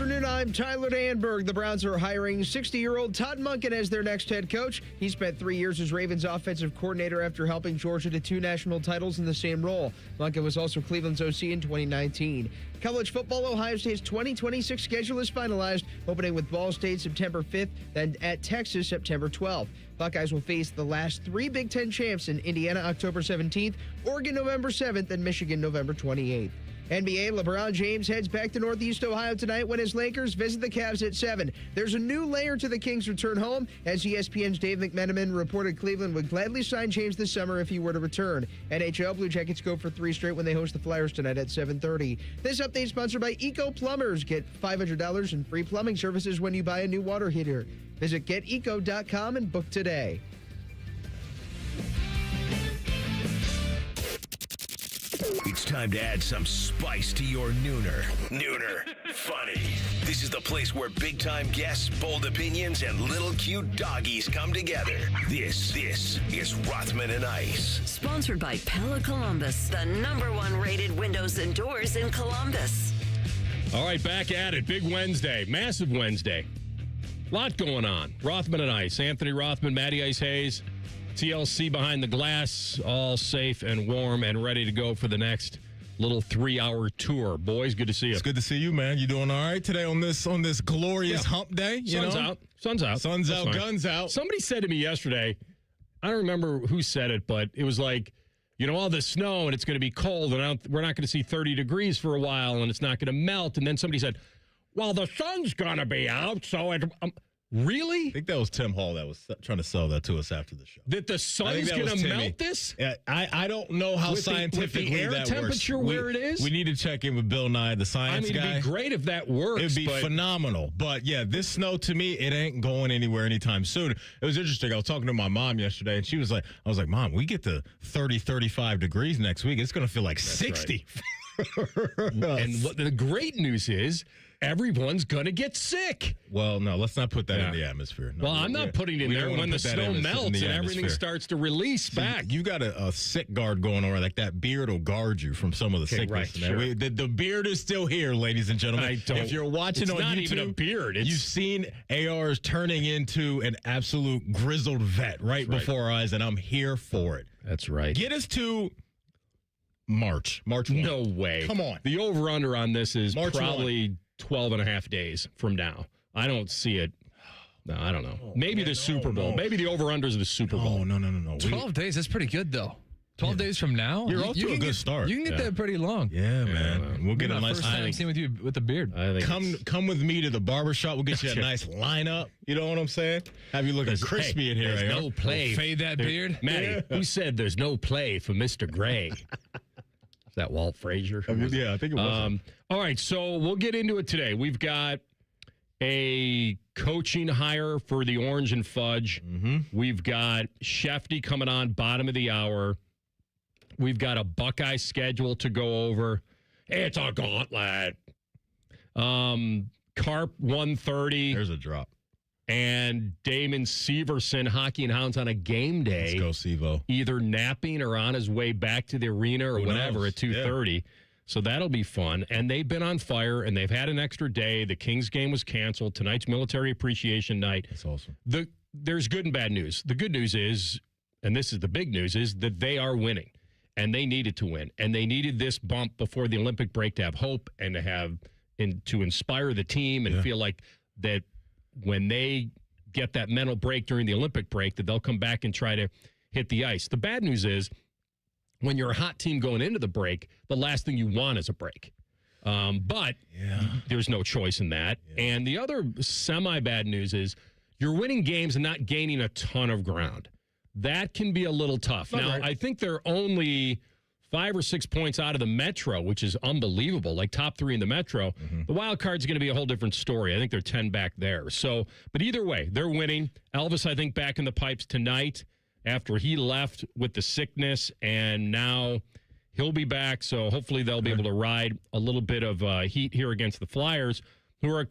afternoon. I'm Tyler Danberg. The Browns are hiring 60-year-old Todd Monken as their next head coach. He spent 3 years as Ravens offensive coordinator after helping Georgia to 2 national titles in the same role. Monken was also Cleveland's OC in 2019. College football, Ohio State's 2026 schedule is finalized, opening with Ball State September 5th, then at Texas September 12th. Buckeyes will face the last 3 Big Ten champs in Indiana October 17th, Oregon November 7th, and Michigan November 28th. NBA, LeBron James heads back to Northeast Ohio tonight when his Lakers visit the Cavs at 7. There's a new layer to the Kings' return home, as ESPN's Dave McMenamin reported Cleveland would gladly sign James this summer if he were to return. NHL, Blue Jackets go for 3 straight when they host the Flyers tonight at 7:30. This update is sponsored by Eco Plumbers. Get $500 in free plumbing services when you buy a new water heater. Visit geteco.com and book today. It's time to add some spice to your nooner. Nooner funny. This is the place where big-time guests, bold opinions, and little cute doggies come together. This is Rothman and Ice. Sponsored by Pella Columbus, the #1 rated windows and doors in Columbus. All right, back at it. Big Wednesday. Massive Wednesday. Lot going on. Rothman and Ice. Anthony Rothman, Matty Ice Hayes. TLC behind the glass, all safe and warm and ready to go for the next little 3-hour tour. Boys, good to see you. It's good to see you, man. You doing all right today on this glorious hump day? Sun's out. Sun's out. Sun's out. Guns out. Somebody said to me yesterday, I don't remember who said it, but it was like, all this snow and it's going to be cold and we're not going to see 30 degrees for a while and it's not going to melt. And then somebody said, well, the sun's going to be out, so it... Really? I think that was Tim Hall that was trying to sell that to us after the show. That the sun's going to melt this? I don't know how scientifically with the air that temperature works. where it is? We need to check in with Bill Nye, the science guy. It'd be great if that works. It'd be phenomenal. But, yeah, this snow, to me, it ain't going anywhere anytime soon. It was interesting. I was talking to my mom yesterday, and she was like, I was like, Mom, we get to 30, 35 degrees next week. It's going to feel like 60. Right. And what the great news is, everyone's going to get sick. Well, no, let's not put that in the atmosphere. No, well, I'm not putting it in there when the snow melts and everything starts to release back. You got a sick guard going on, like that beard will guard you from some of the sickness. Right, sure. The beard is still here, ladies and gentlemen. If you're watching on YouTube, it's not even a beard. You've seen AR's turning into an absolute grizzled vet right before our eyes, and I'm here for it. That's right. Get us to March 1. No way. Come on. The over-under on this is March probably 12 and a half days from now. I don't see it. No, I don't know. Maybe the Super Bowl. Maybe the over-unders of the Super Bowl. No. 12 days, that's pretty good, though. 12 days from now? You're off to a good start. You can get that pretty long. Yeah, man. We'll get a nice... First time seeing with you with the beard. Come with me to the barbershop. We'll get you a nice lineup. You know what I'm saying? Have you looking crispy in here. There's no play. Fade that beard. Matty, who said there's no play for Mr. Gray? Is that Walt Frazier? Yeah, I think it was. All right, so we'll get into it today. We've got a coaching hire for the Orange and Fudge. Mm-hmm. We've got Shefty coming on bottom of the hour. We've got a Buckeye schedule to go over. It's a gauntlet. Carp 1:30. There's a drop. And Damon Severson, Hockey and Hounds on a game day. Let's go, Sevo. Either napping or on his way back to the arena or whatever at 2:30. Yeah. So that'll be fun. And they've been on fire, and they've had an extra day. The Kings game was canceled. Tonight's Military Appreciation Night. That's awesome. There's good and bad news. The good news is, and this is the big news, is that they are winning. And they needed to win. And they needed this bump before the Olympic break to have hope and to inspire the team and feel like that when they get that mental break during the Olympic break, that they'll come back and try to hit the ice. The bad news is, when you're a hot team going into the break, the last thing you want is a break. But there's no choice in that. Yeah. And the other semi-bad news is you're winning games and not gaining a ton of ground. That can be a little tough. Now, I think they're only 5 or 6 points out of the Metro, which is unbelievable, like top 3 in the Metro. Mm-hmm. The wild card's going to be a whole different story. I think they're 10 back there. So, but either way, they're winning. Elvis, I think, back in the pipes tonight after he left with the sickness, and now he'll be back. So hopefully they'll be able to ride a little bit of heat here against the Flyers, who are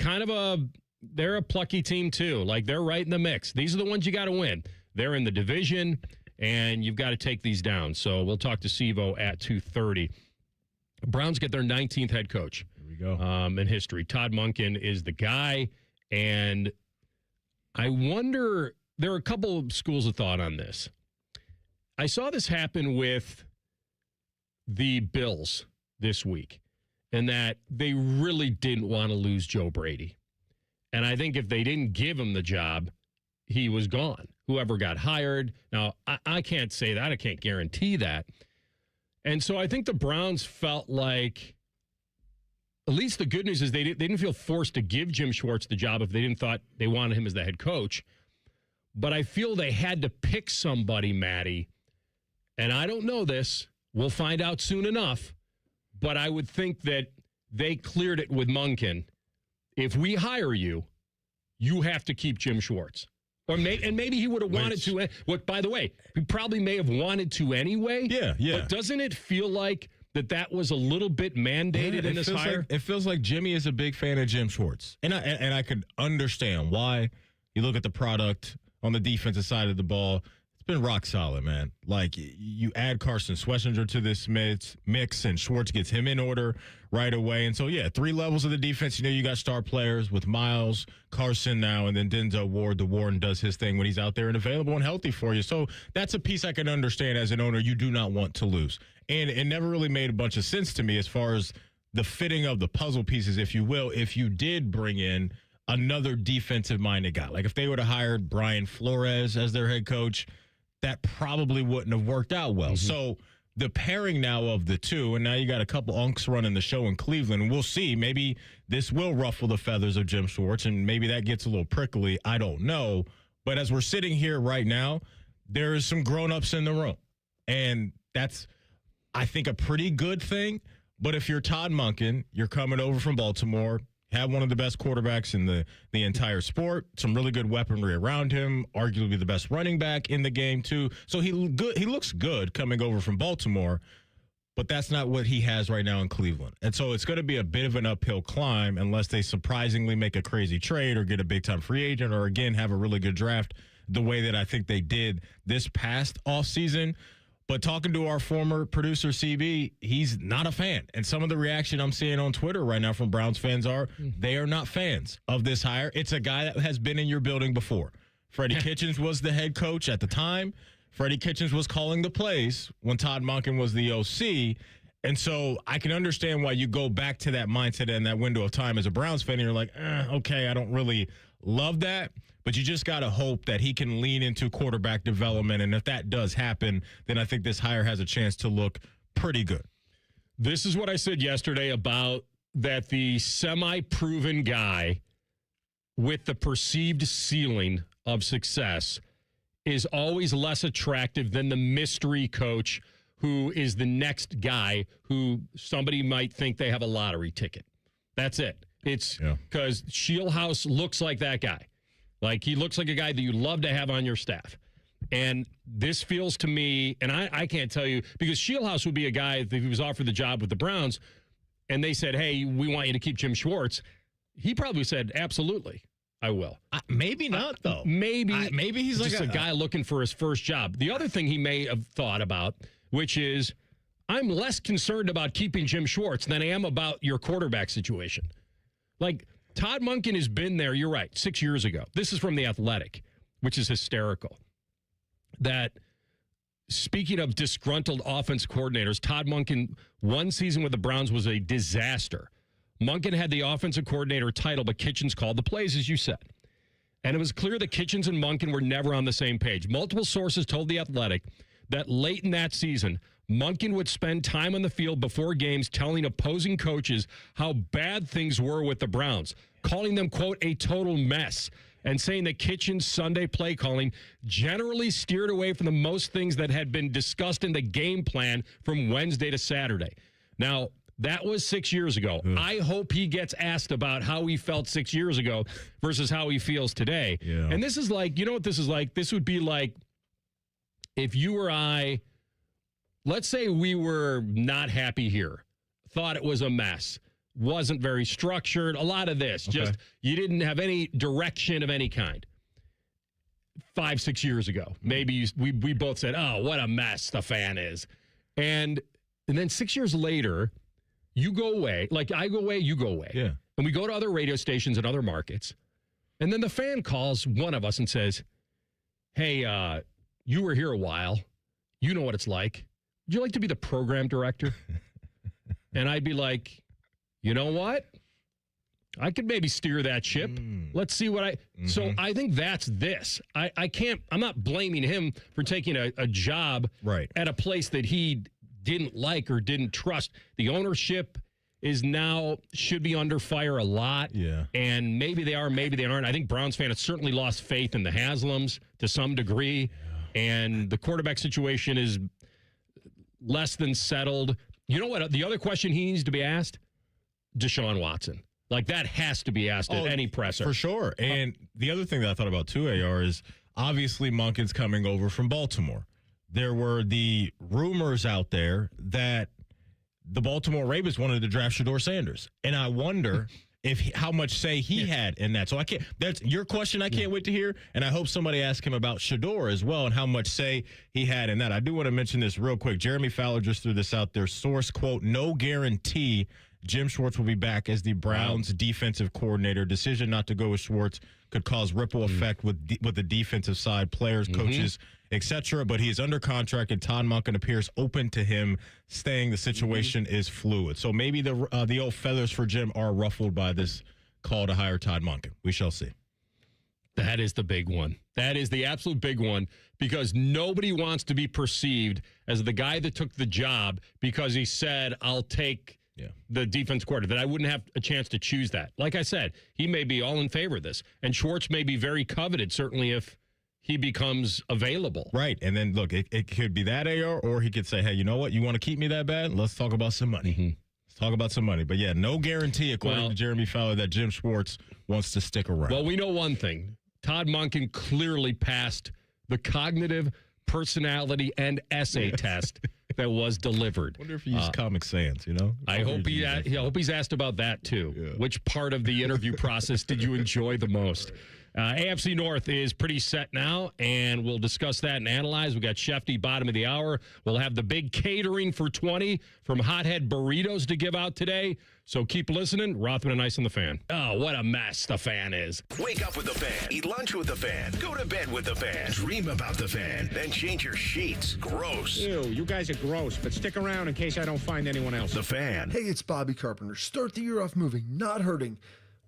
they're a plucky team too. Like, they're right in the mix. These are the ones you got to win. They're in the division, and you've got to take these down. So we'll talk to Sevo at 2:30. Browns get their 19th head coach. in history. Todd Monken is the guy, and I wonder, there are a couple of schools of thought on this. I saw this happen with the Bills this week, and that they really didn't want to lose Joe Brady. And I think if they didn't give him the job, he was gone. Whoever got hired. Now, I can't say that. I can't guarantee that. And so I think the Browns felt like, at least the good news is they didn't feel forced to give Jim Schwartz the job if they didn't thought they wanted him as the head coach. But I feel they had to pick somebody, Maddie. And I don't know this. We'll find out soon enough. But I would think that they cleared it with Monken. If we hire you, you have to keep Jim Schwartz. And maybe he would have wanted to. By the way, he probably may have wanted to anyway. Yeah. But doesn't it feel like that was a little bit mandated in this hire? It feels like Jimmy is a big fan of Jim Schwartz. And I could understand why. You look at the product on the defensive side of the ball. It's been rock solid, man. Like, you add Carson Schlesinger to this mix, and Schwartz gets him in order right away. And so, 3 levels of the defense. You got star players with Miles, Carson now, and then Denzel Ward. The Warden does his thing when he's out there and available and healthy for you. So that's a piece I can understand as an owner you do not want to lose. And it never really made a bunch of sense to me as far as the fitting of the puzzle pieces, if you will, if you did bring in another defensive-minded guy. Like if they would have hired Brian Flores as their head coach, that probably wouldn't have worked out well. Mm-hmm. So the pairing now of the two, and now you got a couple unks running the show in Cleveland, and we'll see. Maybe this will ruffle the feathers of Jim Schwartz, and maybe that gets a little prickly. I don't know. But as we're sitting here right now, there is some grown-ups in the room. And that's, I think, a pretty good thing. But if you're Todd Monken, you're coming over from Baltimore, have one of the best quarterbacks in the entire sport, some really good weaponry around him, arguably the best running back in the game too. So he looks good coming over from Baltimore, but that's not what he has right now in Cleveland. And so it's going to be a bit of an uphill climb unless they surprisingly make a crazy trade or get a big-time free agent or, again, have a really good draft the way that I think they did this past offseason. But talking to our former producer, CB, he's not a fan. And some of the reaction I'm seeing on Twitter right now from Browns fans are they are not fans of this hire. It's a guy that has been in your building before. Freddie Kitchens was the head coach at the time. Freddie Kitchens was calling the plays when Todd Monken was the OC. And so I can understand why you go back to that mindset and that window of time as a Browns fan. And you're like, okay, I don't really love that. But you just got to hope that he can lean into quarterback development. And if that does happen, then I think this hire has a chance to look pretty good. This is what I said yesterday about that the semi-proven guy with the perceived ceiling of success is always less attractive than the mystery coach who is the next guy who somebody might think they have a lottery ticket. That's it. It's because Shieldhouse looks like that guy. Like, he looks like a guy that you'd love to have on your staff. And this feels to me, and I can't tell you, because Shieldhouse would be a guy, if he was offered the job with the Browns, and they said, hey, we want you to keep Jim Schwartz, he probably said, absolutely, I will. Maybe not, though. Maybe he's just like a guy looking for his first job. The other thing he may have thought about, which is, I'm less concerned about keeping Jim Schwartz than I am about your quarterback situation. Like, Todd Monken has been there, you're right, 6 years ago. This is from The Athletic, which is hysterical. That, speaking of disgruntled offense coordinators, Todd Monken, one season with the Browns was a disaster. Monken had the offensive coordinator title, but Kitchens called the plays, as you said. And it was clear that Kitchens and Monken were never on the same page. Multiple sources told The Athletic that late in that season, Monken would spend time on the field before games telling opposing coaches how bad things were with the Browns, calling them, quote, a total mess, and saying that Kitchens' Sunday play calling generally steered away from the most things that had been discussed in the game plan from Wednesday to Saturday. Now, that was 6 years ago. I hope he gets asked about how he felt 6 years ago versus how he feels today. Yeah. And this is like, you know what this is like? This would be like if you or I, let's say we were not happy here, thought it was a mess, wasn't very structured, a lot of this, just you didn't have any direction of any kind. 5, 6 years ago, maybe we both said, oh, what a mess the fan is. And then 6 years later, you go away. Like I go away, you go away. Yeah. And we go to other radio stations in other markets. And then the fan calls one of us and says, hey, you were here a while. You know what it's like. Would you like to be the program director? And I'd be like, you know what? I could maybe steer that ship. Let's see what Mm-hmm. So I think that's this. I'm not blaming him for taking a job Right. at a place that he didn't like or didn't trust. The ownership should be under fire a lot. Yeah. And maybe they are, maybe they aren't. I think Browns fans have certainly lost faith in the Haslams to some degree. Yeah. And the quarterback situation is less than settled. You know what? The other question he needs to be asked? Deshaun Watson. Like, that has to be asked at any presser. For sure. And the other thing that I thought about, too, AR, is obviously Monken's coming over from Baltimore. There were the rumors out there that the Baltimore Ravens wanted to draft Shedeur Sanders. And I wonder how much say he had in that. So that's your question I can't wait to hear. And I hope somebody asks him about Shedeur as well and how much say he had in that. I do want to mention this real quick. Jeremy Fowler just threw this out there. Source, quote, no guarantee Jim Schwartz will be back as the Browns defensive coordinator. Decision not to go with Schwartz could cause ripple effect with the defensive side, players, coaches, etc. But he is under contract, and Todd Monken appears open to him staying. The situation is fluid. So maybe the old feathers for Jim are ruffled by this call to hire Todd Monken. We shall see. That is the big one. That is the absolute big one, because nobody wants to be perceived as the guy that took the job because he said, I'll take the defense coordinator, that I wouldn't have a chance to choose that. Like I said, he may be all in favor of this, and Schwartz may be very coveted, certainly if he becomes available. Right. And then, look, it could be that, AR, or he could say, hey, you know what? You want to keep me that bad? Let's talk about some money. Let's talk about some money. But, yeah, no guarantee, according to Jeremy Fowler, that Jim Schwartz wants to stick around. Well, we know one thing. Todd Monken clearly passed the cognitive personality and essay test that was delivered. I wonder if he used Comic Sans, you know? I hope he's asked about that, too. Yeah. Which part of the interview process did you enjoy the most? AFC North is pretty set now, and we'll discuss that and analyze. We got Shefty, bottom of the hour. We'll have the big catering for 20 from Hothead Burritos to give out today. So keep listening. Rothman and Ice on the Fan. Oh, what a mess the Fan is. Wake up with the Fan. Eat lunch with the Fan. Go to bed with the Fan. Dream about the Fan. Then change your sheets. Gross. Ew, you guys are gross, but stick around in case I don't find anyone else. The Fan. Hey, it's Bobby Carpenter. Start the year off moving, not hurting.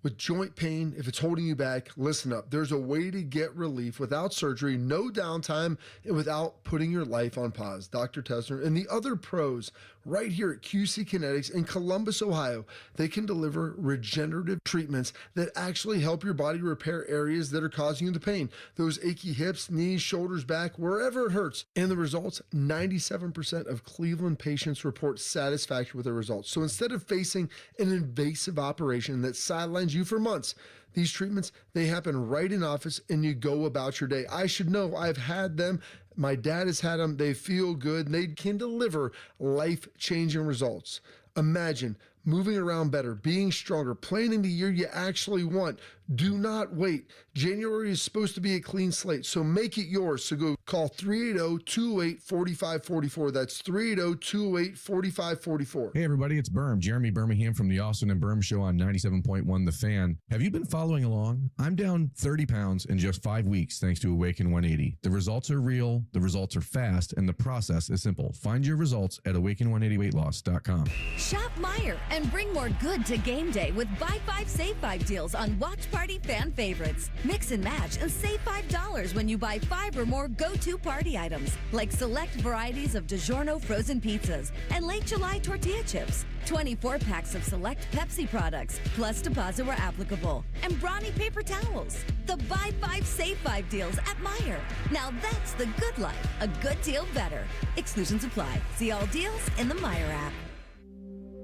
With joint pain, if it's holding you back, listen up. There's a way to get relief without surgery, no downtime, and without putting your life on pause. Dr. Tesner and the other pros right here at QC Kinetics in Columbus, Ohio, they can deliver regenerative treatments that actually help your body repair areas that are causing you the pain. Those achy hips, knees, shoulders, back, wherever it hurts. And the results, 97% of Cleveland patients report satisfaction with their results. So instead of facing an invasive operation that sidelines you for months, these treatments, they happen right in office and you go about your day. I should know. I've had them. My dad has had them. They feel good and they can deliver life-changing results. Imagine moving around better, being stronger, planning the year you actually want. Do not wait. January is supposed to be a clean slate, so make it yours. So go call 380-208-4544. That's 380-208-4544. Hey everybody, it's Berm, Jeremy Birmingham from the Austin and Berm Show on 97.1 The Fan. Have you been following along? I'm down 30 pounds in just 5 weeks thanks to Awaken 180. The results are real, the results are fast, and the process is simple. Find your results at awaken180weightloss.com. Shop Meijer and bring more good to game day with buy 5, save 5 deals on watch party fan favorites. Mix and match and save $5 when you buy 5 or more go-to party items, like select varieties of DiGiorno frozen pizzas and late July tortilla chips. 24 packs of select Pepsi products, plus deposit where applicable, and Brawny paper towels. The buy 5, save 5 deals at Meijer. Now that's the good life. A good deal better. Exclusions apply. See all deals in the Meijer app.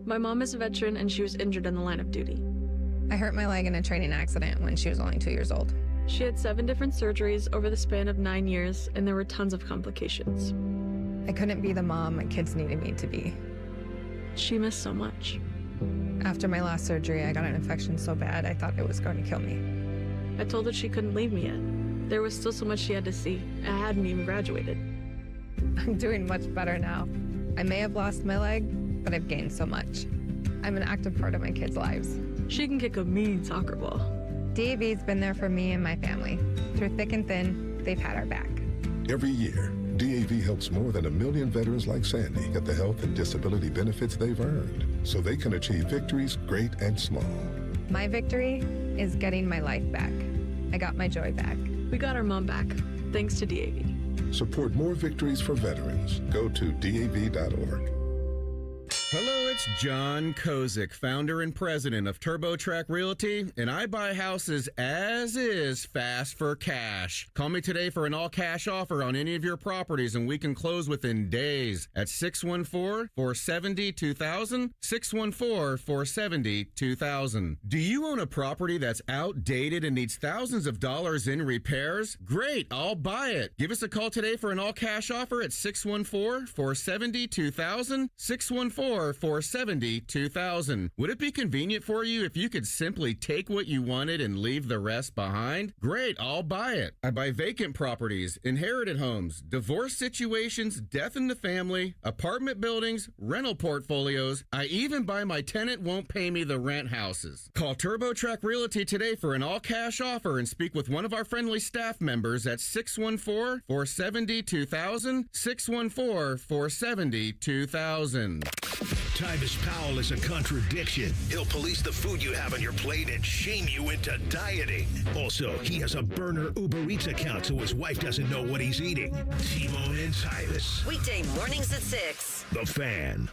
My mom is a veteran and she was injured in the line of duty. I hurt my leg in a training accident when she was only 2 years old. She had 7 different surgeries over the span of 9 years, and there were tons of complications. I couldn't be the mom my kids needed me to be. She missed so much. After my last surgery, I got an infection so bad I thought it was going to kill me. I told her she couldn't leave me yet. There was still so much she had to see. I hadn't even graduated. I'm doing much better now. I may have lost my leg, but I've gained so much. I'm an active part of my kids' lives. She can kick a mean soccer ball. DAV's been there for me and my family. Through thick and thin, they've had our back. Every year, DAV helps more than 1 million veterans like Sandy get the health and disability benefits they've earned so they can achieve victories great and small. My victory is getting my life back. I got my joy back. We got our mom back, thanks to DAV. Support more victories for veterans. Go to DAV.org. Hello, it's John Kozik, founder and president of TurboTrack Realty, and I buy houses as is fast for cash. Call me today for an all-cash offer on any of your properties, and we can close within days at 614-470-2000, 614-470-2000. Do you own a property that's outdated and needs thousands of dollars in repairs? Great, I'll buy it. Give us a call today for an all-cash offer at 614-470-2000, 614-470-2000. Would it be convenient for you if you could simply take what you wanted and leave the rest behind? Great, I'll buy it. I buy vacant properties, inherited homes, divorce situations, death in the family, apartment buildings, rental portfolios. I even buy my tenant won't pay me the rent houses. Call TurboTrack Realty today for an all-cash offer and speak with one of our friendly staff members at 614-470-2000, 614-470-2000. Tyvis Powell is a contradiction. He'll police the food you have on your plate and shame you into dieting. Also, he has a burner Uber Eats account so his wife doesn't know what he's eating. T-Bone and Tyvis. Weekday mornings at 6. The Fan.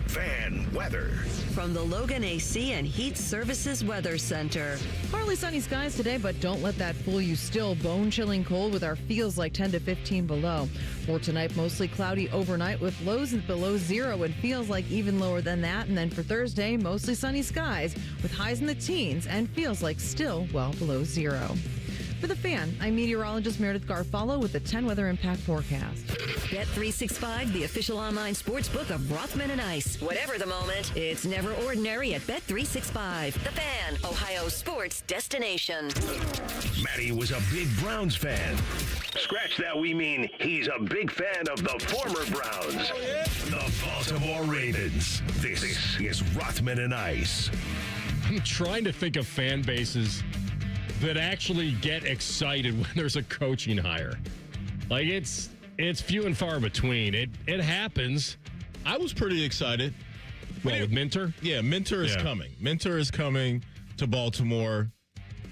Fan weather. From the Logan AC and Heat Services Weather Center. Partly sunny skies today, but don't let that fool you. Still bone-chilling cold with our feels like 10 to 15 below. For tonight, mostly cloudy overnight with lows below zero and feels like even lower than that. And then for Thursday, mostly sunny skies with highs in the teens and feels like still well below zero. For The Fan, I'm meteorologist Meredith Garfalo with the 10 weather impact forecast. Bet365, the official online sports book of Rothman and Ice. Whatever the moment, it's never ordinary at Bet365. The Fan, Ohio sports destination. Matty was a big Browns fan. Scratch that, we mean he's a big fan of the former Browns. Oh, yeah? The Baltimore Ravens. This is Rothman and Ice. I'm trying to think of fan bases that actually get excited when there's a coaching hire. Like it's few and far between. It happens. I was pretty excited. Well, with Minter? Yeah, Minter is coming. Minter is coming to Baltimore.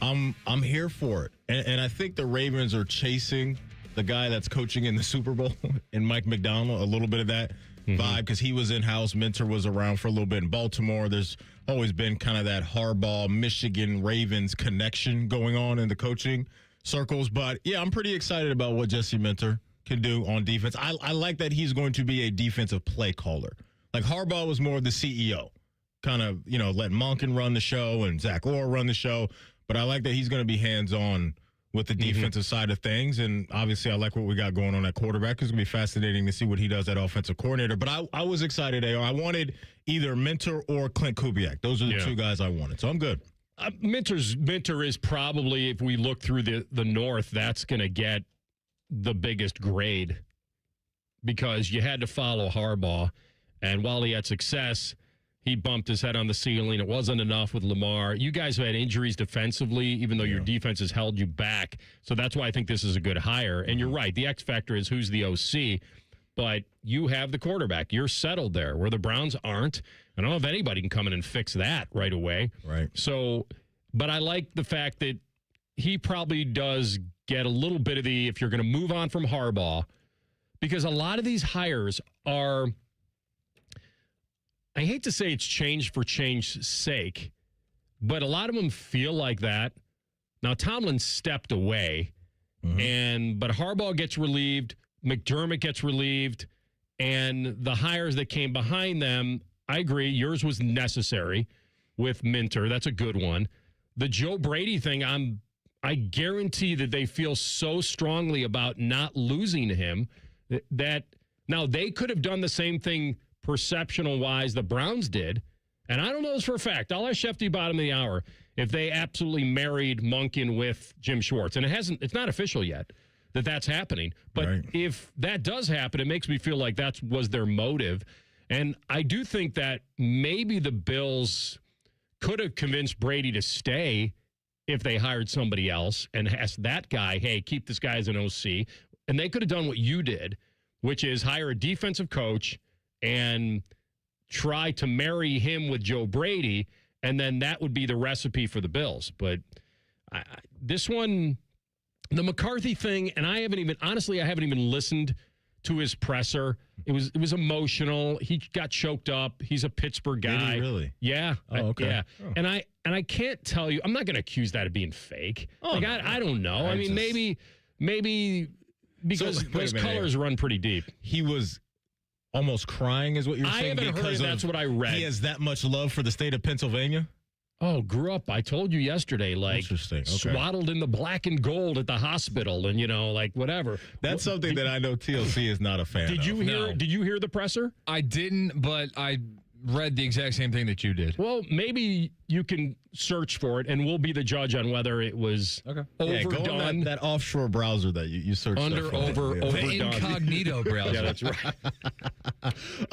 I'm here for it. And I think the Ravens are chasing the guy that's coaching in the Super Bowl and Mike McDonald, a little bit of that vibe because he was in-house. Minter was around for a little bit in Baltimore. There's always been kind of that Harbaugh, Michigan, Ravens connection going on in the coaching circles. But, yeah, I'm pretty excited about what Jesse Minter can do on defense. I like that he's going to be a defensive play caller. Like Harbaugh was more of the CEO, kind of, letting Monken run the show and Zach Orr run the show. But I like that he's going to be hands-on with the defensive side of things. And obviously I like what we got going on at quarterback. It's going to be fascinating to see what he does at offensive coordinator. But I was excited, AR. I wanted either Minter or Clint Kubiak. Those are the two guys I wanted. So I'm good. Minter is probably, if we look through the North, that's going to get the biggest grade because you had to follow Harbaugh. And while he had success, he bumped his head on the ceiling. It wasn't enough with Lamar. You guys have had injuries defensively, even though your defense has held you back. So that's why I think this is a good hire. And you're right. The X factor is who's the OC. But you have the quarterback. You're settled there, where the Browns aren't. I don't know if anybody can come in and fix that right away. Right. So, but I like the fact that he probably does get a little bit of the, if you're going to move on from Harbaugh, because a lot of these hires are, I hate to say it's change for change's sake, but a lot of them feel like that. Now, Tomlin stepped away, but Harbaugh gets relieved, McDermott gets relieved, and the hires that came behind them, I agree, yours was necessary with Minter. That's a good one. The Joe Brady thing, I guarantee that they feel so strongly about not losing him that now they could have done the same thing perceptional-wise the Browns did, and I don't know this for a fact. I'll ask Shefty bottom of the hour if they absolutely married Monken with Jim Schwartz, and it's not official yet that that's happening. But if that does happen, it makes me feel like that was their motive. And I do think that maybe the Bills could have convinced Brady to stay if they hired somebody else and asked that guy, hey, keep this guy as an OC. And they could have done what you did, which is hire a defensive coach and try to marry him with Joe Brady, and then that would be the recipe for the Bills. But this one, the McCarthy thing, and I haven't even listened to his presser. It was emotional. He got choked up. He's a Pittsburgh guy. Did he really? Yeah. Oh, okay. Yeah. Oh. And I can't tell you. I'm not going to accuse that of being fake. Oh, no. I don't know. I mean, maybe because those colors run pretty deep. He was almost crying, is what you're saying? I haven't heard. That's what I read. He has that much love for the state of Pennsylvania. Oh, grew up. I told you yesterday, like swaddled in the black and gold at the hospital, and whatever. That's something that I know TLC is not a fan. Did you hear? Did you hear the presser? I didn't, but I read the exact same thing that you did. Well, maybe you can search for it, and we'll be the judge on whether it was overdone. Yeah, go on that offshore browser that you searched overdone. The incognito browser. Yeah, that's right.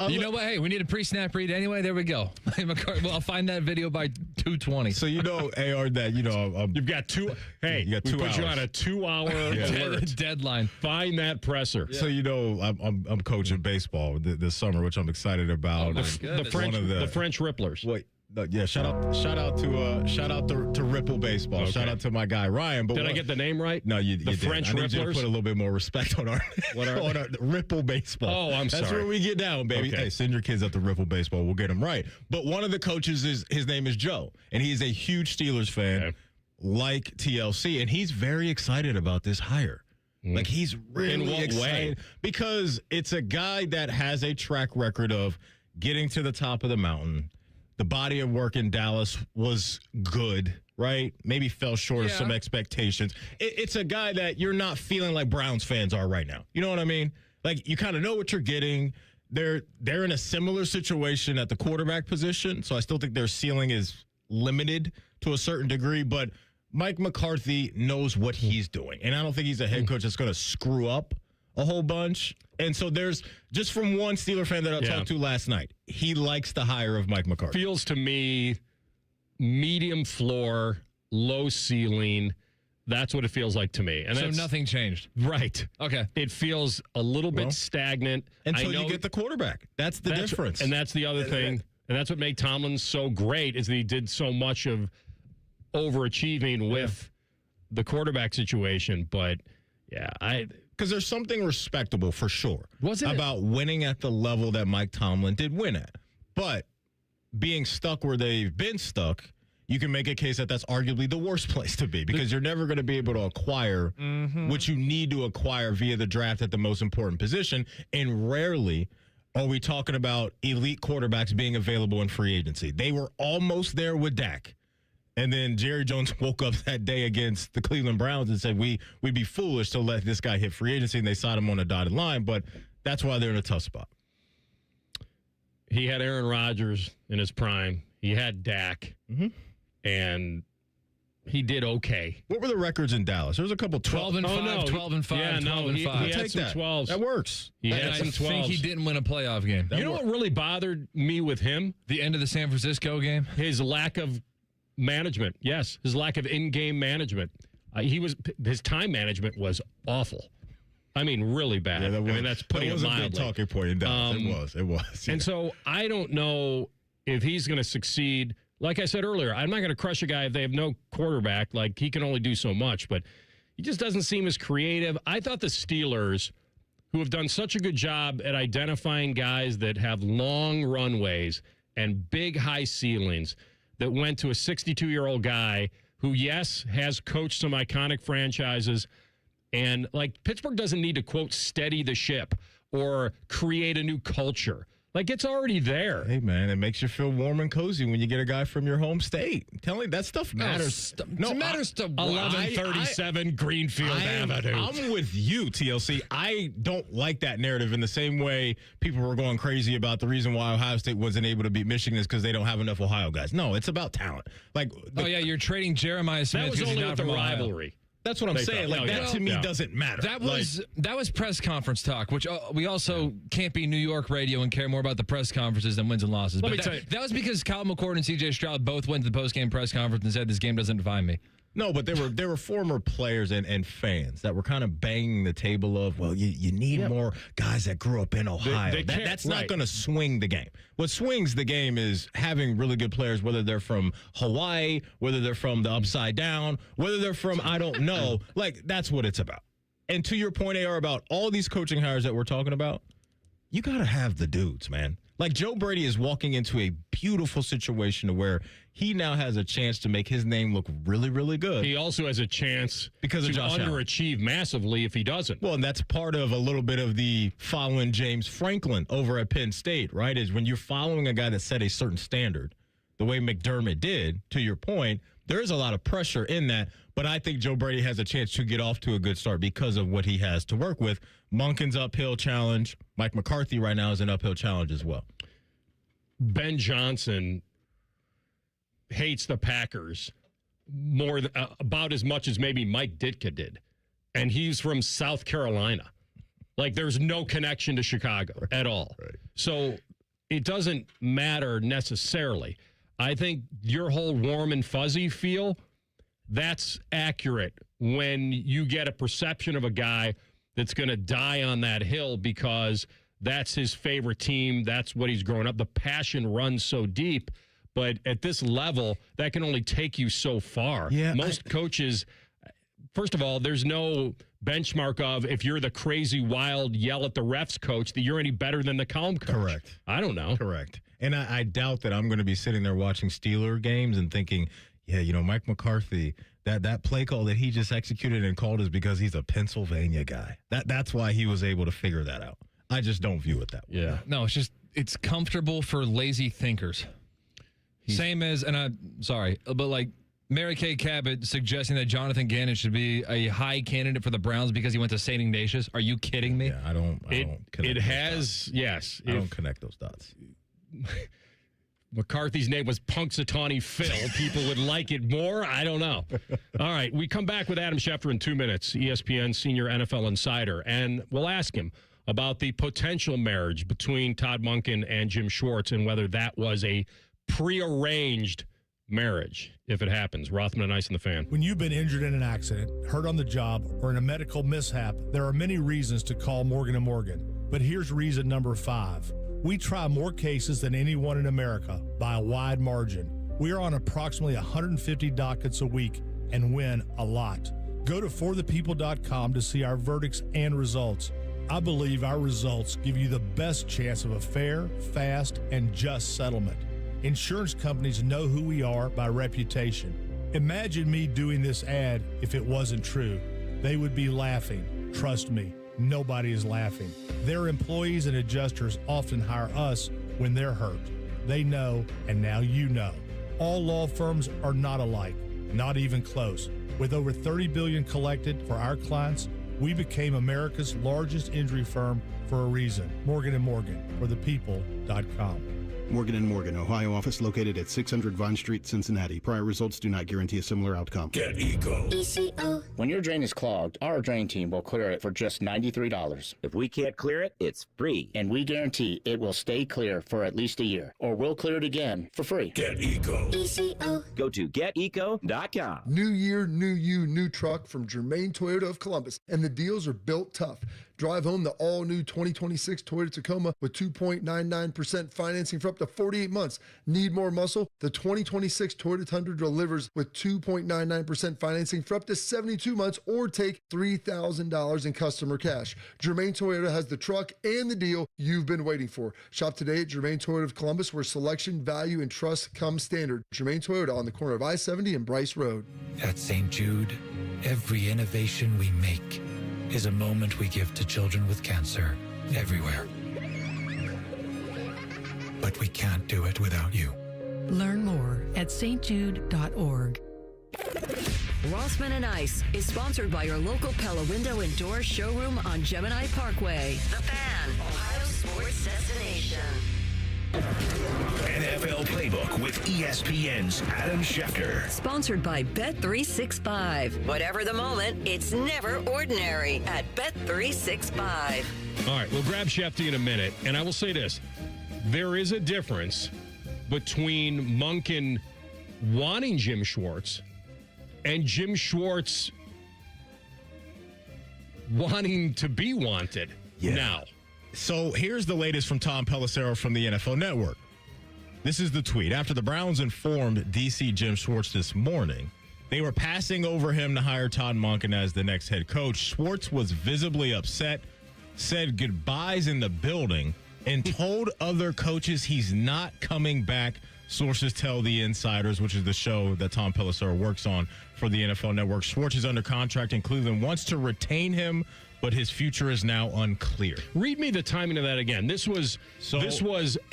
You know what? Hey, we need a pre-snap read anyway. There we go. Well, I'll find that video by 2:20. So AR, that you've got two. Hey, you got 2 put hours. you on a 2-hour deadline. Find that presser. So I'm coaching baseball this summer, which I'm excited about. The French Ripplers. Wait. Yeah, shout out to Ripple Baseball. Okay. Shout out to my guy Ryan. But did I get the name right? No, you the did. French I need you to Ripplers. put a little bit more respect on our Ripple Baseball. Oh, I'm sorry. That's where we get down, baby. Okay. Hey, send your kids out to Ripple Baseball. We'll get them right. But one of the coaches his name is Joe, and he's a huge Steelers fan, like TLC, and he's very excited about this hire. Like he's really excited because it's a guy that has a track record of getting to the top of the mountain. The body of work in Dallas was good, right? Maybe fell short of some expectations. It's a guy that you're not feeling like Browns fans are right now. You know what I mean? Like, you kind of know what you're getting. They're in a similar situation at the quarterback position, so I still think their ceiling is limited to a certain degree, but Mike McCarthy knows what he's doing, and I don't think he's a head coach that's going to screw up a whole bunch. And so there's, just from one Steeler fan that I talked to last night, he likes the hire of Mike McCarthy. Feels to me medium floor, low ceiling. That's what it feels like to me. And so nothing changed. Right. Okay. It feels a little bit stagnant. Until you get the quarterback. That's the difference. And that's the other thing. And that's what made Tomlin so great, is that he did so much of overachieving with the quarterback situation. But, because there's something respectable for sure about winning at the level that Mike Tomlin did win at. But being stuck where they've been stuck, you can make a case that that's arguably the worst place to be, because you're never going to be able to acquire what you need to acquire via the draft at the most important position. And rarely are we talking about elite quarterbacks being available in free agency. They were almost there with Dak. And then Jerry Jones woke up that day against the Cleveland Browns and said, we'd be foolish to let this guy hit free agency, and they signed him on a dotted line. But that's why they're in a tough spot. He had Aaron Rodgers in his prime. He had Dak. And he did okay. What were the records in Dallas? There was a couple 12 and 5, 12 and 5, yeah, 12 and 5. He had some 12s. That works. He had some 12s. I think he didn't win a playoff game. You know what really bothered me with him? The end of the San Francisco game? His lack of management. Yes, his lack of in-game management. His time management was awful. I mean, really bad. Yeah, that's putting it mildly. That was a big talking point in Dallas. It was. Yeah. And so I don't know if he's going to succeed. Like I said earlier, I'm not going to crush a guy if they have no quarterback. Like, he can only do so much, but he just doesn't seem as creative. I thought the Steelers, who have done such a good job at identifying guys that have long runways and big high ceilings, that went to a 62-year-old guy who, yes, has coached some iconic franchises. And, like, Pittsburgh doesn't need to, quote, steady the ship or create a new culture. Like, it's already there. Hey, man, it makes you feel warm and cozy when you get a guy from your home state. I'm telling you, that stuff matters. It matters to 1137 Greenfield Avenue. I'm with you, TLC. I don't like that narrative in the same way people were going crazy about the reason why Ohio State wasn't able to beat Michigan is because they don't have enough Ohio guys. No, it's about talent. Like, you're trading Jeremiah Smith. That was only not with the from Ohio. rivalry. That's what I'm saying. Like, that to me doesn't matter. That was press conference talk, which we also can't be New York radio and care more about the press conferences than wins and losses. Let But me tell you. that was because Kyle McCord and C.J. Stroud both went to the post-game press conference and said this game doesn't define me. No, but there were former players and fans that were kind of banging the table of, well, you need more guys that grew up in Ohio. That's not going to swing the game. What swings the game is having really good players, whether they're from Hawaii, whether they're from the Upside Down, whether they're from, I don't know. Like, that's what it's about. And to your point, AR, about all these coaching hires that we're talking about, you got to have the dudes, man. Like, Joe Brady is walking into a beautiful situation to where he now has a chance to make his name look really, really good. He also has a chance because to of Josh underachieve massively if he doesn't. Well, and that's part of a little bit of the following James Franklin over at Penn State, right? Is when you're following a guy that set a certain standard, the way McDermott did, to your point, there is a lot of pressure in that. But I think Joe Brady has a chance to get off to a good start because of what he has to work with. Monken's uphill challenge. Mike McCarthy right now is an uphill challenge as well. Ben Johnson hates the Packers more about as much as maybe Mike Ditka did. And he's from South Carolina. Like, there's no connection to Chicago at all. Right. So it doesn't matter necessarily. I think your whole warm and fuzzy feel, that's accurate when you get a perception of a guy that's going to die on that hill because that's his favorite team. That's what he's growing up. The passion runs so deep. But at this level, that can only take you so far. Yeah, Most coaches, first of all, there's no benchmark of if you're the crazy, wild, yell at the refs coach that you're any better than the calm coach. Correct. I don't know. Correct. And I doubt that I'm going to be sitting there watching Steeler games and thinking, yeah, Mike McCarthy, that play call that he just executed and called is because he's a Pennsylvania guy. That's why he was able to figure that out. I just don't view it that way. Yeah. No, it's comfortable for lazy thinkers. Same as, and I'm sorry, but like Mary Kay Cabot suggesting that Jonathan Gannon should be a high candidate for the Browns because he went to St. Ignatius. Are you kidding me? Yeah, I don't connect it those has, dots. yes. I don't connect those dots. McCarthy's name was Punxsutawney Phil. People would like it more. I don't know. All right, we come back with Adam Schefter in 2 minutes, ESPN senior NFL insider, and we'll ask him about the potential marriage between Todd Monken and Jim Schwartz and whether that was a prearranged marriage, if it happens. Rothman and Ice and the Fan. When you've been injured in an accident, hurt on the job, or in a medical mishap, there are many reasons to call Morgan & Morgan. But here's reason number 5. We try more cases than anyone in America by a wide margin. We are on approximately 150 dockets a week and win a lot. Go to forthepeople.com to see our verdicts and results. I believe our results give you the best chance of a fair, fast, and just settlement. Insurance companies know who we are by reputation. Imagine me doing this ad if it wasn't true. They would be laughing. Trust me, nobody is laughing. Their employees and adjusters often hire us when they're hurt. They know, and now you know. All law firms are not alike, not even close. With over $30 billion collected for our clients, we became America's largest injury firm for a reason. Morgan & Morgan, forthepeople.com. Morgan & Morgan, Ohio office located at 600 Vine Street, Cincinnati. Prior results do not guarantee a similar outcome. Get Eco. ECO. When your drain is clogged, our drain team will clear it for just $93. If we can't clear it, it's free. And we guarantee it will stay clear for at least a year, or we'll clear it again for free. Get Eco. ECO. Go to geteco.com. New year, new you, new truck from Germain Toyota of Columbus. And the deals are built tough. Drive home the all-new 2026 Toyota Tacoma with 2.99% financing for up to 48 months. Need more muscle? The 2026 Toyota Tundra delivers with 2.99% financing for up to 72 months, or take $3,000 in customer cash. Germain Toyota has the truck and the deal you've been waiting for. Shop today at Germain Toyota of Columbus, where selection, value, and trust come standard. Germain Toyota on the corner of I-70 and Bryce Road. At St. Jude, every innovation we make is a moment we give to children with cancer everywhere. But we can't do it without you. Learn more at stjude.org. Rothman and Ice is sponsored by your local Pella Window and Door showroom on Gemini Parkway. The Fan, Ohio sports destination. NFL Playbook with ESPN's Adam Schefter. Sponsored by Bet365. Whatever the moment, it's never ordinary at Bet365. All right, we'll grab Shefty in a minute, and I will say this. There is a difference between Monken wanting Jim Schwartz and Jim Schwartz wanting to be wanted now. So here's the latest from Tom Pelissero from the NFL Network. This is the tweet. After the Browns informed D.C. Jim Schwartz this morning, they were passing over him to hire Todd Monken as the next head coach. Schwartz was visibly upset, said goodbyes in the building, and told other coaches he's not coming back. Sources tell the Insiders, which is the show that Tom Pelissero works on for the NFL Network. Schwartz is under contract, and Cleveland wants to retain him, but his future is now unclear. Read me the timing of that again. This was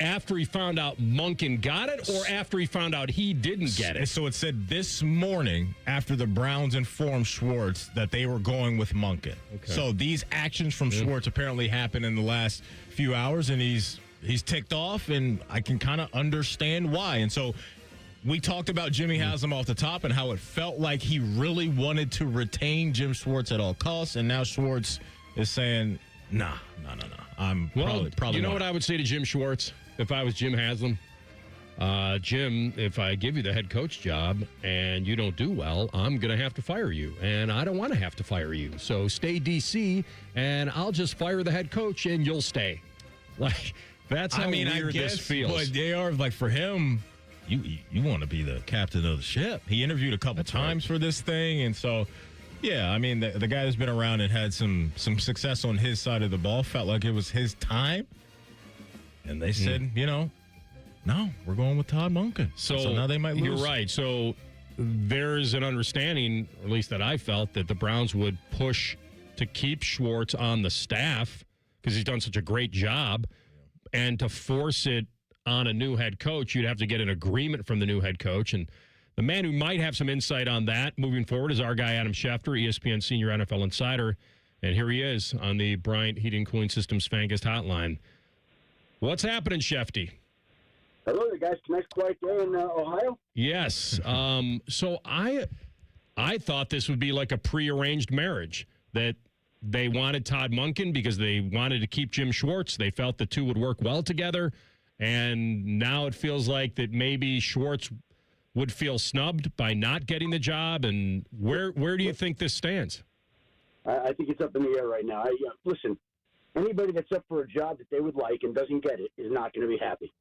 after he found out Monken got it, or after he found out he didn't get it? So it said this morning after the Browns informed Schwartz that they were going with Monken. Okay. So these actions from Schwartz apparently happened in the last few hours, and he's ticked off, and I can kind of understand why. And so we talked about Jimmy Haslam off the top and how it felt like he really wanted to retain Jim Schwartz at all costs, and now Schwartz is saying, no. I'm probably you know what I would say to Jim Schwartz if I was Jim Haslam? Jim, if I give you the head coach job and you don't do well, I'm going to have to fire you, and I don't want to have to fire you. So stay DC, and I'll just fire the head coach, and you'll stay. Like, that's how weird this feels. But they are, like, for him, you want to be the captain of the ship. He interviewed a couple times for this thing, and so, yeah, I mean, the guy that's been around and had some success on his side of the ball felt like it was his time, and they said, no, we're going with Todd Monken. So now they might lose. You're right. So there's an understanding, or at least that I felt, that the Browns would push to keep Schwartz on the staff because he's done such a great job, and to force it on a new head coach, you'd have to get an agreement from the new head coach. And the man who might have some insight on that moving forward is our guy, Adam Schefter, ESPN senior NFL insider. And here he is on the Bryant Heating Cooling Systems Fangast Hotline. What's happening, Shefty? Hello there, guys. Nice quiet day in Ohio. Yes. So I thought this would be like a prearranged marriage, that they wanted Todd Monken because they wanted to keep Jim Schwartz. They felt the two would work well together. And now it feels like that maybe Schwartz would feel snubbed by not getting the job. And where do you think this stands? I think it's up in the air right now. Listen, anybody that's up for a job that they would like and doesn't get it is not going to be happy.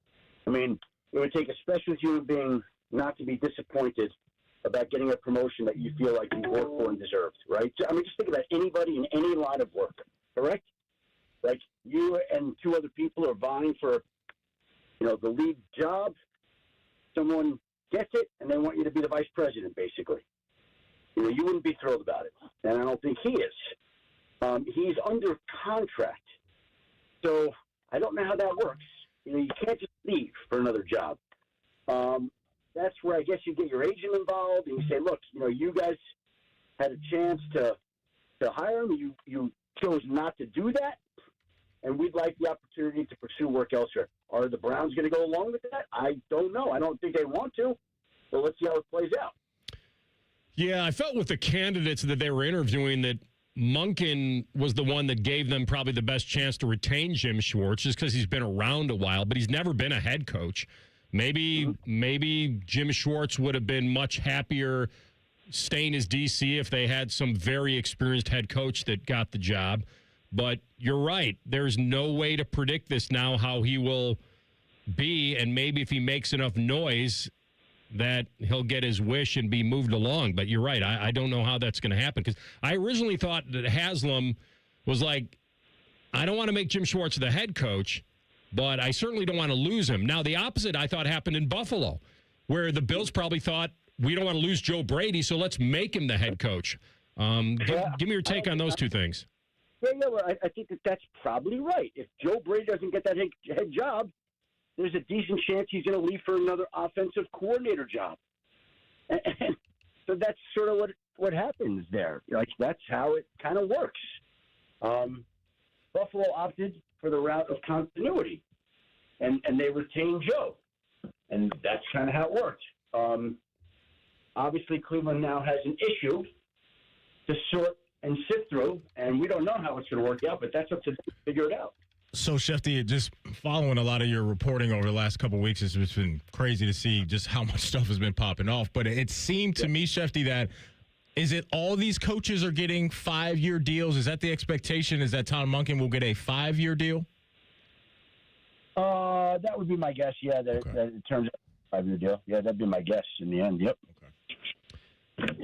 I mean, it would take a special human being not to be disappointed about getting a promotion that you feel like you worked for and deserved, right? I mean, just think about anybody in any line of work, correct? Like, you and two other people are vying for, the lead job. Someone gets it, and they want you to be the vice president, basically. You wouldn't be thrilled about it, and I don't think he is. He's under contract, so I don't know how that works. You can't just leave for another job. That's where I guess you get your agent involved, and you say, look, you guys had a chance to hire him. You chose not to do that, and we'd like the opportunity to pursue work elsewhere. Are the Browns going to go along with that? I don't know. I don't think they want to, but let's see how it plays out. Yeah, I felt with the candidates that they were interviewing that Monken was the one that gave them probably the best chance to retain Jim Schwartz, just because he's been around a while, but he's never been a head coach. Maybe Jim Schwartz would have been much happier staying as DC if they had some very experienced head coach that got the job. But you're right. There's no way to predict this now, how he will be, and maybe if he makes enough noise that he'll get his wish and be moved along. But you're right. I don't know how that's going to happen, because I originally thought that Haslam was like, I don't want to make Jim Schwartz the head coach, but I certainly don't want to lose him. Now, the opposite I thought happened in Buffalo, where the Bills probably thought, we don't want to lose Joe Brady, so let's make him the head coach. Give me your take on those two things. Yeah, well, I think that's probably right. If Joe Brady doesn't get that head job, there's a decent chance he's going to leave for another offensive coordinator job. And so that's sort of what happens there. Like, that's how it kind of works. Buffalo opted for the route of continuity. and they retained Joe. And that's kind of how it worked. Obviously, Cleveland now has an issue to sort and sift through, and we don't know how it's going to work out, but that's up to them to figure it out. So, Shefty, just following a lot of your reporting over the last couple of weeks, it's just been crazy to see just how much stuff has been popping off. But it seemed to me, Shefty, that is it all these coaches are getting 5-year deals? Is that the expectation? Is that Todd Monken will get a 5-year deal? That would be my guess, yeah, that in terms of a 5-year deal. Yeah, that'd be my guess in the end, yep.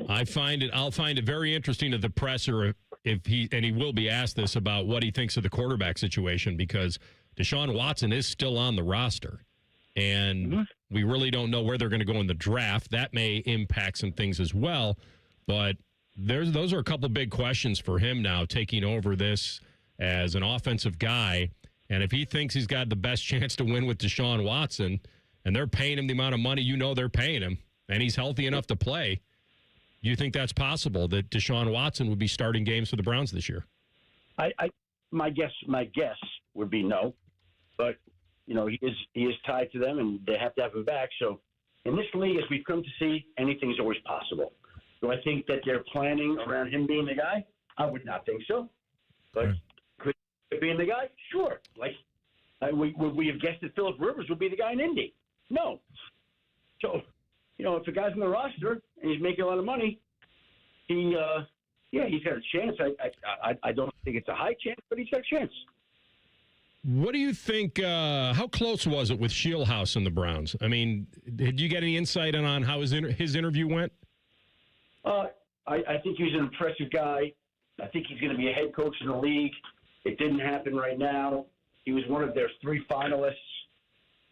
I'll find it very interesting to the presser if he will be asked this about what he thinks of the quarterback situation, because Deshaun Watson is still on the roster, and we really don't know where they're going to go in the draft. That may impact some things as well, but those are a couple big questions for him now, taking over this as an offensive guy. And if he thinks he's got the best chance to win with Deshaun Watson, and they're paying him the amount of money they're paying him, and he's healthy enough to play, do you think that's possible that Deshaun Watson would be starting games for the Browns this year? My guess would be no, but he is tied to them, and they have to have him back. So in this league, as we've come to see, anything's always possible. Do I think that they're planning around him being the guy? I would not think so, but could he being the guy? Sure. Like would we have guessed that Phillip Rivers would be the guy in Indy? No. So. If a guy's on the roster and he's making a lot of money, he's got a chance. I don't think it's a high chance, but he's got a chance. What do you think? How close was it with Shieldhouse and the Browns? I mean, did you get any insight on how his interview went? I think he's an impressive guy. I think he's going to be a head coach in the league. It didn't happen right now. He was one of their 3 finalists.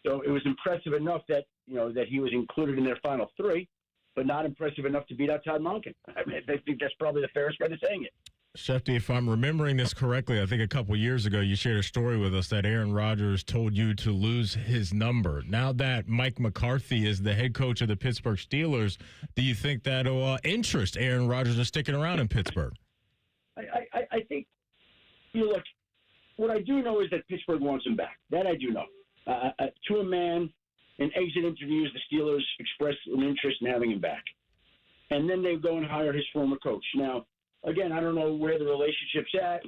So it was impressive enough that he was included in their final 3, but not impressive enough to beat out Todd Monken. I mean, I think that's probably the fairest way to saying it. Shefty, if I'm remembering this correctly, I think a couple years ago you shared a story with us that Aaron Rodgers told you to lose his number. Now that Mike McCarthy is the head coach of the Pittsburgh Steelers, do you think that'll interest Aaron Rodgers in sticking around in Pittsburgh? I think, look, what I do know is that Pittsburgh wants him back. That I do know. To a man, in exit interviews, the Steelers expressed an interest in having him back. And then they go and hire his former coach. Now, again, I don't know where the relationship's at.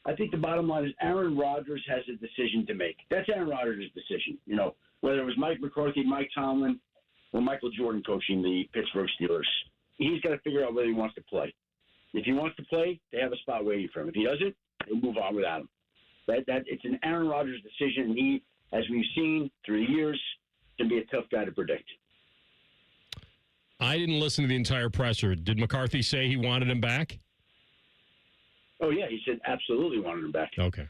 I think the bottom line is Aaron Rodgers has a decision to make. That's Aaron Rodgers' decision. Whether it was Mike McCarthy, Mike Tomlin, or Michael Jordan coaching the Pittsburgh Steelers. He's got to figure out whether he wants to play. If he wants to play, they have a spot waiting for him. If he doesn't, they move on without him. It's an Aaron Rodgers decision, and he, as we've seen through the years, can be a tough guy to predict. I didn't listen to the entire presser. Did McCarthy say he wanted him back? Oh, yeah. He said absolutely wanted him back. Okay.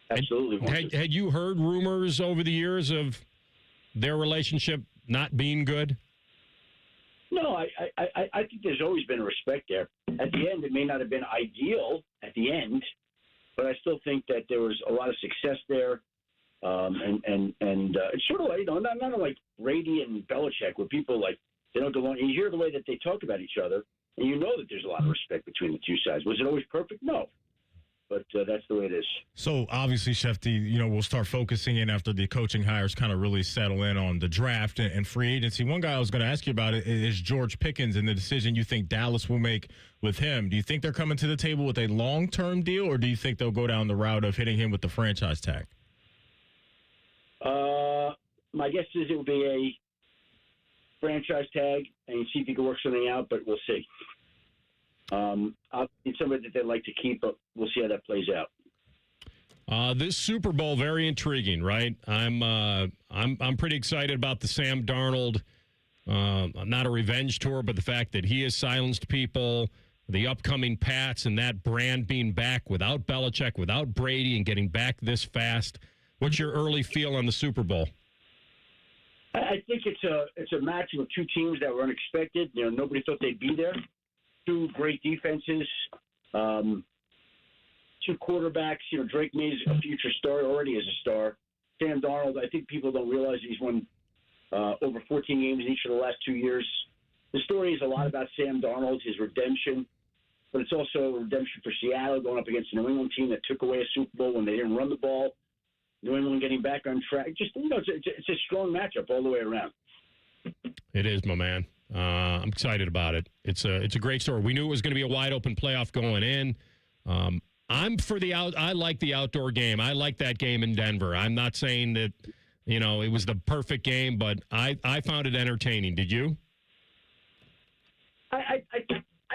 Absolutely. Had you heard rumors over the years of their relationship not being good? No, I think there's always been respect there. At the end, it may not have been ideal at the end, but I still think that there was a lot of success there. It's sort of like, not like Brady and Belichick, where people they don't go on. You hear the way that they talk about each other, and you know that there's a lot of respect between the two sides. Was it always perfect? No. But that's the way it is. So, obviously, Shefty, we'll start focusing in after the coaching hires kind of really settle in on the draft and free agency. One guy I was going to ask you about is George Pickens and the decision you think Dallas will make with him. Do you think they're coming to the table with a long-term deal, or do you think they'll go down the route of hitting him with the franchise tag? My guess is it will be a franchise tag and see if he can work something out, but we'll see. It's somebody that they'd like to keep, but we'll see how that plays out. This Super Bowl, very intriguing, right? I'm pretty excited about the Sam Darnold, not a revenge tour, but the fact that he has silenced people, the upcoming Pats, and that brand being back without Belichick, without Brady, and getting back this fast. What's your early feel on the Super Bowl? I think it's a match of 2 teams that were unexpected. Nobody thought they'd be there. 2 great defenses, 2 quarterbacks. Drake May is a future star, already is a star. Sam Darnold, I think people don't realize he's won over 14 games in each of the last 2 years. The story is a lot about Sam Darnold, his redemption, but it's also a redemption for Seattle going up against a New England team that took away a Super Bowl when they didn't run the ball. New England getting back on track. Just, it's a strong matchup all the way around. It is, my man. I'm excited about it. It's a great story. We knew it was going to be a wide open playoff going in. I'm for I like the outdoor game. I like that game in Denver. I'm not saying that, it was the perfect game, but I found it entertaining. Did you? I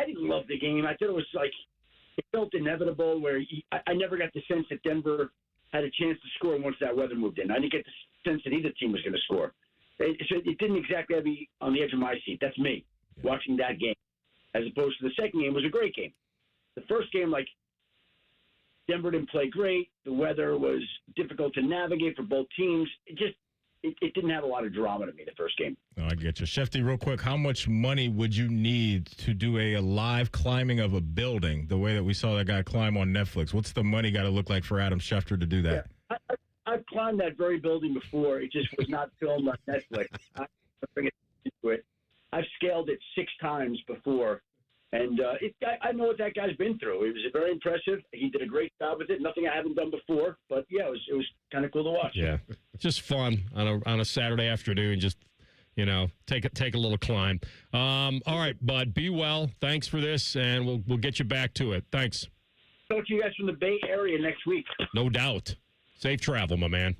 didn't love the game. I thought it was it felt inevitable where I never got the sense that Denver had a chance to score once that weather moved in. I didn't get the sense that either team was going to score. It didn't exactly have me on the edge of my seat. That's me watching that game, as opposed to the second game was a great game. The first game, Denver didn't play great. The weather was difficult to navigate for both teams. It didn't have a lot of drama to me, the first game. Oh, I get you. Shefty, real quick, how much money would you need to do a live climbing of a building the way that we saw that guy climb on Netflix? What's the money got to look like for Adam Schefter to do that? Yeah, I've climbed that very building before. It just was not filmed on Netflix. I've scaled it 6 times before. And I know what that guy's been through. It was very impressive. He did a great job with it. Nothing I haven't done before. But, yeah, it was kind of cool to watch. Yeah, just fun on a Saturday afternoon. Just, take a little climb. All right, bud, be well. Thanks for this, and we'll get you back to it. Thanks. Talk to you guys from the Bay Area next week. No doubt. Safe travel, my man.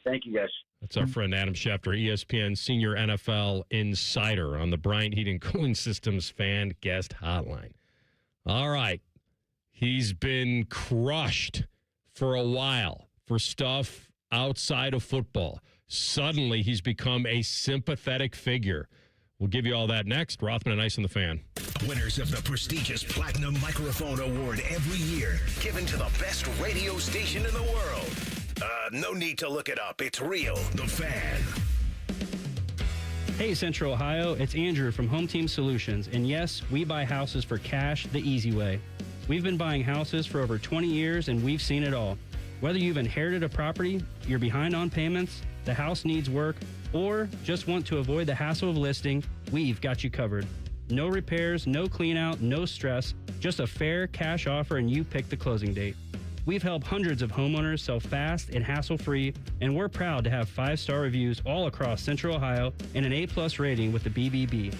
Thank you, guys. That's our friend Adam Schefter, ESPN senior NFL insider on the Bryant Heating Cooling Systems fan guest hotline. All right. He's been crushed for a while for stuff outside of football. Suddenly, he's become a sympathetic figure. We'll give you all that next. Rothman and Ice on the Fan. Winners of the prestigious Platinum Microphone Award every year, given to the best radio station in the world. No need to look it up. It's real. The Fan. Hey, Central Ohio. It's Andrew from Home Team Solutions. And yes, we buy houses for cash the easy way. We've been buying houses for over 20 years, and we've seen it all. Whether you've inherited a property, you're behind on payments, the house needs work, or just want to avoid the hassle of listing, we've got you covered. No repairs, no clean out, no stress, just a fair cash offer and you pick the closing date. We've helped hundreds of homeowners sell fast and hassle-free, and we're proud to have 5-star reviews all across Central Ohio and an A+ rating with the BBB.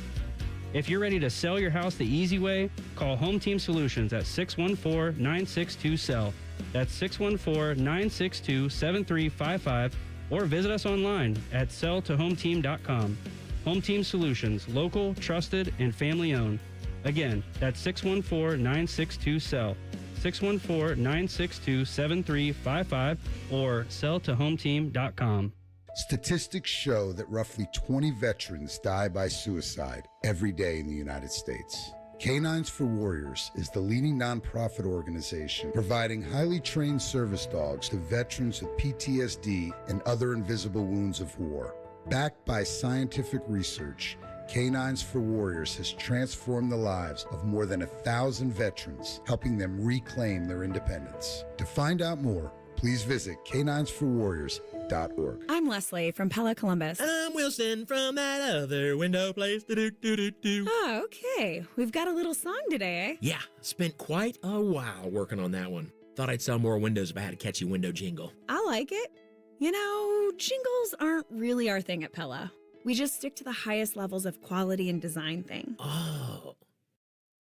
If you're ready to sell your house the easy way, call Home Team Solutions at 614-962-SELL. That's 614-962-7355, or visit us online at selltohometeam.com. Home Team Solutions, local, trusted, and family-owned. Again, that's 614-962-SELL. 614-962-7355 or selltohometeam.com. Statistics show that roughly 20 veterans die by suicide every day in the United States. Canines for Warriors is the leading nonprofit organization providing highly trained service dogs to veterans with PTSD and other invisible wounds of war. Backed by scientific research, Canines for Warriors has transformed the lives of more than 1,000 veterans, helping them reclaim their independence. To find out more, please visit caninesforwarriors.org. I'm Leslie from Pella Columbus. I'm Wilson from that other window place. Oh, okay. We've got a little song today, eh? Yeah, spent quite a while working on that one. Thought I'd sell more windows if I had a catchy window jingle. I like it. You know, jingles aren't really our thing at Pella. We just stick to the highest levels of quality and design thing. Oh.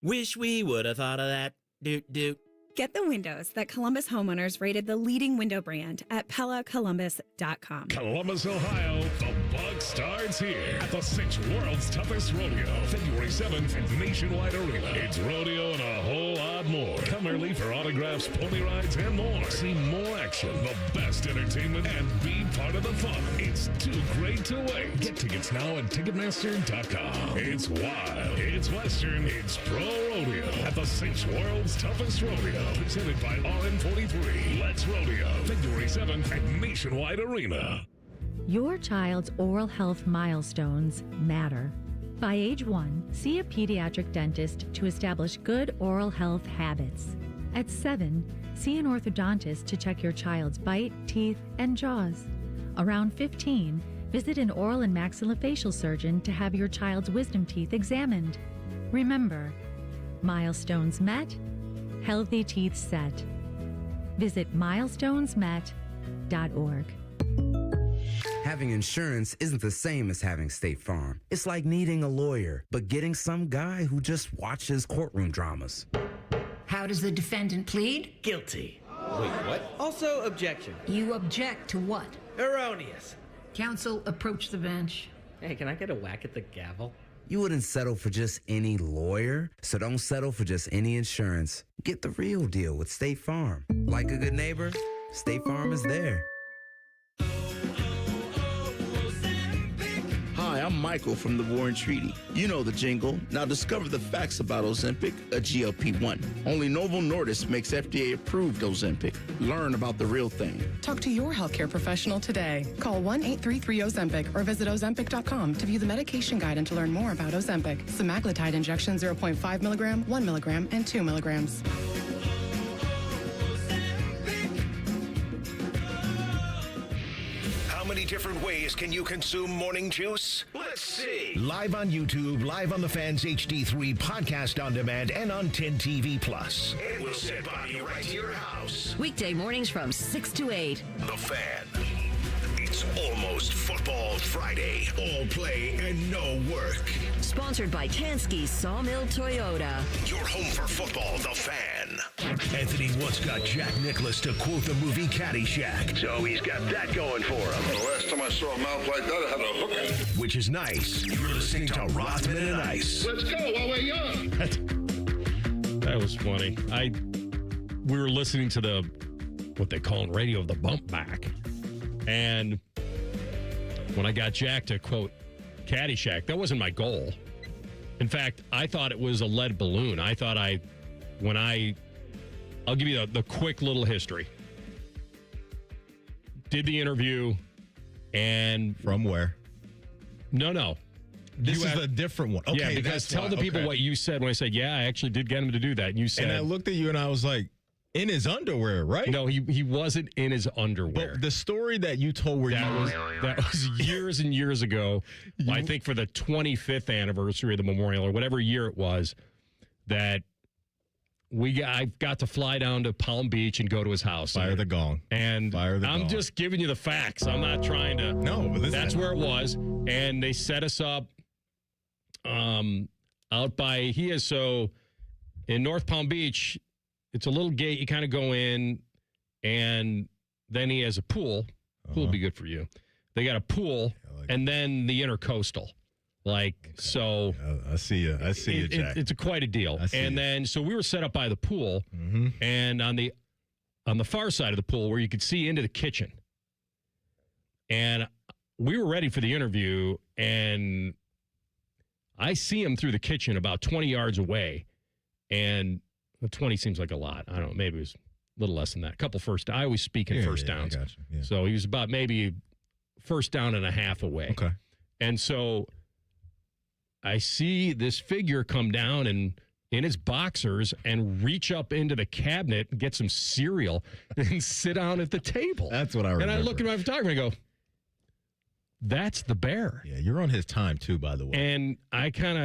Wish we would have thought of that. Doot. Get the windows that Columbus homeowners rated the leading window brand at PellaColumbus.com. Columbus, Ohio, the bug starts here at the 6 World's Toughest Rodeo, February 7th at Nationwide Arena. It's rodeo and a whole lot more. Come early for autographs, pony rides, and more. See more action, the best entertainment, and be part of the fun. It's too great to wait. Get tickets now at Ticketmaster.com. It's wild, it's Western, it's pro rodeo at the 6 World's Toughest Rodeo. Presented by RM43. Let's Rodeo, February 7th at Nationwide Arena. Your child's oral health milestones matter. By age 1, see a pediatric dentist to establish good oral health habits. At 7, see an orthodontist to check your child's bite, teeth, and jaws. Around 15, visit an oral and maxillofacial surgeon to have your child's wisdom teeth examined. Remember, milestones met, healthy teeth set. Visit milestonesmet.org. StateFarm.org. Having insurance isn't the same as having State Farm. It's like needing a lawyer, but getting some guy who just watches courtroom dramas. How does the defendant plead? Guilty. Wait, what? Also, objection. You object to what? Erroneous. Counsel, approach the bench. Hey, can I get a whack at the gavel? You wouldn't settle for just any lawyer, so don't settle for just any insurance. Get the real deal with State Farm. Like a good neighbor, State Farm is there. Hi, I'm Michael from the Warren Treaty. You know the jingle. Now discover the facts about Ozempic, a GLP-1. Only Novo Nordisk makes FDA-approved Ozempic. Learn about the real thing. Talk to your healthcare professional today. Call 1-833-OZEMPIC or visit Ozempic.com to view the medication guide and to learn more about Ozempic. Semaglutide injection 0.5 milligram, 1 milligram, and 2 milligrams. How many different ways can you consume morning juice? Let's see. Live on YouTube, live on the Fans HD3, podcast on demand, and on 10 TV Plus. It will send by you right to your house. Weekday mornings from 6 to 8. The Fan. It's almost Football Friday. All play and no work. Sponsored by Tansky's Sawmill Toyota. Your home for football, The Fan. Anthony once got Jack Nicklaus to quote the movie Caddyshack, so he's got that going for him. The last time I saw a mouth like that, I had a hook in it. Which is nice. You're listening to Rothman and Ice. Let's go while we're young. That was funny. We were listening to what they call in radio, the bump back. And when I got Jack to quote Caddyshack, that wasn't my goal. In fact, I thought it was a lead balloon. I thought I'll give you the quick little history. Did the interview and... From where? No. This is a different one. Okay, yeah, because tell the people what you said when I said, yeah, I actually did get him to do that. And you said... And I looked at you and I was like, in his underwear, right? No, he wasn't in his underwear. But the story that you told where that was years and years ago. I think for the 25th anniversary of the memorial or whatever year it was, that I got to fly down to Palm Beach and go to his house. Fire the gong. And I'm just giving you the facts. I'm not trying to. No, but that's where it was. And they set us up out by in North Palm Beach. It's a little gate. You kind of go in, and then he has a pool. Pool would be good for you. They got a pool, and then the intercoastal. I see you. I see you, Jack. It's quite a deal. And then, so we were set up by the pool, and on the far side of the pool where you could see into the kitchen. And we were ready for the interview, and I see him through the kitchen about 20 yards away, and 20 seems like a lot. I don't know. Maybe it was a little less than that. A couple I always speak in first downs. I got you. Yeah. So he was about maybe first down and a half away. Okay. And so I see this figure come down and in his boxers and reach up into the cabinet and get some cereal and sit down at the table. That's what I remember. And I look at my photographer and I go, that's the bear. Yeah, you're on his time too, by the way. And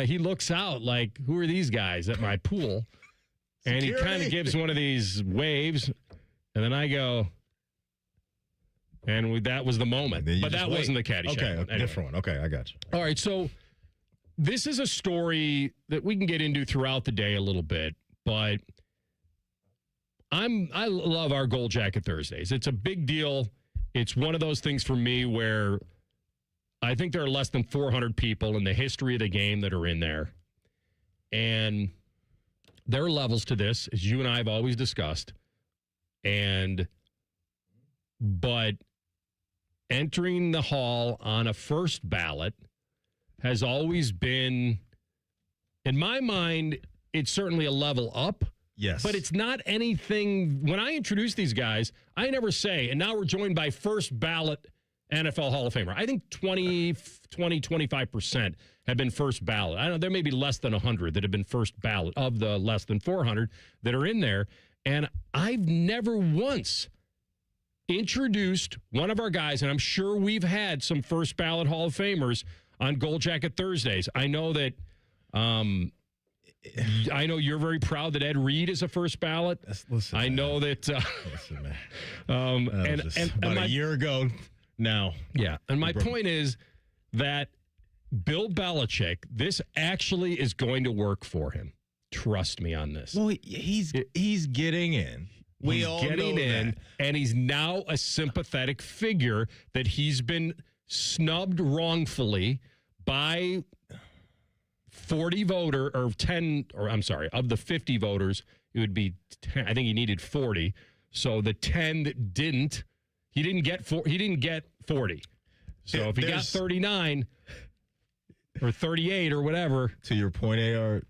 he looks out like, who are these guys at my pool? And he kind of gives one of these waves, and then I go, and that was the moment. But that wasn't the Caddyshack. Okay, anyway. Different one. Okay, I got you. All right, so this is a story that we can get into throughout the day a little bit, but I love our Gold Jacket Thursdays. It's a big deal. It's one of those things for me where I think there are less than 400 people in the history of the game that are in there, and there are levels to this, as you and I have always discussed. But entering the hall on a first ballot has always been, in my mind, it's certainly a level up. Yes. But it's not anything. When I introduce these guys, I never say, and now we're joined by first ballot NFL Hall of Famer. I think 25% have been first ballot. I don't know, there may be less than 100 that have been first ballot of the less than 400 that are in there. And I've never once introduced one of our guys, and I'm sure we've had some first ballot Hall of Famers on Gold Jacket Thursdays. I know that I know you're very proud that Ed Reed is a first ballot. Listen, I know that. Listen, man. And about a year ago now. Yeah, and my point is that Bill Belichick, this actually is going to work for him. Trust me on this. Well, he's getting in. He's getting in, and he's now a sympathetic figure that he's been snubbed wrongfully by 40 voter or 10, or I'm sorry, of the 50 voters, it would be 10. I think he needed 40. So the 10 that didn't, he didn't get 40. So if he got 39 or 38 or whatever. To your point, AR,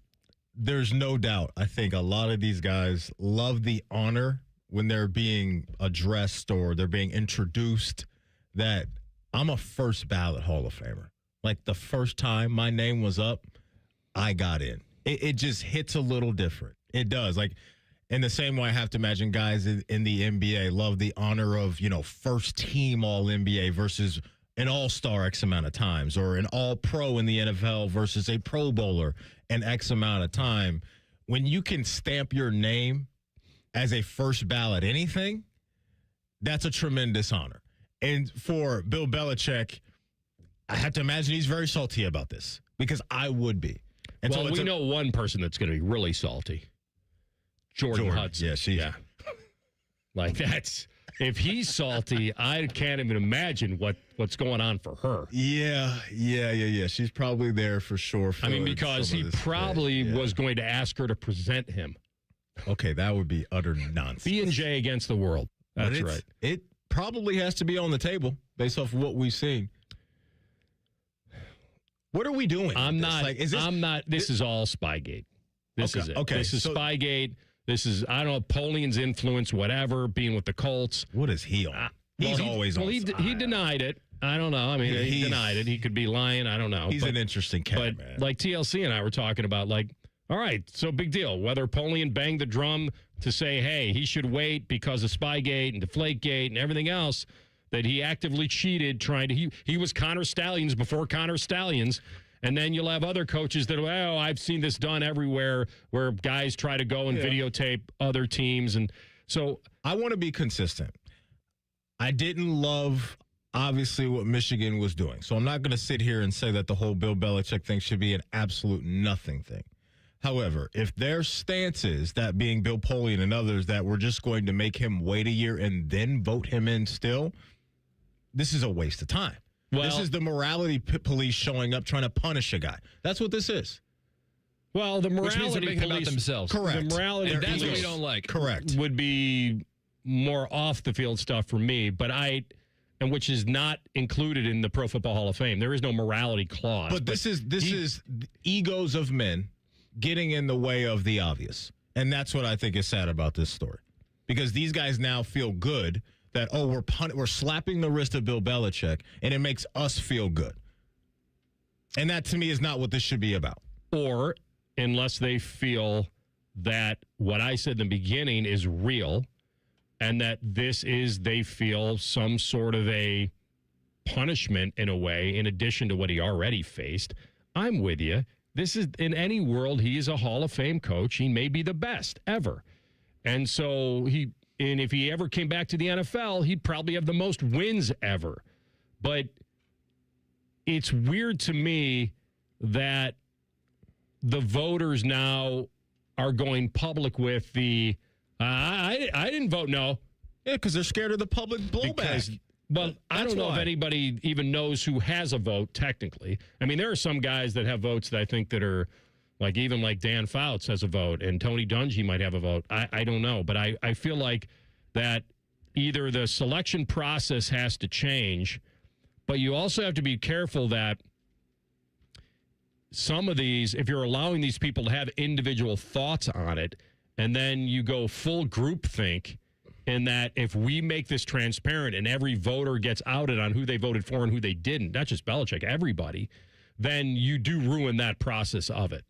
there's no doubt. I think a lot of these guys love the honor when they're being addressed or they're being introduced that I'm a first ballot Hall of Famer. Like the first time my name was up, I got in. It just hits a little different. It does. Like in the same way I have to imagine guys in the NBA love the honor of, first team all NBA versus an all-star X amount of times, or an all-pro in the NFL versus a pro bowler an X amount of time. When you can stamp your name as a first ballot anything, that's a tremendous honor. And for Bill Belichick, I have to imagine he's very salty about this, because I would be. And well, so we know one person that's going to be really salty. Jordan Hudson. Yeah. Like that's... If he's salty, I can't even imagine what's going on for her. Yeah. She's probably there for sure. I mean, because he probably was going to ask her to present him. Okay, that would be utter nonsense. B&J against the world. That's right. It probably has to be on the table based off of what we've seen. What are we doing? This is all Spygate. This is it. Okay. This is Spygate. This is, I don't know, Napoleon's influence, whatever, being with the Colts. What is he on? He's always on. He denied it. I don't know. I mean, he denied it. He could be lying. I don't know. He's an interesting cat, but man. Like TLC and I were talking about, like, all right, so big deal. Whether Napoleon banged the drum to say, hey, he should wait because of Spygate and Deflategate and everything else, that he actively cheated trying to, he was Connor Stallions before Connor Stallions. And then you'll have other coaches that, I've seen this done everywhere, where guys try to go and videotape other teams. And so I want to be consistent. I didn't love, obviously, what Michigan was doing. So I'm not going to sit here and say that the whole Bill Belichick thing should be an absolute nothing thing. However, if their stance is, that being Bill Polian and others, that we're just going to make him wait a year and then vote him in still, this is a waste of time. Well, this is the morality police showing up trying to punish a guy. That's what this is. Well, the morality police making about themselves. Correct. The morality and that's police what we don't like. Correct. Would be more off the field stuff for me, and which is not included in the Pro Football Hall of Fame. There is no morality clause. But this is egos of men getting in the way of the obvious. And that's what I think is sad about this story. Because these guys now feel good that, we're slapping the wrist of Bill Belichick, and it makes us feel good. And that, to me, is not what this should be about. Or unless they feel that what I said in the beginning is real, and that they feel some sort of a punishment in a way, in addition to what he already faced. I'm with you. This is, in any world, he is a Hall of Fame coach. He may be the best ever. And so and if he ever came back to the NFL, he'd probably have the most wins ever. But it's weird to me that the voters now are going public with the, I didn't vote no. Yeah, because they're scared of the public blowback. I don't know if anybody even knows who has a vote, technically. I mean, there are some guys that have votes that I think that are, like Dan Fouts has a vote, and Tony Dungy might have a vote. I don't know, but I feel like that either the selection process has to change, but you also have to be careful that some of these, if you're allowing these people to have individual thoughts on it, and then you go full groupthink, in that if we make this transparent and every voter gets outed on who they voted for and who they didn't, not just Belichick, everybody, then you do ruin that process of it.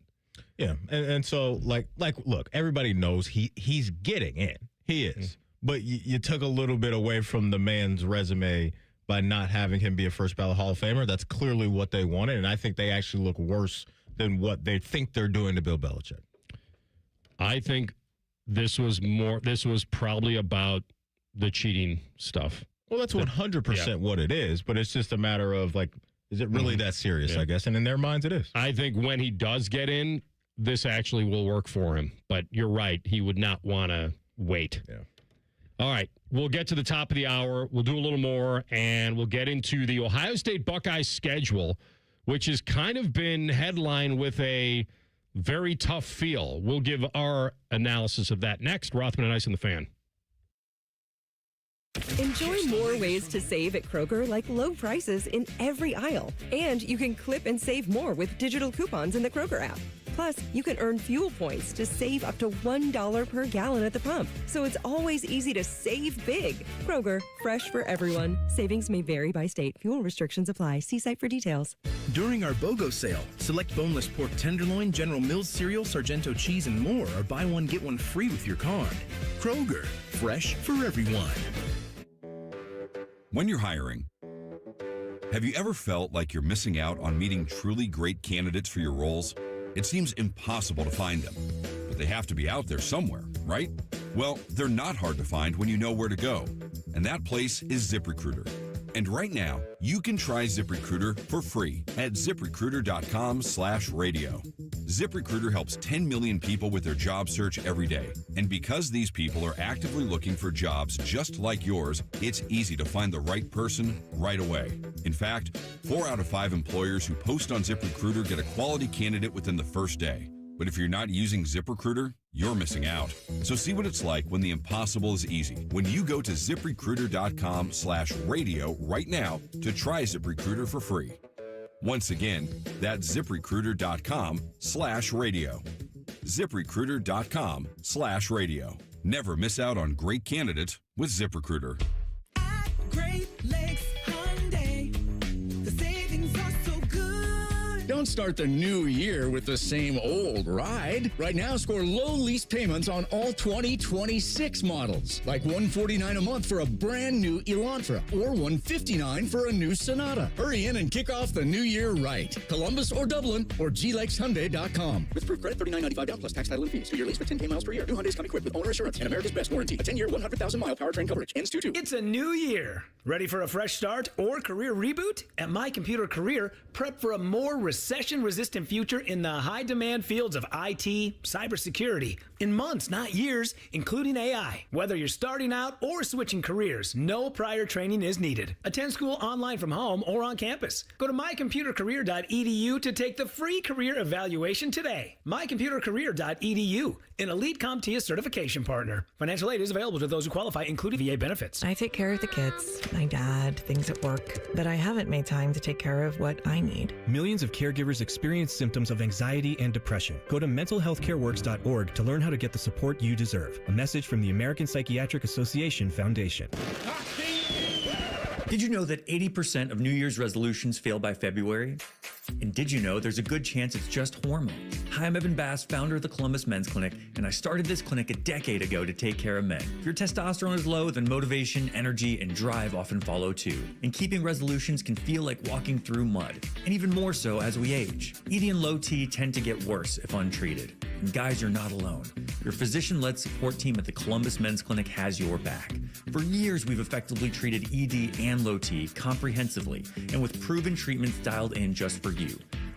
Yeah, and so, look, everybody knows he's getting in. He is. Mm-hmm. But you took a little bit away from the man's resume by not having him be a first ballot Hall of Famer. That's clearly what they wanted, and I think they actually look worse than what they think they're doing to Bill Belichick. I think this was probably about the cheating stuff. Well, that's 100% what it is, but it's just a matter of, like, is it really that serious, I guess? And in their minds, it is. I think when he does get in, this actually will work for him. But you're right. He would not want to wait. Yeah. All right. We'll get to the top of the hour. We'll do a little more, and we'll get into the Ohio State Buckeyes schedule, which has kind of been headlined with a very tough feel. We'll give our analysis of that next. Rothman and Ice and the Fan. Enjoy more ways to save at Kroger, like low prices in every aisle. And you can clip and save more with digital coupons in the Kroger app. Plus, you can earn fuel points to save up to $1 per gallon at the pump. So it's always easy to save big. Kroger, fresh for everyone. Savings may vary by state. Fuel restrictions apply. See site for details. During our BOGO sale, select boneless pork tenderloin, General Mills cereal, Sargento cheese, and more are buy one, get one free with your card. Kroger, fresh for everyone. When you're hiring, have you ever felt like you're missing out on meeting truly great candidates for your roles? It seems impossible to find them, but they have to be out there somewhere, right? Well, they're not hard to find when you know where to go, and that place is ZipRecruiter. And right now, you can try ZipRecruiter for free at ZipRecruiter.com/radio. ZipRecruiter helps 10 million people with their job search every day. And because these people are actively looking for jobs just like yours, it's easy to find the right person right away. In fact, 4 out of 5 employers who post on ZipRecruiter get a quality candidate within the first day. But if you're not using ZipRecruiter, you're missing out. So see what it's like when the impossible is easy. When you go to ZipRecruiter.com/radio right now to try ZipRecruiter for free. Once again, that's ZipRecruiter.com/radio. ZipRecruiter.com/radio. Never miss out on great candidates with ZipRecruiter. At Great Lakes Hyundai, the savings are so good. Don't start the new year with the same old ride. Right now, score low lease payments on all 2026 models, like $149 a month for a brand new Elantra or $159 for a new Sonata. Hurry in and kick off the new year right. Columbus or Dublin or glakeshyundai.com. With proof credit $39.95 down plus tax, title, and fees. 2-year lease with 10K miles per year. New Hyundais come equipped with owner assurance and America's best warranty. A 10-year, 100,000-mile powertrain coverage. Ends 2/2. It's a new year. Ready for a fresh start or career reboot? At My Computer Career, prep for a more recession-resistant future in the high-demand fields of IT, cybersecurity, in months, not years, including AI. Whether you're starting out or switching careers, no prior training is needed. Attend school online from home or on campus. Go to mycomputercareer.edu to take the free career evaluation today. mycomputercareer.edu, an elite CompTIA certification partner. Financial aid is available to those who qualify, including VA benefits. I take care of the kids, my dad, things at work, but I haven't made time to take care of what I need. Millions of caregivers experience symptoms of anxiety and depression. Go to mentalhealthcareworks.org to learn how to get the support you deserve. A message from the American Psychiatric Association Foundation. Did you know that 80% of New Year's resolutions fail by February? And did you know there's a good chance it's just hormones? Hi, I'm Evan Bass, founder of the Columbus Men's Clinic, and I started this clinic a decade ago to take care of men. If your testosterone is low, then motivation, energy, and drive often follow too. And keeping resolutions can feel like walking through mud, and even more so as we age. ED and low T tend to get worse if untreated. And guys, you're not alone. Your physician-led support team at the Columbus Men's Clinic has your back. For years, we've effectively treated ED and low T comprehensively, and with proven treatments dialed in just for you.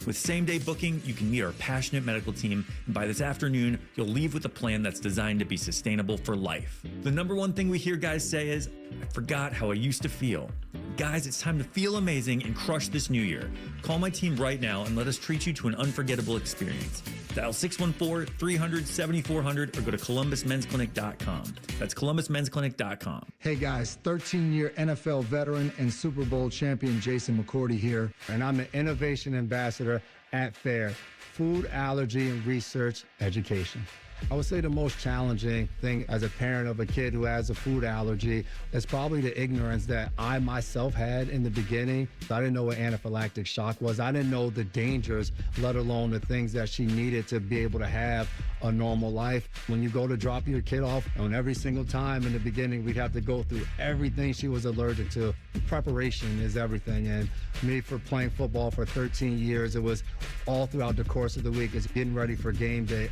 With same-day booking, you can meet our passionate medical team, and by this afternoon, you'll leave with a plan that's designed to be sustainable for life. The number one thing we hear guys say is, I forgot how I used to feel. Guys, it's time to feel amazing and crush this new year. Call my team right now and let us treat you to an unforgettable experience. Dial 614-300-7400 or go to columbusmensclinic.com. That's columbusmensclinic.com. Hey guys, 13-year NFL veteran and Super Bowl champion Jason McCourty here, and I'm an innovation ambassador at FAIR, Food Allergy and Research Education. I would say the most challenging thing as a parent of a kid who has a food allergy is probably the ignorance that I myself had in the beginning. I didn't know what anaphylactic shock was. I didn't know the dangers, let alone the things that she needed to be able to have a normal life. When you go to drop your kid off, and every single time in the beginning, we'd have to go through everything she was allergic to. Preparation is everything. And me, for playing football for 13 years, it was all throughout the course of the week. It's getting ready for game day.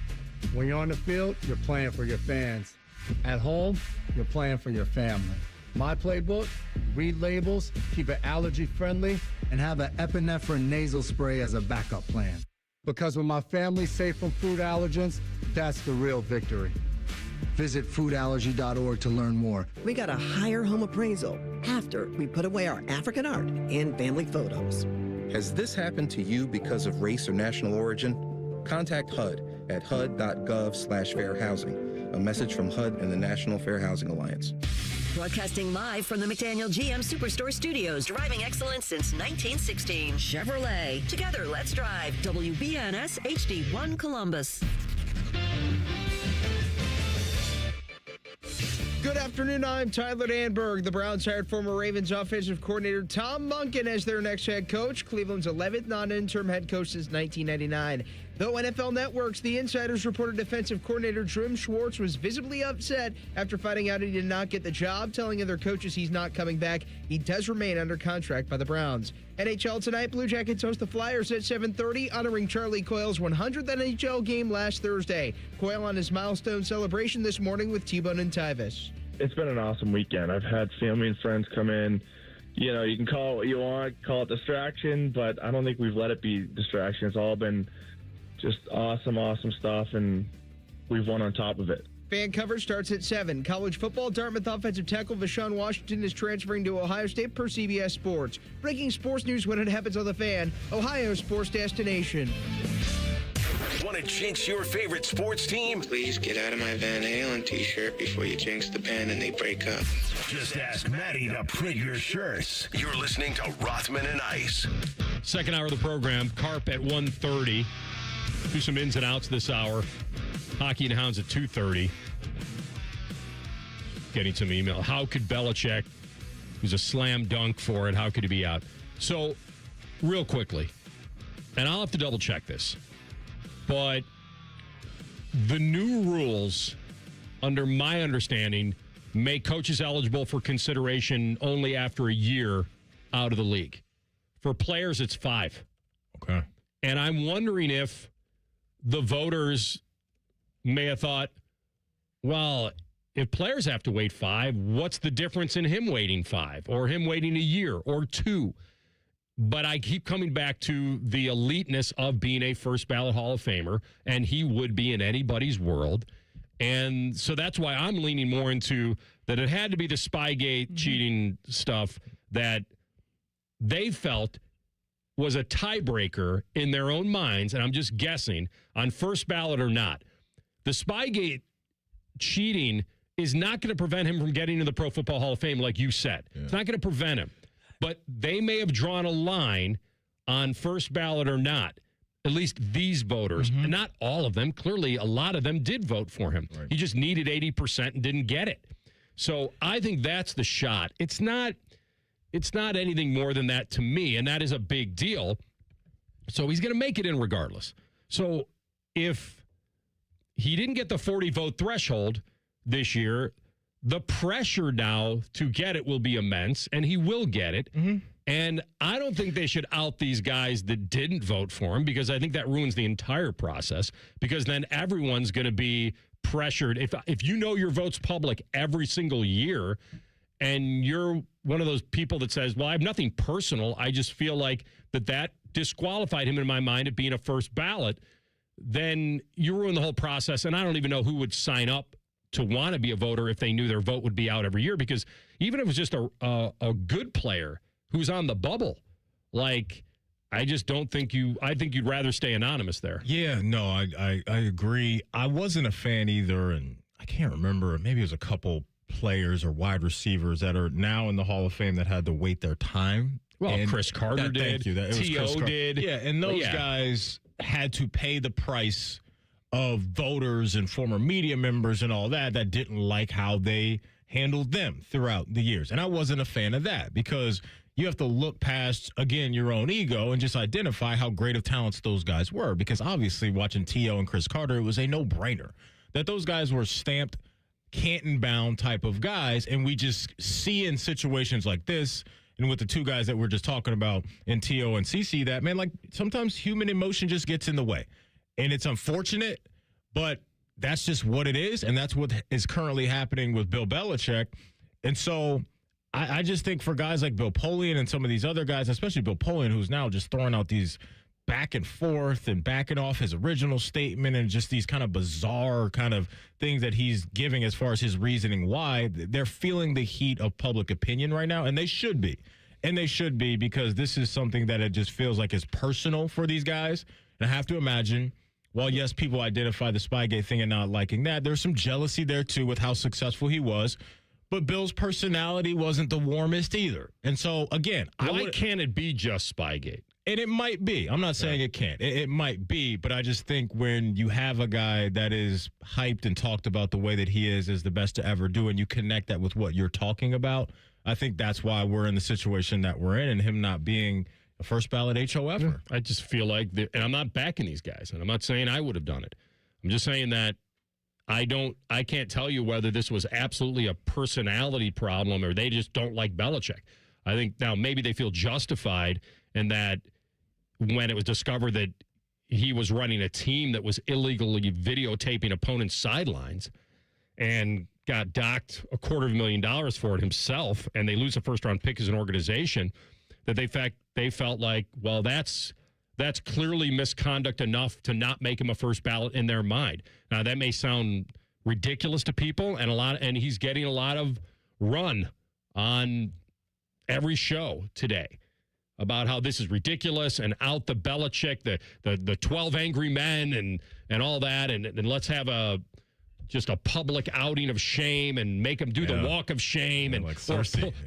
When you're on the field, you're playing for your fans. At home, you're playing for your family. My playbook, read labels, keep it allergy friendly, and have an epinephrine nasal spray as a backup plan. Because when my family's safe from food allergens, that's the real victory. Visit foodallergy.org to learn more. We got a higher home appraisal after we put away our African art and family photos. Has this happened to you because of race or national origin? Contact HUD at hud.gov/fair housing. A message from HUD and the National Fair Housing Alliance. Broadcasting live from the McDaniel GM Superstore Studios, driving excellence since 1916. Chevrolet. Together, let's drive. WBNS HD1 Columbus. Good afternoon, I'm Tyler Danberg. The Browns hired former Ravens offensive coordinator Todd Monken as their next head coach, Cleveland's 11th non-interim head coach since 1999. Though NFL Networks, the insiders reported defensive coordinator Jim Schwartz was visibly upset after finding out he did not get the job, telling other coaches he's not coming back. He does remain under contract by the Browns. NHL tonight, Blue Jackets host the Flyers at 7:30, honoring Charlie Coyle's 100th NHL game last Thursday. Coyle on his milestone celebration this morning with T-Bone and Tyvis. It's been an awesome weekend. I've had family and friends come in. You know, you can call it what you want, call it distraction, but I don't think we've let it be distraction. It's all been just awesome stuff, and we've won on top of it. Fan coverage starts at 7. College football, Dartmouth offensive tackle Vashon Washington is transferring to Ohio State per CBS Sports. Breaking sports news when it happens on The Fan, Ohio sports destination. Want to jinx your favorite sports team? Please get out of my Van Halen t-shirt before you jinx the band and they break up. Just ask Maddie to print your shirts. You're listening to Rothman and Ice. Second hour of the program, Carp at 1:30. Do some ins and outs this hour. Hockey and Hounds at 2:30. Getting some email. How could Belichick, who's a slam dunk for it, how could he be out? So, real quickly, and I'll have to double check this, but the new rules, under my understanding, make coaches eligible for consideration only after a year out of the league. For players, it's 5. Okay. And I'm wondering if the voters may have thought, well, if players have to wait 5, what's the difference in him waiting 5 or him waiting a year or 2? But I keep coming back to the eliteness of being a first ballot Hall of Famer, and he would be in anybody's world. And so that's why I'm leaning more into that it had to be the Spygate cheating stuff that they felt was a tiebreaker in their own minds, and I'm just guessing, on first ballot or not. The Spygate cheating is not going to prevent him from getting to the Pro Football Hall of Fame, like you said. Yeah. It's not going to prevent him. But they may have drawn a line on first ballot or not. At least these voters, and not all of them. Clearly, a lot of them did vote for him. Right. He just needed 80% and didn't get it. So I think that's the shot. It's not anything more than that to me, and that is a big deal. So he's going to make it in regardless. So if he didn't get the 40-vote threshold this year, the pressure now to get it will be immense, and he will get it. And I don't think they should out these guys that didn't vote for him, because I think that ruins the entire process, because then everyone's going to be pressured. If you know your vote's public every single year, and you're one of those people that says, well, I have nothing personal, I just feel like that disqualified him in my mind of being a first ballot, then you ruin the whole process. And I don't even know who would sign up to want to be a voter if they knew their vote would be out every year, because even if it was just a good player who's on the bubble, like, I just don't think I think you'd rather stay anonymous there. Yeah, no, I agree. I wasn't a fan either, and I can't remember, maybe it was a couple players or wide receivers that are now in the Hall of Fame that had to wait their time. Well, and Chris Carter did. Thank you. T.O. did. Yeah, and those guys had to pay the price of voters and former media members and all that didn't like how they handled them throughout the years. And I wasn't a fan of that, because you have to look past, again, your own ego and just identify how great of talents those guys were. Because obviously watching T.O. and Chris Carter, it was a no-brainer that those guys were stamped Canton-bound type of guys. And we just see in situations like this, and with the two guys that we're just talking about in T.O. and CC, that, man, like, sometimes human emotion just gets in the way. And it's unfortunate, but that's just what it is, and that's what is currently happening with Bill Belichick. And so I just think for guys like Bill Polian and some of these other guys, especially Bill Polian, who's now just throwing out these back and forth and backing off his original statement and just these kind of bizarre kind of things that he's giving as far as his reasoning why, they're feeling the heat of public opinion right now, and they should be. And they should be, because this is something that it just feels like is personal for these guys. And I have to imagine, while, yes, people identify the Spygate thing and not liking that, there's some jealousy there, too, with how successful he was. But Bill's personality wasn't the warmest either. And so, again, why can't it be just Spygate? And it might be. I'm not saying it can't. It might be. But I just think when you have a guy that is hyped and talked about the way that he is the best to ever do, and you connect that with what you're talking about, I think that's why we're in the situation that we're in, and him not being a first ballot HOFer. I just feel like, and I'm not backing these guys, and I'm not saying I would have done it. I'm just saying that I can't tell you whether this was absolutely a personality problem or they just don't like Belichick. I think now maybe they feel justified in that when it was discovered that he was running a team that was illegally videotaping opponents' sidelines and got docked $250,000 for it himself, and they lose a first-round pick as an organization, that they felt like, well, that's clearly misconduct enough to not make him a first ballot in their mind. Now, that may sound ridiculous to people, and he's getting a lot of run on every show today about how this is ridiculous and out the Belichick, the 12 angry men and all that, and let's have just a public outing of shame and make them do the walk of shame and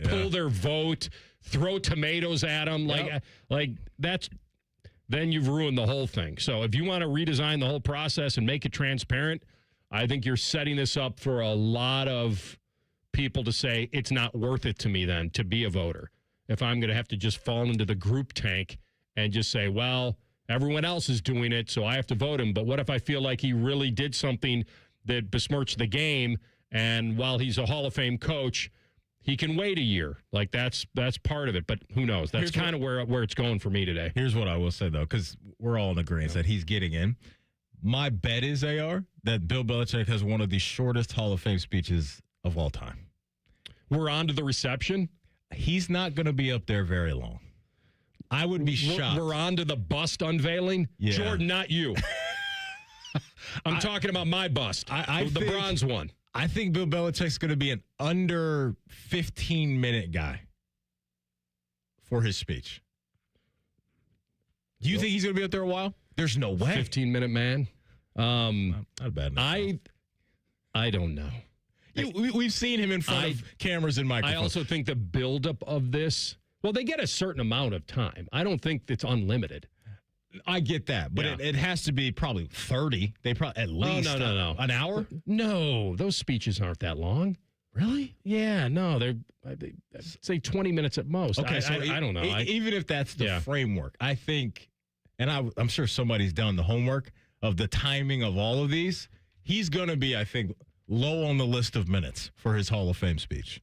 pull their vote, throw tomatoes at them. Like that's, then you've ruined the whole thing. So if you want to redesign the whole process and make it transparent, I think you're setting this up for a lot of people to say it's not worth it to me then to be a voter. If I'm going to have to just fall into the group tank and just say, well, everyone else is doing it, so I have to vote him. But what if I feel like he really did something that besmirched the game, and while he's a Hall of Fame coach, he can wait a year? Like, that's part of it, but who knows? That's kind of where it's going for me today. Here's what I will say, though, because we're all in agreement that he's getting in. My bet is, AR, that Bill Belichick has one of the shortest Hall of Fame speeches of all time. We're on to the reception? He's not going to be up there very long. I would be shocked. We're on to the bust unveiling? Yeah. Jordan, not you. I'm talking about my bust, the bronze one. I think Bill Belichick's going to be an under 15-minute guy for his speech. Do you think he's going to be up there a while? There's no way. 15-minute man? Not bad enough. I don't know. We've seen him in front of cameras and microphones. I also think the buildup of this, well, they get a certain amount of time. I don't think it's unlimited. I get that, but it has to be probably 30. They probably at least no. An hour? No, those speeches aren't that long. Really? Yeah, no, they say 20 minutes at most. Okay, I don't know. Even if that's the framework, I think, and I'm sure somebody's done the homework of the timing of all of these. He's going to be, I think, low on the list of minutes for his Hall of Fame speech.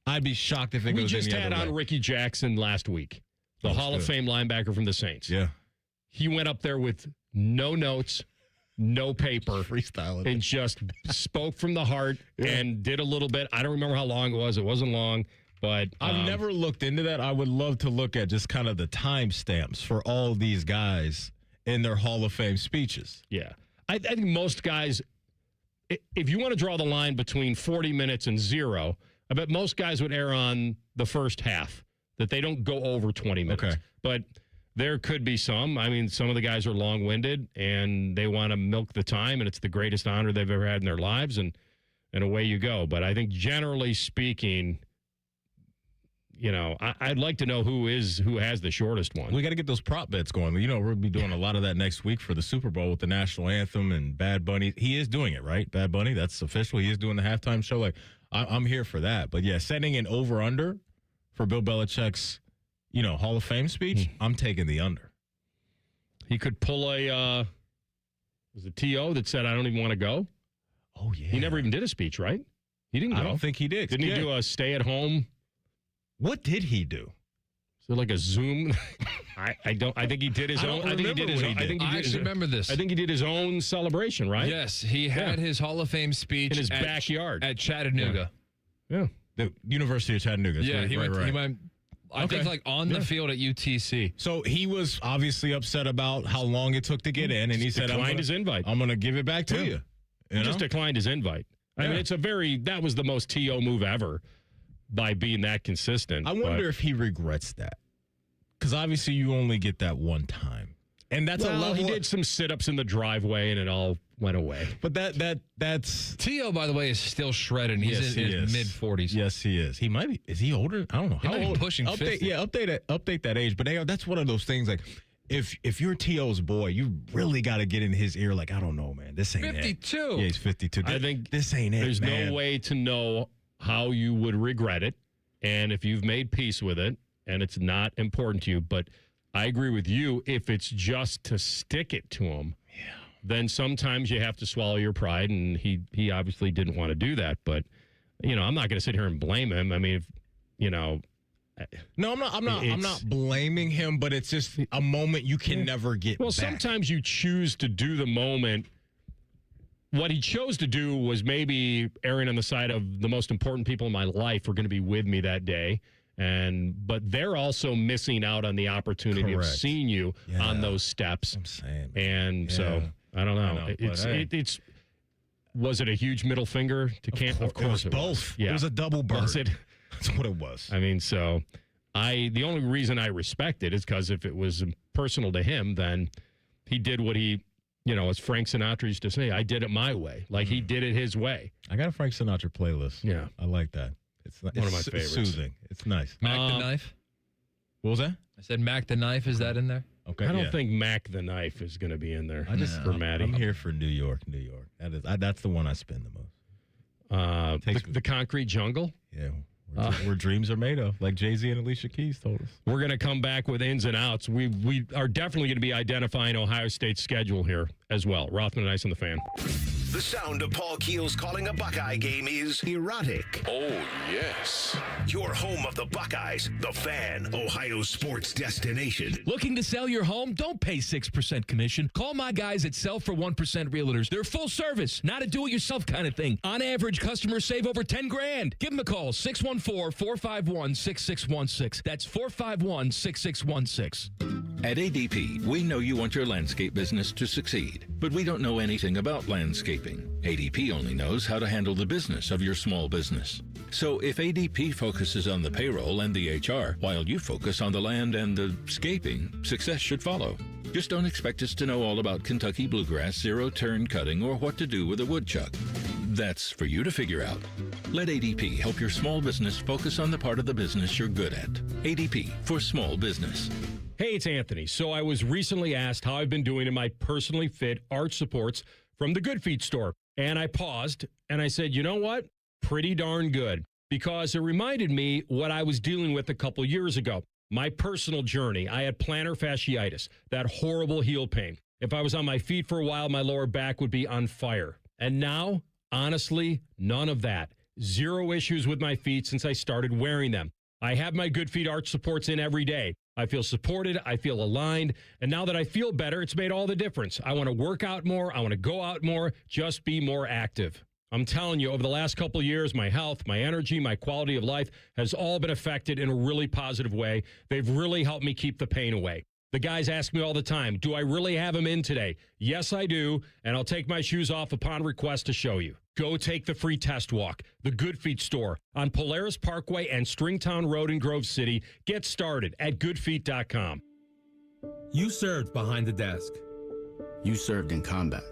I'd be shocked if it goes any other way. We just had on Ricky Jackson last week, the Hall of Fame linebacker from the Saints. Yeah. He went up there with no notes, no paper. Freestyling. And just spoke from the heart and did a little bit. I don't remember how long it was. It wasn't long, but... I've never looked into that. I would love to look at just kind of the timestamps for all these guys in their Hall of Fame speeches. Yeah. I think most guys, if you want to draw the line between 40 minutes and 0, I bet most guys would err on the first half, that they don't go over 20 minutes. Okay. But there could be some. I mean, some of the guys are long-winded, and they want to milk the time, and it's the greatest honor they've ever had in their lives, and away you go. But I think generally speaking, you know, I'd like to know who has the shortest one. We got to get those prop bets going. You know, we'll be doing a lot of that next week for the Super Bowl with the national anthem and Bad Bunny. He is doing it, right? Bad Bunny, that's official. He is doing the halftime show. Like, I'm here for that. But, yeah, setting an over-under for Bill Belichick's, you know, Hall of Fame speech, I'm taking the under. He could pull was it T.O. that said, I don't even want to go? Oh, yeah. He never even did a speech, right? He didn't go. I don't think he did. Didn't he do a stay-at-home? What did he do? So like a Zoom. I don't. I think he did his own. I think he did his own. I actually remember this. I think he did his own celebration, right? Yes, he had his Hall of Fame speech in his backyard at Chattanooga. Yeah. The University of Chattanooga. Yeah, right, he went. right. He went. I think like on the field at UTC. So he was obviously upset about how long it took to get in, and he said, declined his invite. I'm going to give it back to you. He just declined his invite. I mean, that was the most TO move ever by being that consistent. I wonder if he regrets that. Because obviously you only get that one time. And that's a level. He did some sit-ups in the driveway, and it all went away. But that's T.O., by the way, is still shredding. He's in his mid-40s. Yes, he is. He might be. Is he older? I don't know. He might be pushing 50. Yeah, update that age. But that's one of those things, like, if you're T.O.'s boy, you really got to get in his ear, like, I don't know, man. This ain't 52. It. Yeah, he's 52. I think this ain't it, There's man. no way to know how you would regret it, and if you've made peace with it, and it's not important to you, but I agree with you. If it's just to stick it to him, then sometimes you have to swallow your pride, and he obviously didn't want to do that. But I'm not going to sit here and blame him. I mean, No, I'm not blaming him, but it's just a moment you can never get Well, back. sometimes you choose to do the moment. What he chose to do was maybe erring on the side of the most important people in my life are going to be with me that day. But they're also missing out on the opportunity of seeing you on those steps. I'm saying, and so I don't know. It's was it a huge middle finger to Camp? Of course, it was both. Yeah. It was a double bird. Was it? That's what it was. I mean, so the only reason I respect it is because if it was personal to him, then he did what he, as Frank Sinatra used to say, I did it my way. Like he did it his way. I got a Frank Sinatra playlist. Yeah. I like that. It's one of my favorites. Soothing. It's nice. Mac the Knife? What was that? I said Mac the Knife. Is that in there? Okay. I don't think Mac the Knife is going to be in there. For Maddie. I'm here for New York. That's the one I spend the most. The Concrete Jungle? Yeah. Where dreams are made of, like Jay-Z and Alicia Keys told us. We're going to come back with ins and outs. We are definitely going to be identifying Ohio State's schedule here as well. Rothman and Ice on the Fan. The sound of Paul Keels calling a Buckeye game is erotic. Oh, yes. Your home of the Buckeyes, the Fan, Ohio sports destination. Looking to sell your home? Don't pay 6% commission. Call my guys at Sell for 1% Realtors. They're full service, not a do-it-yourself kind of thing. On average, customers save over $10,000. Give them a call, 614-451-6616. That's 451-6616. At ADP, we know you want your landscape business to succeed, but we don't know anything about landscaping. ADP only knows how to handle the business of your small business. So if ADP focuses on the payroll and the HR, while you focus on the land and the scaping, success should follow. Just don't expect us to know all about Kentucky bluegrass, zero-turn cutting, or what to do with a woodchuck. That's for you to figure out. Let ADP help your small business focus on the part of the business you're good at. ADP for small business. Hey, it's Anthony. So I was recently asked how I've been doing in my personally fit arch supports from the Good Feet store. And I paused and I said, you know what? Pretty darn good. Because it reminded me what I was dealing with a couple years ago. My personal journey. I had plantar fasciitis, that horrible heel pain. If I was on my feet for a while, my lower back would be on fire. And now, honestly, none of that. Zero issues with my feet since I started wearing them. I have my Good Feet arch supports in every day. I feel supported. I feel aligned. And now that I feel better, it's made all the difference. I want to work out more. I want to go out more. Just be more active. I'm telling you, over the last couple of years, my health, my energy, my quality of life has all been affected in a really positive way. They've really helped me keep the pain away. The guys ask me all the time, do I really have them in today? Yes, I do. And I'll take my shoes off upon request to show you. Go take the free test walk. The Good Feet store on Polaris Parkway and Stringtown Road in Grove City. Get started at goodfeet.com. You served behind the desk. You served in combat.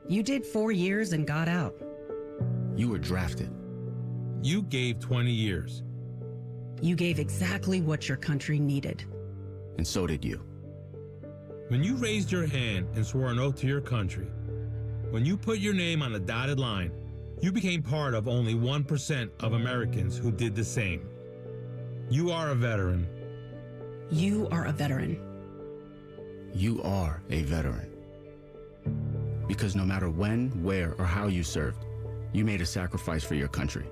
You did 4 years and got out. You were drafted. You gave 20 years. You gave exactly what your country needed. And so did you. When you raised your hand and swore an oath to your country, when you put your name on a dotted line, you became part of only 1% of Americans who did the same. You are a veteran. You are a veteran. You are a veteran. Because no matter when, where, or how you served, you made a sacrifice for your country,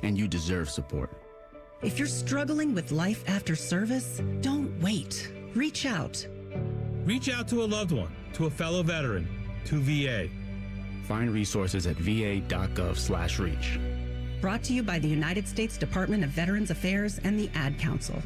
and you deserve support. If you're struggling with life after service, don't wait. Reach out. Reach out to a loved one, to a fellow veteran, to VA. Find resources at va.gov/reach. Brought to you by the United States Department of Veterans Affairs and the Ad Council.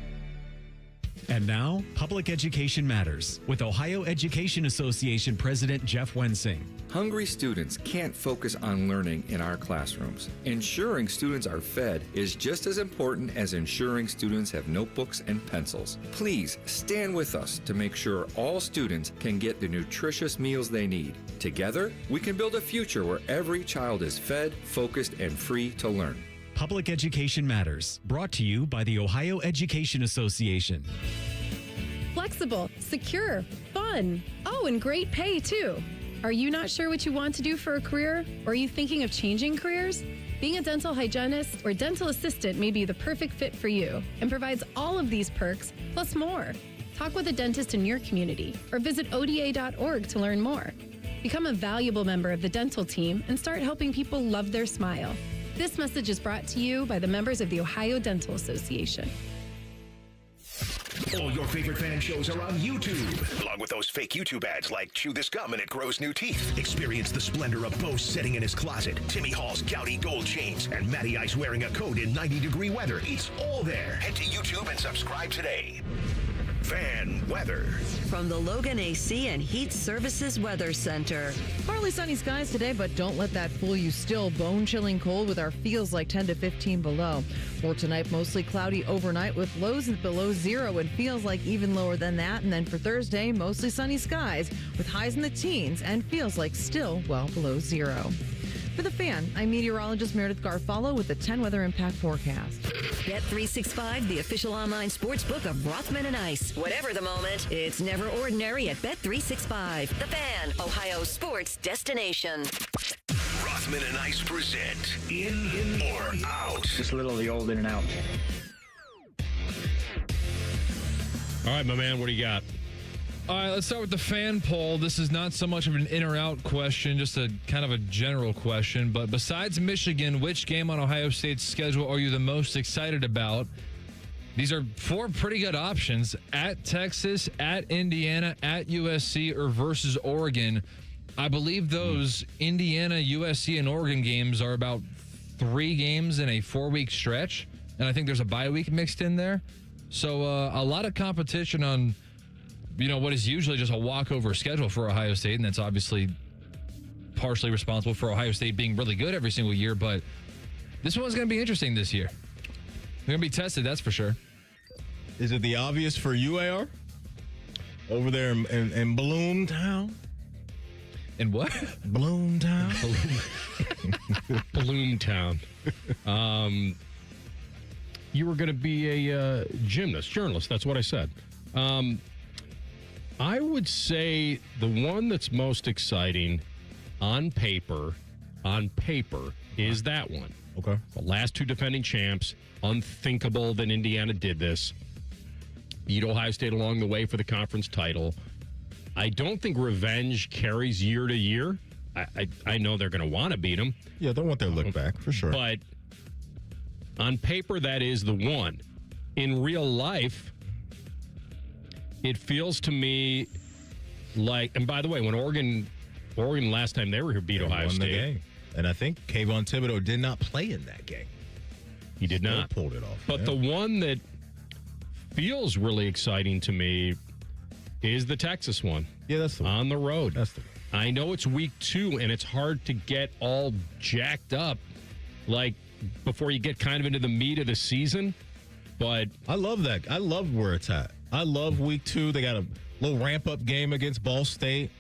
And now, Public Education Matters with Ohio Education Association President Jeff Wensing. Hungry students can't focus on learning in our classrooms. Ensuring students are fed is just as important as ensuring students have notebooks and pencils. Please stand with us to make sure all students can get the nutritious meals they need. Together, we can build a future where every child is fed, focused, and free to learn. Public Education Matters, brought to you by the Ohio Education Association. Flexible, secure, fun. Oh, and great pay, too. Are you not sure what you want to do for a career? Or are you thinking of changing careers? Being a dental hygienist or dental assistant may be the perfect fit for you and provides all of these perks, plus more. Talk with a dentist in your community or visit ODA.org to learn more. Become a valuable member of the dental team and start helping people love their smile. This message is brought to you by the members of the Ohio Dental Association. All your favorite fan shows are on YouTube, along with those fake YouTube ads like Chew This Gum and It Grows New Teeth. Experience the splendor of Bo sitting in his closet, Timmy Hall's gouty gold chains, and Matty Ice wearing a coat in 90-degree weather. It's all there. Head to YouTube and subscribe today. Fan weather. From the Logan AC and Heat Services Weather Center. Partly sunny skies today, but don't let that fool you. Still bone-chilling cold with our feels like 10 to 15 below. For tonight, mostly cloudy overnight with lows below zero and feels like even lower than that. And then for Thursday, mostly sunny skies with highs in the teens and feels like still well below zero. For the Fan, I'm meteorologist Meredith Garfalo with the 10 weather impact forecast. Bet365, the official online sports book of Rothman and Ice. Whatever the moment, it's never ordinary at Bet365. The Fan, Ohio's sports destination. Rothman and Ice present In or Out. Just a little of the old in and out. All right, my man, what do you got? All right, let's start with the fan poll. This is not so much of an in or out question, just a kind of a general question. But besides Michigan, which game on Ohio State's schedule are you the most excited about? These are four pretty good options: at Texas, at Indiana, at USC, or versus Oregon. I believe those Indiana, USC, and Oregon games are about 3 games in a 4-week stretch. And I think there's a bye week mixed in there. So a lot of competition on, you know, what is usually just a walkover schedule for Ohio State, and that's obviously partially responsible for Ohio State being really good every single year, but this one's going to be interesting this year. They're going to be tested, that's for sure. Is it the obvious for UAR? Over there in Bloomtown? In what? Bloomtown. Bloomtown. You were going to be a journalist, that's what I said. I would say the one that's most exciting on paper is that one. Okay. The last 2 defending champs. Unthinkable that Indiana did this. Beat Ohio State along the way for the conference title. I don't think revenge carries year to year. I know they're going to want to beat them. Yeah, they want their look back, for sure. But on paper, that is the one. In real life, it feels to me like, and by the way, when Oregon last time they were here beat Ohio State. The game. And I think Kayvon Thibodeau did not play in that game. He did not. Pulled it off. But the one that feels really exciting to me is the Texas one. Yeah, that's the one. On the road. That's the one. I know it's week 2, and it's hard to get all jacked up, like, before you get kind of into the meat of the season, but I love that. I love where it's at. I love week 2. They got a little ramp-up game against Ball State,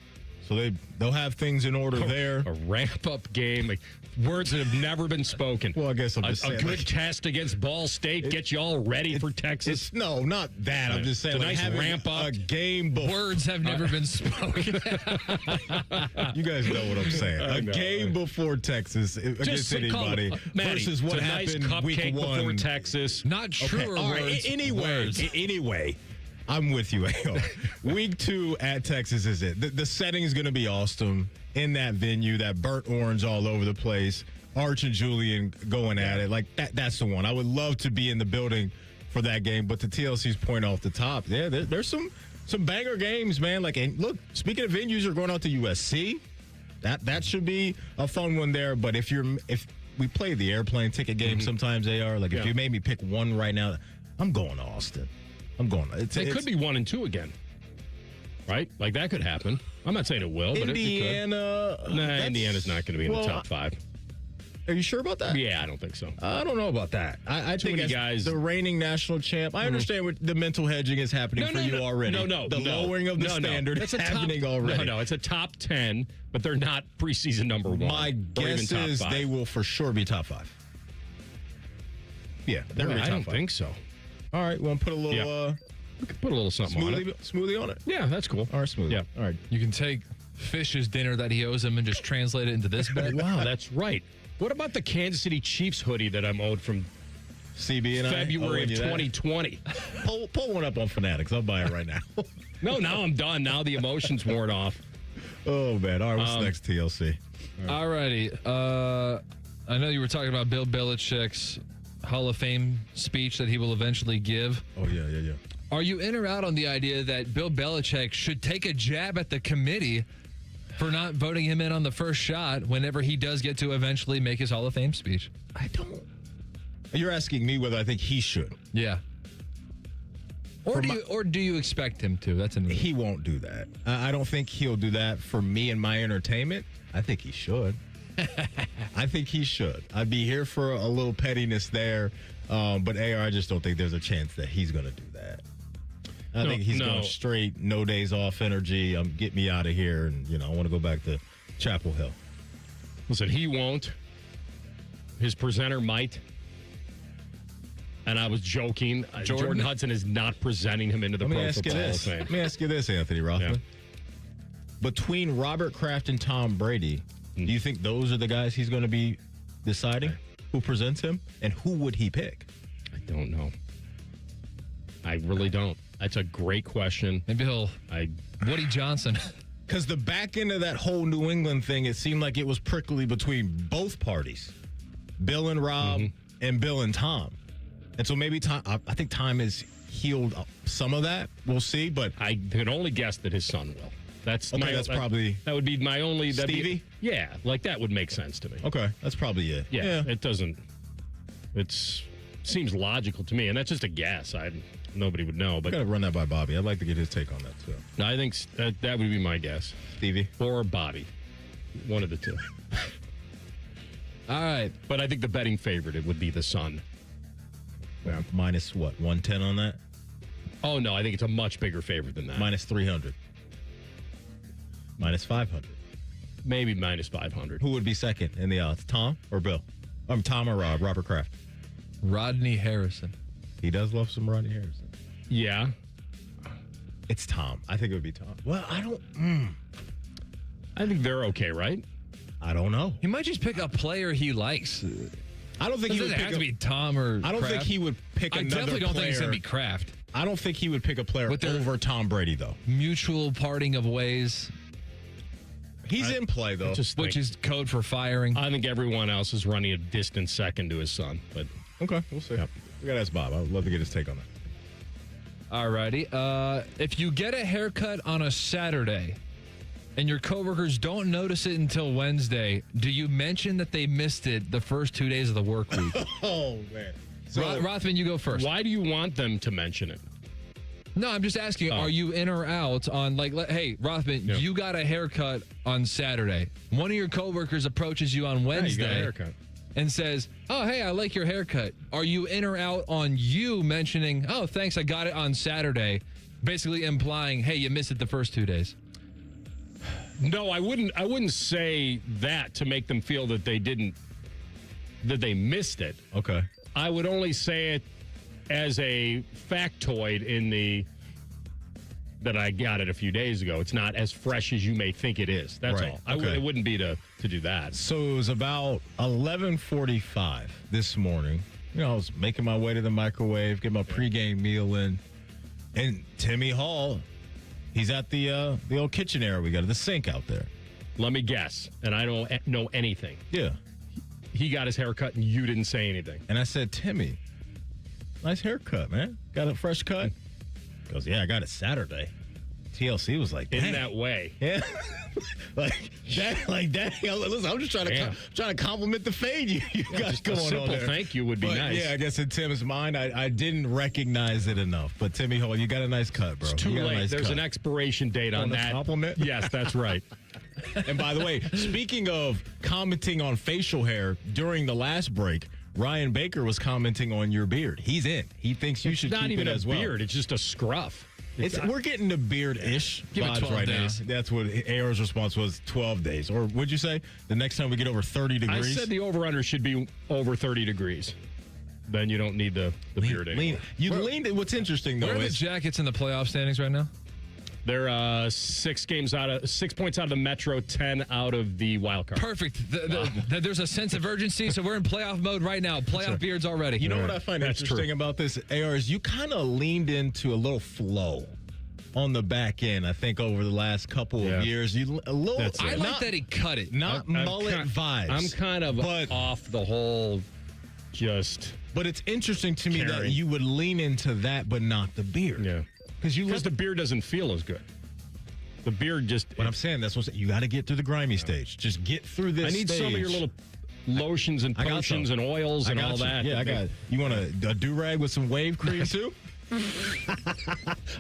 so they'll have things in order there. A ramp-up game, like words that have never been spoken. Well, I guess I'm just saying. A good test against Ball State gets you all ready for Texas. No, not that. I'm just saying. It's a nice ramp-up. A game before. Words have never been spoken. You guys know what I'm saying. A game before Texas against anybody versus what happened nice week 1 before Texas. Not true. All right. Anyway, I'm with you, Al. Week 2 at Texas is it. The setting is going to be awesome in that venue, that burnt orange all over the place. Arch and Julian going at it. Like, that's the one. I would love to be in the building for that game. But to TLC's point off the top, there's some banger games, man. Like, and look, speaking of venues, you're going out to USC. That should be a fun one there. But if we play the airplane ticket game sometimes, AR, like if you made me pick one right now, I'm going to Austin. I'm going. It could be 1 and 2 again, right? Like that could happen. I'm not saying it will, but Indiana. It could. Nah, Indiana's not going to be in the top 5. Are you sure about that? Yeah, I don't think so. I don't know about that. I think many guys. The reigning national champ. I understand what the mental hedging is happening for you already. The lowering of the standard is happening already. No, it's a top 10, but they're not preseason number 1. My guess is they will for sure be top 5. Yeah, they're I don't think so. All right, well, put a little. We could put a little something on it. Smoothie on it. Yeah, that's cool. All right, smoothie. Yeah. All right. You can take Fish's dinner that he owes him and just translate it into this bet. Wow, that's right. What about the Kansas City Chiefs hoodie that I'm owed from CB and February of 2020? Pull one up on Fanatics. I'll buy it right now. No, now I'm done. Now the emotions worn off. Oh, man. All right, what's next, TLC? All righty. I know you were talking about Bill Belichick's Hall of Fame speech that he will eventually give. Oh, yeah. Are you in or out on the idea that Bill Belichick should take a jab at the committee for not voting him in on the first shot whenever he does get to eventually make his Hall of Fame speech? I don't. You're asking me whether I think he should. Yeah. Or do you expect him to? That's He won't do that. I don't think he'll do that for me and my entertainment. I think he should. I think he should. I'd be here for a little pettiness there. But AR, I just don't think there's a chance that he's going to do that. I think he's going straight, no days off energy. Get me out of here. And, I want to go back to Chapel Hill. Listen, he won't. His presenter might. And I was joking. Jordan Hudson is not presenting him into the Pro Football Hall of Fame. Let me ask you this, Anthony Rothman. Yeah. Between Robert Kraft and Tom Brady, do you think those are the guys he's going to be deciding who presents him? And who would he pick? I don't know. I really don't. That's a great question. Maybe Woody Johnson. Because the back end of that whole New England thing, it seemed like it was prickly between both parties. Bill and Rob and Bill and Tom. And so maybe Tom, I think Tom has healed some of that. We'll see, but I could only guess that his son will. That would be my only Stevie? Yeah, like that would make sense to me. Okay, that's probably it. Yeah. It doesn't. Seems logical to me, and that's just a guess. Nobody would know, but I gotta run that by Bobby. I'd like to get his take on that too. No, I think that would be my guess. Stevie or Bobby, one of the two. All right, but I think the betting favorite would be the son. Yeah. Minus what? 110 on that? Oh no, I think it's a much bigger favorite than that. Minus 300. Minus 500. Maybe minus 500. Who would be second in the odds? Tom or Bill? Tom or Robert Kraft? Rodney Harrison. He does love some Rodney Harrison. Yeah. It's Tom. I think it would be Tom. Well, I don't. I think they're okay, right? I don't know. He might just pick a player he likes. I don't think he would have to be Tom or I don't Kraft. think he would pick another player. I definitely don't think it's going to be Kraft. I don't think he would pick a player over Tom Brady, though. Mutual parting of ways. He's in play, though. Which is code for firing. I think everyone else is running a distant second to his son. But okay, we'll see. Yep. We got to ask Bob. I'd love to get his take on that. All righty. If you get a haircut on a Saturday and your coworkers don't notice it until Wednesday, do you mention that they missed it the first 2 days of the work week? Oh, man. So, Rothman, you go first. Why do you want them to mention it? No, I'm just asking, are you in or out on, hey, Rothman, you got a haircut on Saturday. One of your coworkers approaches you on Wednesday you got a haircut. And says, oh, hey, I like your haircut. Are you in or out on you mentioning, oh, thanks, I got it on Saturday, basically implying, hey, you missed it the first 2 days? No, I wouldn't say that to make them feel that they missed it. Okay. I would only say it as a factoid that I got it a few days ago. It's not as fresh as you may think it is. That's right. all. It wouldn't be to do that. So it was about 11:45 this morning. I was making my way to the microwave, getting my pregame meal in, and Timmy Hall, he's at the old kitchen area. We got the sink out there. Let me guess, and I don't know anything. Yeah. he got his hair cut and you didn't say anything. And I said, Timmy, nice haircut, man. Got a fresh cut? He goes, yeah, I got it Saturday. TLC was like, in that way. Yeah. like that. Listen, I'm just trying to compliment the fade you got going on there. A simple thank you would be nice. Yeah, I guess in Tim's mind, I didn't recognize it enough. But Timmy Hall, you got a nice cut, bro. It's too late. There's an expiration date on that. Compliment? Yes, that's right. And by the way, speaking of commenting on facial hair, during the last break, Ryan Baker was commenting on your beard. He's in. He thinks you should keep it as well. Not even a beard. It's just a scruff. We're getting the beard-ish vibes right now. That's what AR's response was, 12 days. Or would you say the next time we get over 30 degrees? I said the over-under should be over 30 degrees. Then you don't need the beard anymore. You leaned. What's interesting, though, where are the Jackets in the playoff standings right now? They're 6 points out of the Metro, 10 out of the wild card. Perfect. There's a sense of urgency, so we're in playoff mode right now. Playoff beards already. You know what I find interesting about this, AR, is you kind of leaned into a little flow on the back end, I think, over the last couple of years. I like that he cut it. Not mullet vibes. I'm kind of off the whole But it's interesting to me that you would lean into that, but not the beard. Yeah. Because the beard doesn't feel as good. The beard just... What I'm saying, that's what you got to get through the grimy stage. Just get through this stage. I need some of your little lotions and potions and oils and all that. Yeah, I got it. You want a do-rag with some wave cream, too?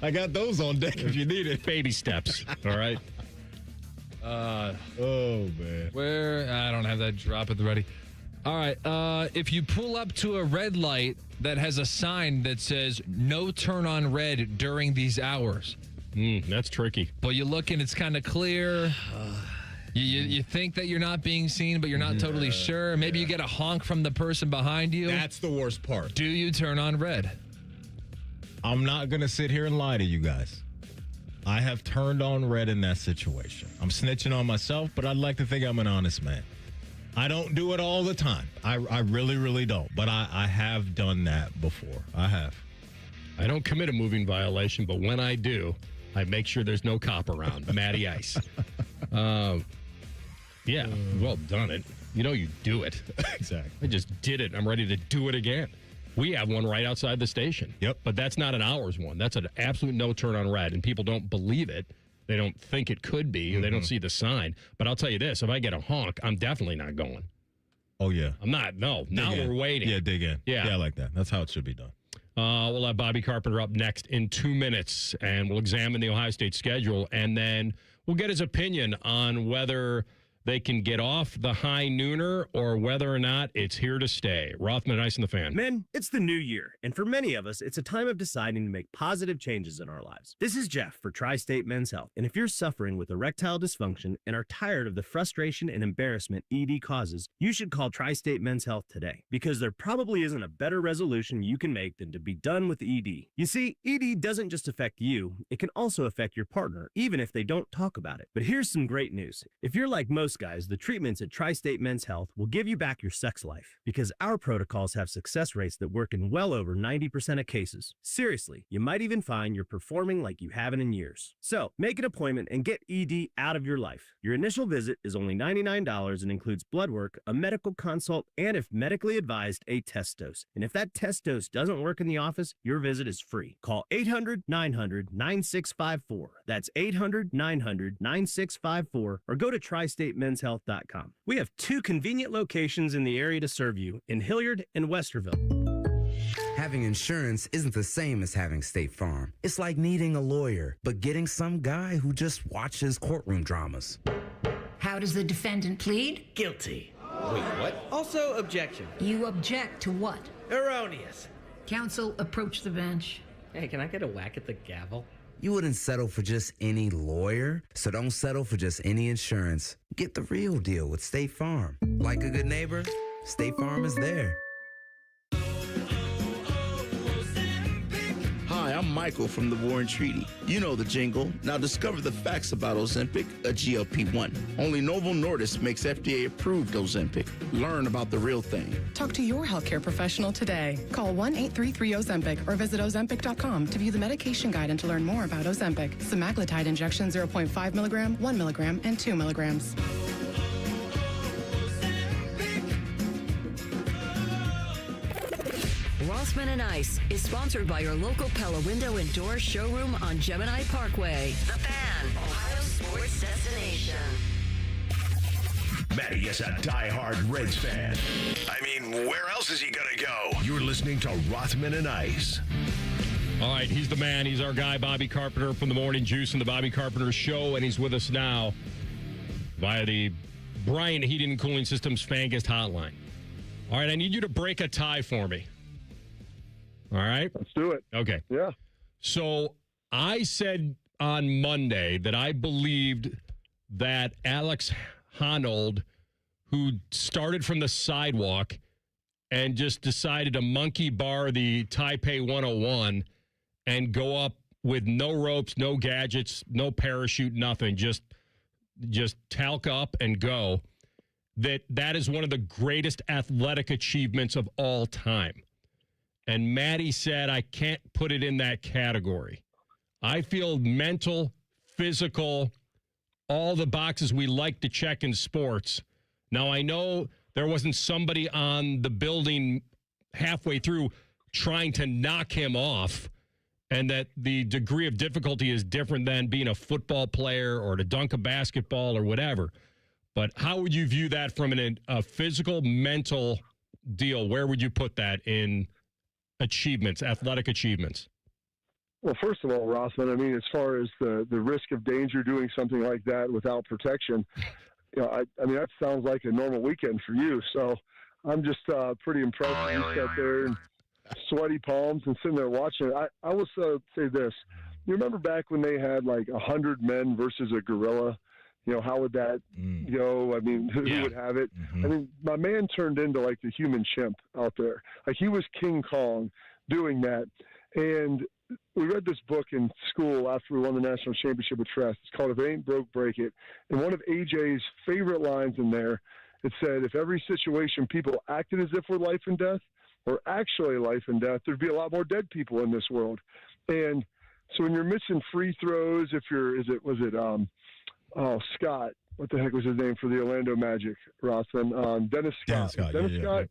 I got those on deck if you need it. Baby steps, all right? Oh, man. Where? I don't have that drop at the ready. All right. If you pull up to a red light that has a sign that says no turn on red during these hours. That's tricky. But you look and it's kind of clear. You think that you're not being seen, but you're not totally sure. Maybe you get a honk from the person behind you. That's the worst part. Do you turn on red? I'm not going to sit here and lie to you guys. I have turned on red in that situation. I'm snitching on myself, but I'd like to think I'm an honest man. I don't do it all the time. I really, really don't. But I have done that before. I have. I don't commit a moving violation, but when I do, I make sure there's no cop around. Matty Ice. Yeah, well done it. You know you do it. Exactly. I just did it. I'm ready to do it again. We have one right outside the station. Yep. But that's not an hours one. That's an absolute no turn on red, and people don't believe it. They don't think it could be, or they don't see the sign. But I'll tell you this, if I get a honk, I'm definitely not going. Oh, yeah. I'm not. No. Now we're waiting. Yeah, dig in. Yeah. I like that. That's how it should be done. We'll have Bobby Carpenter up next in 2 minutes, and we'll examine the Ohio State schedule, and then we'll get his opinion on whether they can get off the high nooner or whether or not it's here to stay. Rothman, Ice, and the Fan. Men, it's the new year, and for many of us, it's a time of deciding to make positive changes in our lives. This is Jeff for Tri-State Men's Health, and if you're suffering with erectile dysfunction and are tired of the frustration and embarrassment ED causes, you should call Tri-State Men's Health today, because there probably isn't a better resolution you can make than to be done with ED. You see, ED doesn't just affect you, it can also affect your partner, even if they don't talk about it. But here's some great news. If you're like most guys, the treatments at Tri-State Men's Health will give you back your sex life, because our protocols have success rates that work in well over 90% of cases. Seriously, you might even find you're performing like you haven't in years. So, make an appointment and get ED out of your life. Your initial visit is only $99 and includes blood work, a medical consult, and if medically advised, a test dose. And if that test dose doesn't work in the office, your visit is free. Call 800-900-9654. That's 800-900-9654, or go to tristatemenshealth.com. We have 2 convenient locations in the area to serve you, in Hilliard and Westerville. Having insurance isn't the same as having State Farm. It's like needing a lawyer, but getting some guy who just watches courtroom dramas. How does the defendant plead? Guilty. Wait, what? Also, objection. You object to what? Erroneous. Counsel, approach the bench. Hey, can I get a whack at the gavel? You wouldn't settle for just any lawyer, so don't settle for just any insurance. Get the real deal with State Farm. Like a good neighbor, State Farm is there. Hi, I'm Michael from the Warren Treaty. You know the jingle. Now discover the facts about Ozempic, a GLP-1. Only Novo Nordisk makes FDA-approved Ozempic. Learn about the real thing. Talk to your healthcare professional today. Call 1-833-OZEMPIC or visit Ozempic.com to view the medication guide and to learn more about Ozempic. Semaglutide injection 0.5 milligram, 1 milligram, and 2 milligrams. Rothman and Ice is sponsored by your local Pella Window and Door showroom on Gemini Parkway. The Fan, Ohio sports destination. Matty is a diehard Reds fan. I mean, where else is he going to go? You're listening to Rothman and Ice. All right, he's the man. He's our guy, Bobby Carpenter from the Morning Juice and the Bobby Carpenter Show, and he's with us now via the Bryant Heating and Cooling Systems Fan Guest Hotline. All right, I need you to break a tie for me. All right? Let's do it. Okay. Yeah. So I said on Monday that I believed that Alex Honnold, who started from the sidewalk and just decided to monkey bar the Taipei 101 and go up with no ropes, no gadgets, no parachute, nothing, just talc up and go, that is one of the greatest athletic achievements of all time. And Maddie said, I can't put it in that category. I feel mental, physical, all the boxes we like to check in sports. Now, I know there wasn't somebody on the building halfway through trying to knock him off, and that the degree of difficulty is different than being a football player or to dunk a basketball or whatever. But how would you view that from a physical, mental deal? Where would you put that in achievements, athletic achievements? Well, first of all, Rothman, I mean, as far as the risk of danger doing something like that without protection, I mean, that sounds like a normal weekend for you. So I'm just pretty impressed. You sat there and sweaty palms and sitting there watching it. I will say this. You remember back when they had like 100 men versus a gorilla? How would that go? I mean, who would have it? Mm-hmm. I mean, my man turned into like the human chimp out there. Like he was King Kong doing that. And we read this book in school after we won the national championship with Trest. It's called If It Ain't Broke, Break It. And one of AJ's favorite lines in there, it said, if every situation people acted as if we're life and death or actually life and death, there'd be a lot more dead people in this world. And so when you're missing free throws, Scott, what the heck was his name for the Orlando Magic, Rothman? Dennis Scott. Dennis Scott.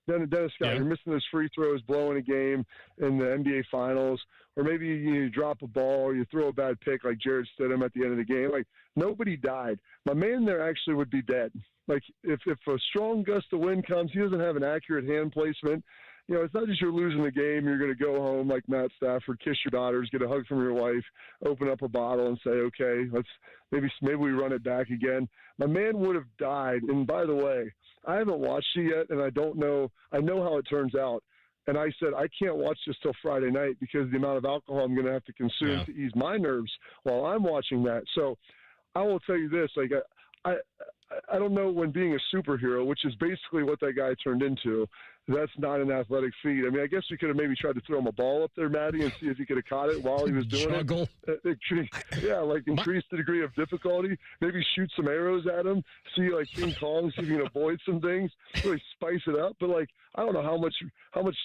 You're missing those free throws, blowing a game in the NBA Finals, or maybe you drop a ball or you throw a bad pick like Jared Stidham at the end of the game. Like, nobody died. My man there actually would be dead. Like, if a strong gust of wind comes, he doesn't have an accurate hand placement. It's not just you're losing the game, you're going to go home like Matt Stafford, kiss your daughters, get a hug from your wife, open up a bottle and say, okay, let's maybe we run it back again. My man would have died. And by the way, I haven't watched it yet, and I don't know. I know how it turns out. And I said, I can't watch this till Friday night because the amount of alcohol I'm going to have to consume to ease my nerves while I'm watching that. So I will tell you this, like, I don't know when being a superhero, which is basically what that guy turned into, that's not an athletic feat. I mean, I guess we could have maybe tried to throw him a ball up there, Matty, and see if he could have caught it while he was doing it. Increase the degree of difficulty. Maybe shoot some arrows at him. See, like King Kong, see if you can avoid some things. Really spice it up. But I don't know how much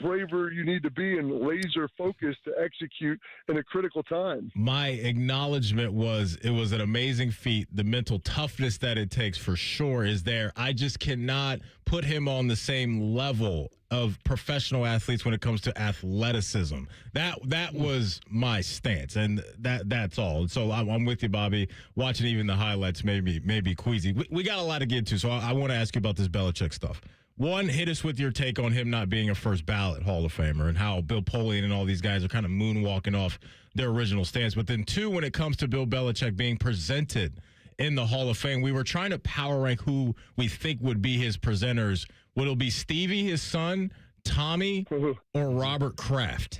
braver you need to be and laser focused to execute in a critical time. My acknowledgement was it was an amazing feat. The mental toughness that it takes for sure is there. I just cannot put him on the same level of professional athletes when it comes to athleticism. That was my stance, and that's all. So I'm with you, Bobby. Watching even the highlights made me queasy. We got a lot to get to, so I want to ask you about this Belichick stuff. One, hit us with your take on him not being a first ballot Hall of Famer and how Bill Polian and all these guys are kind of moonwalking off their original stance. But then two, when it comes to Bill Belichick being presented in the Hall of Fame, we were trying to power rank who we think would be his presenters. Would it be Stevie, his son, Tommy, or Robert Kraft?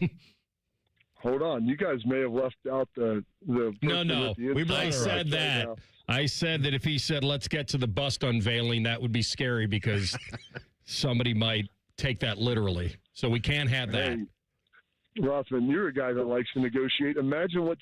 Hold on. You guys may have left out the No. I said that. Right, I said that if he said, let's get to the bust unveiling, that would be scary because somebody might take that literally. So we can't have that. Hey, Rothman, you're a guy that likes to negotiate. Imagine what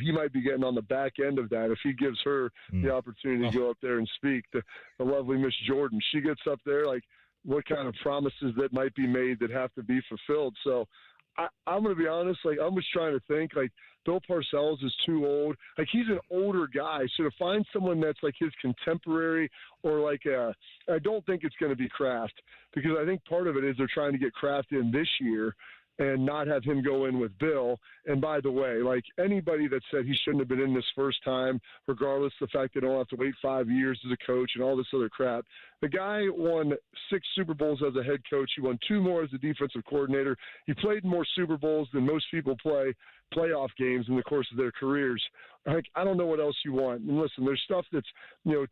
he might be getting on the back end of that if he gives her the opportunity to go up there and speak. The lovely Miss Jordan. She gets up there, like, what kind of promises that might be made that have to be fulfilled. So I'm going to be honest. Like, I was trying to think, like, Bill Parcells is too old. Like, he's an older guy. So to find someone that's like his contemporary or like I don't think it's going to be Kraft, because I think part of it is they're trying to get Kraft in this year and not have him go in with Bill. And by the way, like, anybody that said he shouldn't have been in this first time, regardless of the fact they don't have to wait 5 years as a coach and all this other crap, the guy won 6 Super Bowls as a head coach. He won 2 more as a defensive coordinator. He played more Super Bowls than most people play playoff games in the course of their careers. Like, I don't know what else you want. And listen, there's stuff that's,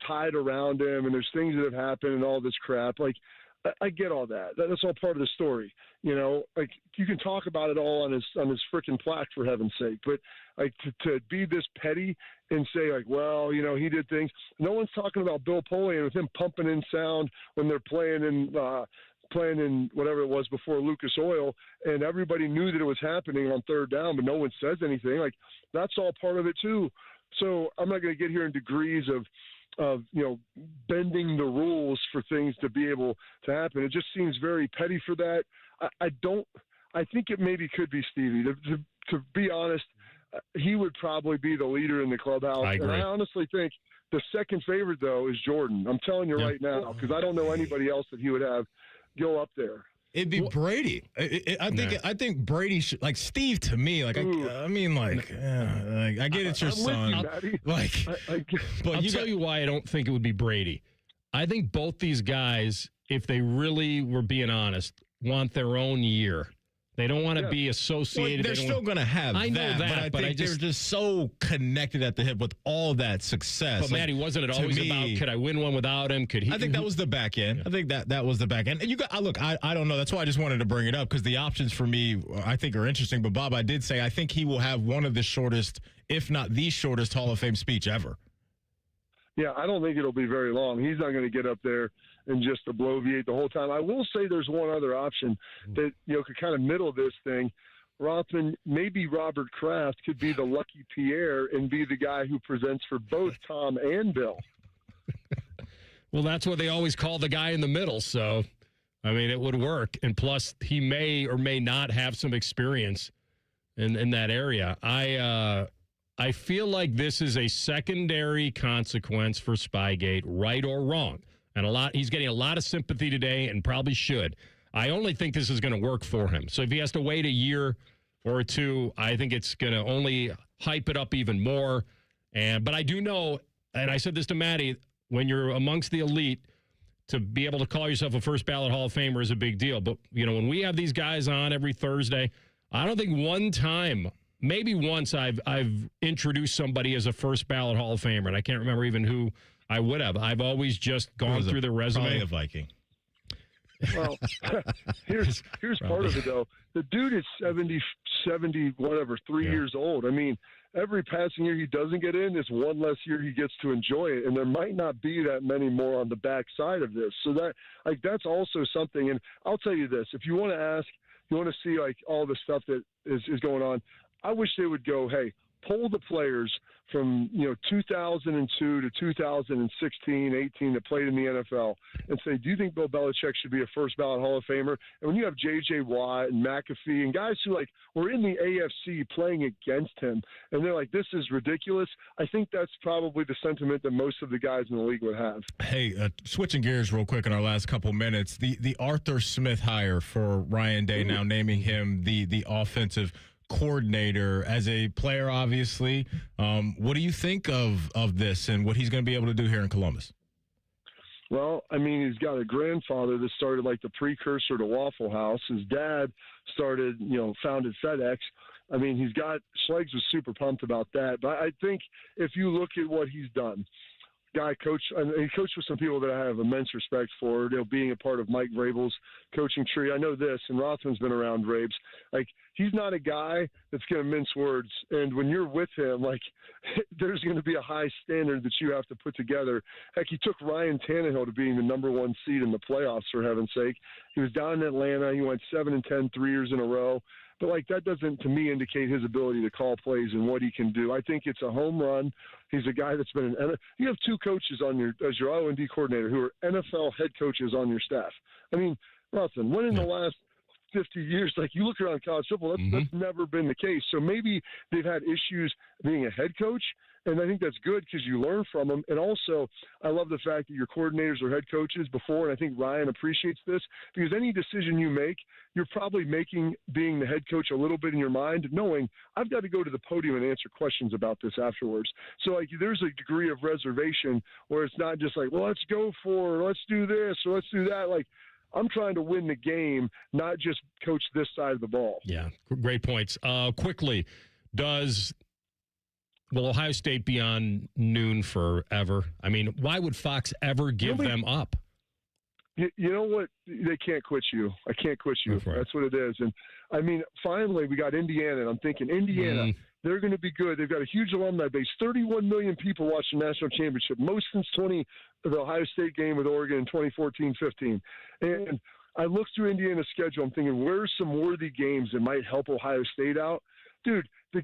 tied around him, and there's things that have happened and all this crap. Like, I get all that. That's all part of the story. Like, you can talk about it all on his freaking plaque, for heaven's sake. But like, to be this petty and say, like, well, he did things. No one's talking about Bill Polian with him pumping in sound when they're playing in whatever it was before Lucas Oil, and everybody knew that it was happening on third down, but no one says anything. Like, that's all part of it too. So I'm not going to get here in degrees of bending the rules for things to be able to happen. It just seems very petty for that. I think it maybe could be Stevie. To be honest, he would probably be the leader in the clubhouse. I agree. And I honestly think the second favorite, though, is Jordan. I'm telling you right now, because I don't know anybody else that he would have go up there. It'd be Brady. I think Brady should, like, Steve, to me, like, I get it's your son. But I'll tell you why I don't think it would be Brady. I think both these guys, if they really were being honest, want their own year. They don't want to be associated. Well, they're still going to have I know that, but I think they're just so connected at the hip with all that success. But, Matty, wasn't it always about, could I win one without him? Could he? I think that was the back end. Yeah. I think that was the back end. And I don't know. That's why I just wanted to bring it up, because the options for me, I think, are interesting. But, Bob, I did say I think he will have one of the shortest, if not the shortest, Hall of Fame speech ever. Yeah, I don't think it'll be very long. He's not going to get up there and just bloviate the whole time. I will say there's one other option that, could kind of middle this thing. Rothman, maybe Robert Kraft could be the lucky Pierre and be the guy who presents for both Tom and Bill. Well, that's what they always call the guy in the middle. So, I mean, it would work. And plus, he may or may not have some experience in that area. I feel like this is a secondary consequence for Spygate, right or wrong. And he's getting a lot of sympathy today, and probably should. I only think this is going to work for him. So if he has to wait a year or two, I think it's going to only hype it up even more. But I do know, and I said this to Maddie, when you're amongst the elite, to be able to call yourself a first ballot Hall of Famer is a big deal. But, when we have these guys on every Thursday, I don't think one time, maybe once, I've introduced somebody as a first ballot Hall of Famer, and I can't remember even who I would have. I've always just gone through the resume. Probably a Viking. Well, here's part of it, though. The dude is 3 years old. I mean, every passing year he doesn't get in is one less year he gets to enjoy it, and there might not be that many more on the backside of this. So that's also something. And I'll tell you this: if you want to see like all the stuff that is going on, I wish they would go, hey, poll the players from 2002 to 2016, 18 that played in the NFL, and say, do you think Bill Belichick should be a first ballot Hall of Famer? And when you have J.J. Watt and McAfee and guys who were in the AFC playing against him, and they're like, this is ridiculous, I think that's probably the sentiment that most of the guys in the league would have. Hey, switching gears real quick in our last couple minutes, the Arthur Smith hire for Ryan Day, now naming him the offensive coordinator. As a player, obviously, what do you think of this and what he's going to be able to do here in Columbus? Well, I mean, he's got a grandfather that started like the precursor to Waffle House. His dad founded FedEx. I mean, Schlegs was super pumped about that. But I think if you look at what he's done, he coached with some people that I have immense respect for, being a part of Mike Vrabel's coaching tree. I know this, and Rothman's been around Vrabes. Like, he's not a guy that's going to mince words. And when you're with him, like, there's going to be a high standard that you have to put together. Heck, he took Ryan Tannehill to being the number 1 seed in the playoffs, for heaven's sake. He was down in Atlanta. He went 7-10 3 years in a row. But, like, that doesn't, to me, indicate his ability to call plays and what he can do. I think it's a home run. He's a guy that's been you have 2 coaches as your O&D coordinator who are NFL head coaches on your staff. I mean, Ruffin, when in the last 50 years, like you look around college football, that's never been the case. So maybe they've had issues being a head coach, and I think that's good because you learn from them. And also, I love the fact that your coordinators are head coaches before, and I think Ryan appreciates this because any decision you make, you're probably making being the head coach a little bit in your mind, knowing I've got to go to the podium and answer questions about this afterwards. So like there's a degree of reservation where it's not just like, well, let's go for, let's do this or let's do that. Like I'm trying to win the game, not just coach this side of the ball. Yeah, great points. Quickly, will Ohio State be on noon forever? I mean, why would Fox ever give them up? You know what? They can't quit you. I can't quit you. That's what it is. And, I mean, finally, we got Indiana, and I'm thinking, Indiana, they're going to be good. They've got a huge alumni base. 31 million people watch the national championship, most since the Ohio State game with Oregon in 2014-15. And I looked through Indiana's schedule. I'm thinking, where's some worthy games that might help Ohio State out? Dude, the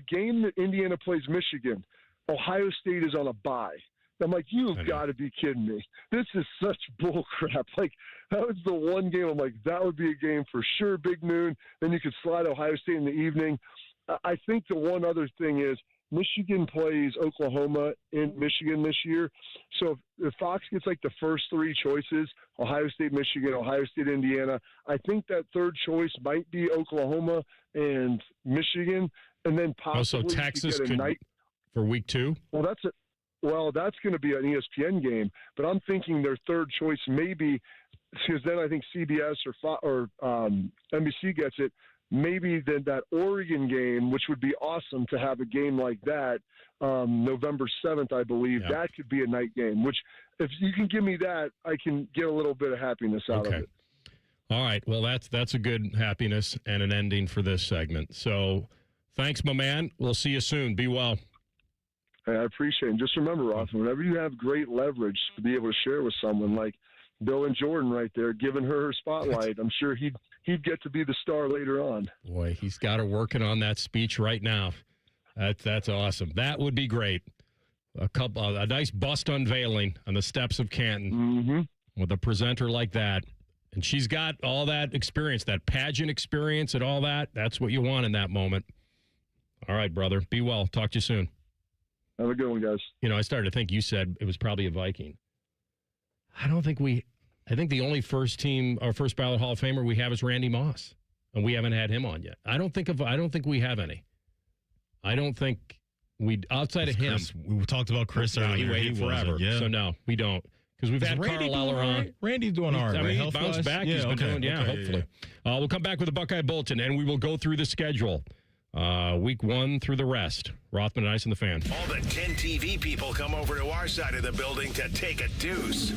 game that Indiana plays Michigan, Ohio State is on a bye. I'm like, you've got to be kidding me. This is such bull crap. Like, that was the one game. I'm like, that would be a game for sure, big noon. Then you could slide Ohio State in the evening. I think the one other thing is Michigan plays Oklahoma in Michigan this year. So if Fox gets like the first three choices, Ohio State, Michigan, Ohio State, Indiana, I think that third choice might be Oklahoma and Michigan. And then possibly also Texas could for week 2. Well, that's going to be an ESPN game, but I'm thinking their third choice maybe, because then I think CBS or NBC gets it, maybe then that Oregon game, which would be awesome to have a game like that, November 7th, I believe, that could be a night game, which if you can give me that, I can get a little bit of happiness out of it. All right. Well, that's a good happiness and an ending for this segment. So thanks, my man. We'll see you soon. Be well. I appreciate it. And just remember, Ross, whenever you have great leverage to be able to share with someone like Bill and Jordan right there, giving her spotlight, I'm sure he'd get to be the star later on. Boy, he's got her working on that speech right now. That's awesome. That would be great. A nice bust unveiling on the steps of Canton with a presenter like that. And she's got all that experience, that pageant experience and all that. That's what you want in that moment. All right, brother. Be well. Talk to you soon. Have a good one, guys. You know, I started to think you said it was probably a Viking. I think the only first ballot Hall of Famer we have is Randy Moss, and we haven't had him on yet. I don't think we have any. I don't think outside of him. We talked about Chris earlier. He waited forever. Yeah. So no, we don't. Because we've had Carl Eller on. Randy's doing all right. I mean, he bounced back. He's been doing, hopefully. Yeah. We'll come back with the Buckeye Bulletin, and we will go through the schedule. Week 1 through the rest. Rothman and Ice and the Fan. All the 10 TV people come over to our side of the building to take a deuce.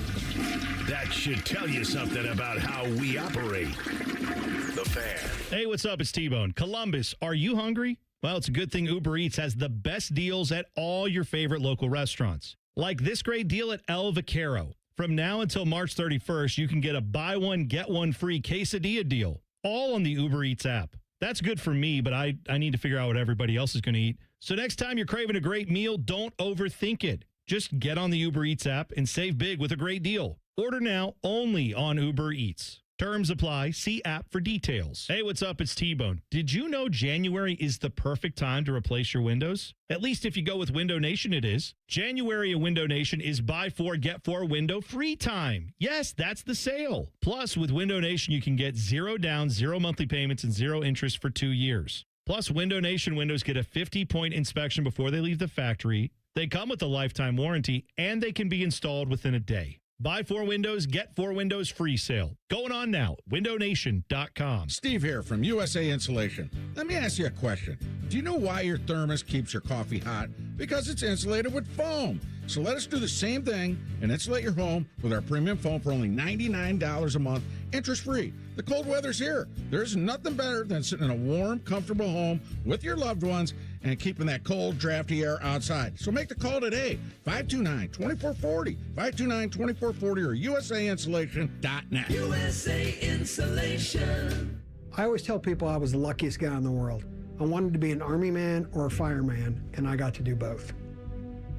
That should tell you something about how we operate. The Fan. Hey, what's up? It's T-Bone. Columbus, are you hungry? Well, it's a good thing Uber Eats has the best deals at all your favorite local restaurants. Like this great deal at El Vaquero. From now until March 31st, you can get a buy one, get one free quesadilla deal. All on the Uber Eats app. That's good for me, but I need to figure out what everybody else is going to eat. So next time you're craving a great meal, don't overthink it. Just get on the Uber Eats app and save big with a great deal. Order now only on Uber Eats. Terms apply. See app for details. Hey, what's up? It's T-Bone. Did you know January is the perfect time to replace your windows? At least if you go with Window Nation, it is. January at Window Nation is buy 4, get 4 window free time. Yes, that's the sale. Plus, with Window Nation, you can get 0 down, 0 monthly payments, and 0 interest for 2 years. Plus, Window Nation windows get a 50-point inspection before they leave the factory. They come with a lifetime warranty, and they can be installed within a day. Buy 4 windows, get 4 windows free sale. Going on now, windownation.com. Steve here from USA Insulation. Let me ask you a question. Do you know why your thermos keeps your coffee hot? Because it's insulated with foam. So let us do the same thing and insulate your home with our premium foam for only $99 a month, interest-free. The cold weather's here. There's nothing better than sitting in a warm, comfortable home with your loved ones and keeping that cold, drafty air outside. So make the call today, 529-2440, 529-2440, or USAinsulation.net. USA Insulation. I always tell people I was the luckiest guy in the world. I wanted to be an Army man or a fireman, and I got to do both.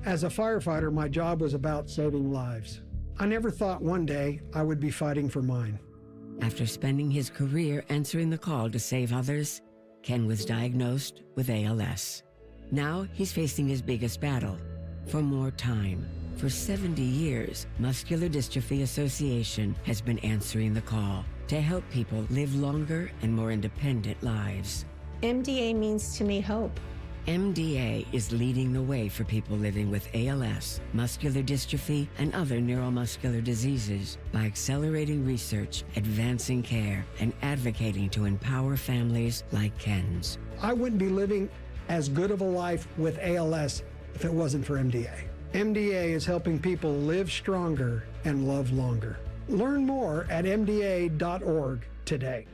As a firefighter, my job was about saving lives. I never thought one day I would be fighting for mine. After spending his career answering the call to save others, Ken was diagnosed with ALS. Now he's facing his biggest battle, for more time. For 70 years, Muscular Dystrophy Association has been answering the call to help people live longer and more independent lives. MDA means to me hope. MDA is leading the way for people living with ALS, muscular dystrophy, and other neuromuscular diseases by accelerating research, advancing care, and advocating to empower families like Ken's. I wouldn't be living as good of a life with ALS if it wasn't for MDA. MDA is helping people live stronger and love longer. Learn more at MDA.org today.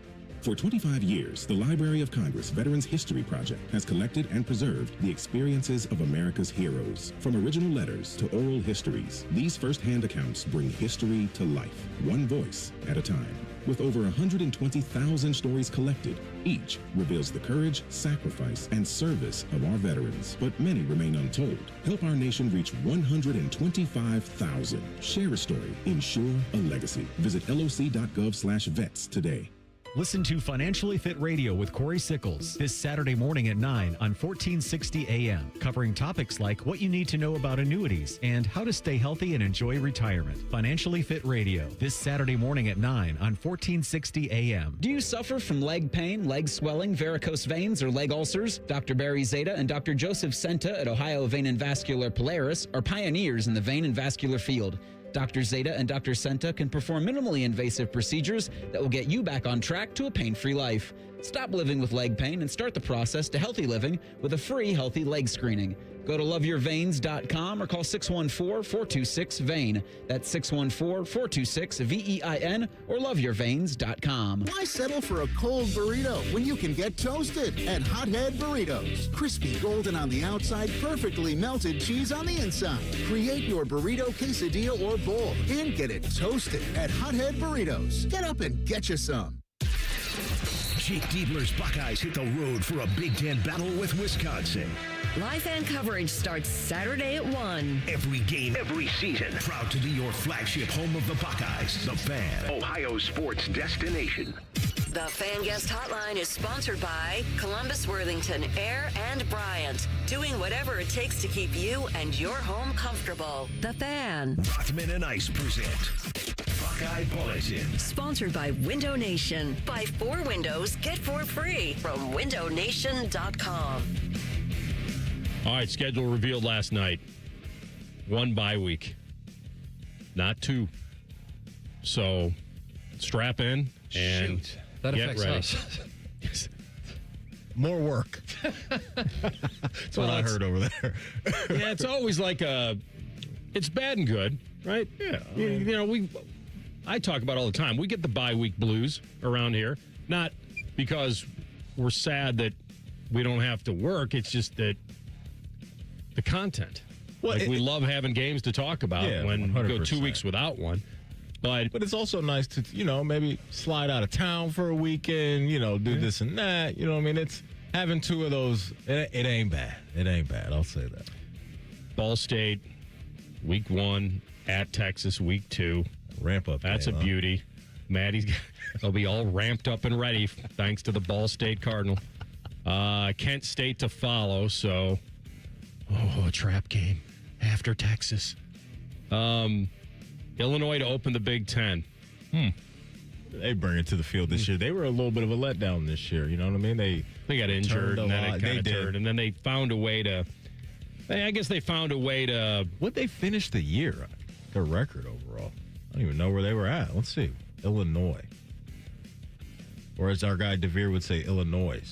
For 25 years, the Library of Congress Veterans History Project has collected and preserved the experiences of America's heroes. From original letters to oral histories, these first-hand accounts bring history to life, one voice at a time. With over 120,000 stories collected, each reveals the courage, sacrifice, and service of our veterans. But many remain untold. Help our nation reach 125,000. Share a story. Ensure a legacy. Visit loc.gov/vets today. Listen to Financially Fit Radio with Corey Sickles this Saturday morning at 9 on 1460 AM, covering topics like what you need to know about annuities and how to stay healthy and enjoy retirement. Financially Fit Radio this Saturday morning at 9 on 1460 AM. Do you suffer from leg pain, leg swelling, varicose veins, or leg ulcers? Dr. Barry Zeta and Dr. Joseph Senta at Ohio Vein and Vascular Polaris are pioneers in the vein and vascular field. Dr. Zeta and Dr. Senta can perform minimally invasive procedures that will get you back on track to a pain-free life. Stop living with leg pain and start the process to healthy living with a free healthy leg screening. Go to loveyourveins.com or call 614-426-VEIN. That's 614-426-VEIN or loveyourveins.com. Why settle for a cold burrito when you can get toasted at Hothead Burritos? Crispy golden on the outside, perfectly melted cheese on the inside. Create your burrito, quesadilla, or bowl and get it toasted at Hothead Burritos. Get up and get you some. Jake Diebler's Buckeyes hit the road for a Big Ten battle with Wisconsin. Live fan coverage starts Saturday at 1. Every game, every season. Proud to be your flagship home of the Buckeyes. The Fan, Ohio sports destination. The Fan Guest Hotline is sponsored by Columbus, Worthington, Air, and Bryant. Doing whatever it takes to keep you and your home comfortable. The Fan. Rothman and Ice present Buckeye Bulletin. Sponsored by Window Nation. Buy 4 windows, get 4 free from windownation.com. All right, schedule revealed last night. 1 bye week, not 2. So strap in and that get affects ready. us. More work. That's what I heard over there. Yeah, it's always like it's bad and good, right? Yeah. You know, I talk about all the time. We get the bye week blues around here, not because we're sad that we don't have to work. It's just that the content. Well, we love having games to talk about when 100%. we go 2 weeks without one. But it's also nice to, maybe slide out of town for a weekend, do this and that. You know what I mean? It's having 2 of those. It ain't bad. It ain't bad. I'll say that. Ball State, week 1, at Texas, week 2. Ramp up. That's a beauty. They'll be all ramped up and ready thanks to the Ball State Cardinal. Kent State to follow, so a trap game after Texas. Illinois to open the Big Ten. They bring it to the field this year. They were a little bit of a letdown this year. You know what I mean? They got injured, and then it kind of turned, and then they found a way to. I guess they found a way to. What they finished the year? Their record overall. I don't even know where they were at. Let's see. Illinois. Or as our guy DeVere would say, Illinois.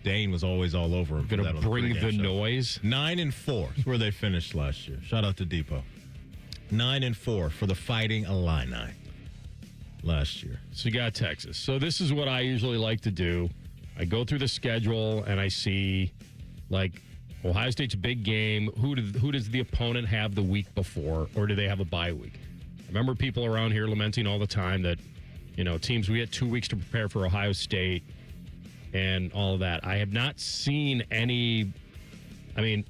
Dane was always all over him. Going to bring the noise. 9-4 is where they finished last year. Shout out to Depot. 9-4 for the Fighting Illini last year. So you got Texas. So this is what I usually like to do. I go through the schedule and I see, like, Ohio State's a big game. Who does the opponent have the week before, or do they have a bye week? I remember people around here lamenting all the time that, teams, we had 2 weeks to prepare for Ohio State and all of that. I have not seen any. I mean,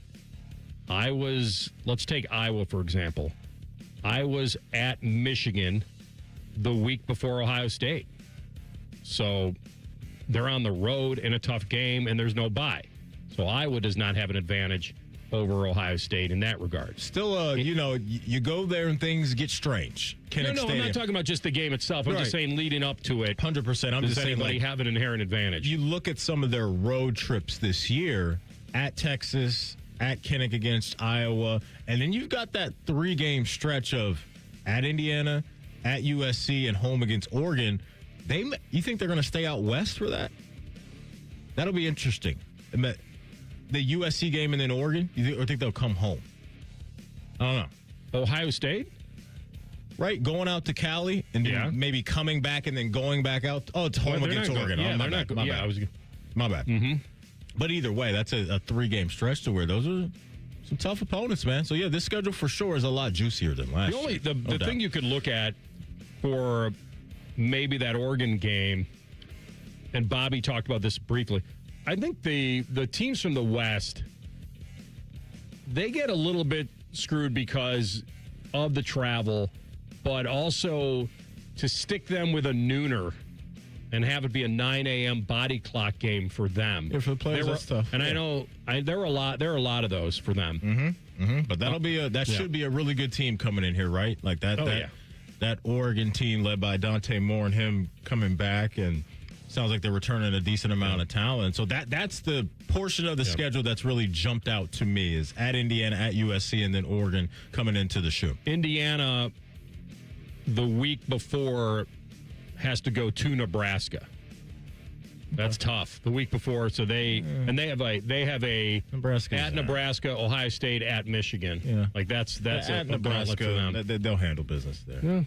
let's take Iowa, for example. I was at Michigan the week before Ohio State. So they're on the road in a tough game, and there's no bye. So Iowa does not have an advantage over Ohio State in that regard. Still, you go there and things get strange. No, I'm not talking about just the game itself. I'm just saying leading up to it. 100%. I'm just saying, anybody have an inherent advantage? You look at some of their road trips this year at Texas, at Kinnick against Iowa, and then you've got that 3-game stretch of at Indiana, at USC, and home against Oregon. You think they're going to stay out west for that? That'll be interesting. The USC game and then Oregon, or think they'll come home? I don't know. Ohio State? Right, going out to Cali and then maybe coming back and then going back out. Oh, it's home against Oregon. My bad. My bad. Mm-hmm. But either way, that's a 3-game stretch to where those are some tough opponents, man. So, yeah, this schedule for sure is a lot juicier than last year. The thing you could look at for maybe that Oregon game, and Bobby talked about this briefly, I think the teams from the West, they get a little bit screwed because of the travel, but also to stick them with a nooner and have it be a 9 a.m. body clock game for them. Yeah, for the players, that's tough. And I know there are a lot of those for them. Mm-hmm. Mm-hmm. But should be a really good team coming in here, right? Like that Oregon team led by Dante Moore and him coming back, and sounds like they're returning a decent amount of talent. So that's the portion of the schedule that's really jumped out to me is at Indiana, at USC, and then Oregon coming into the shoe. Indiana, the week before, has to go to Nebraska. That's tough. The week before, so they have a Nebraska, Ohio State, at Michigan. Yeah, like that's at Nebraska. For them. They'll handle business there. Yeah.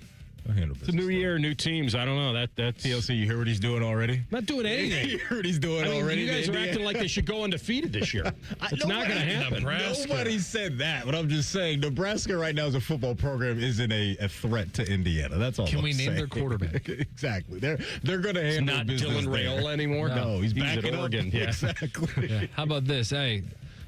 It's a new year, new teams. I don't know. That's TLC. You hear what he's doing already? Not doing anything. You hear what he's doing already? You guys are acting like they should go undefeated this year. It's not going to happen. Nobody said that, but I'm just saying Nebraska right now as a football program isn't a threat to Indiana. That's all. Can we name their quarterback? Exactly. They're going to handle not business. Dylan Raiola anymore. No, he's back at Oregon. Yeah. Exactly. Yeah. How about this? Hey,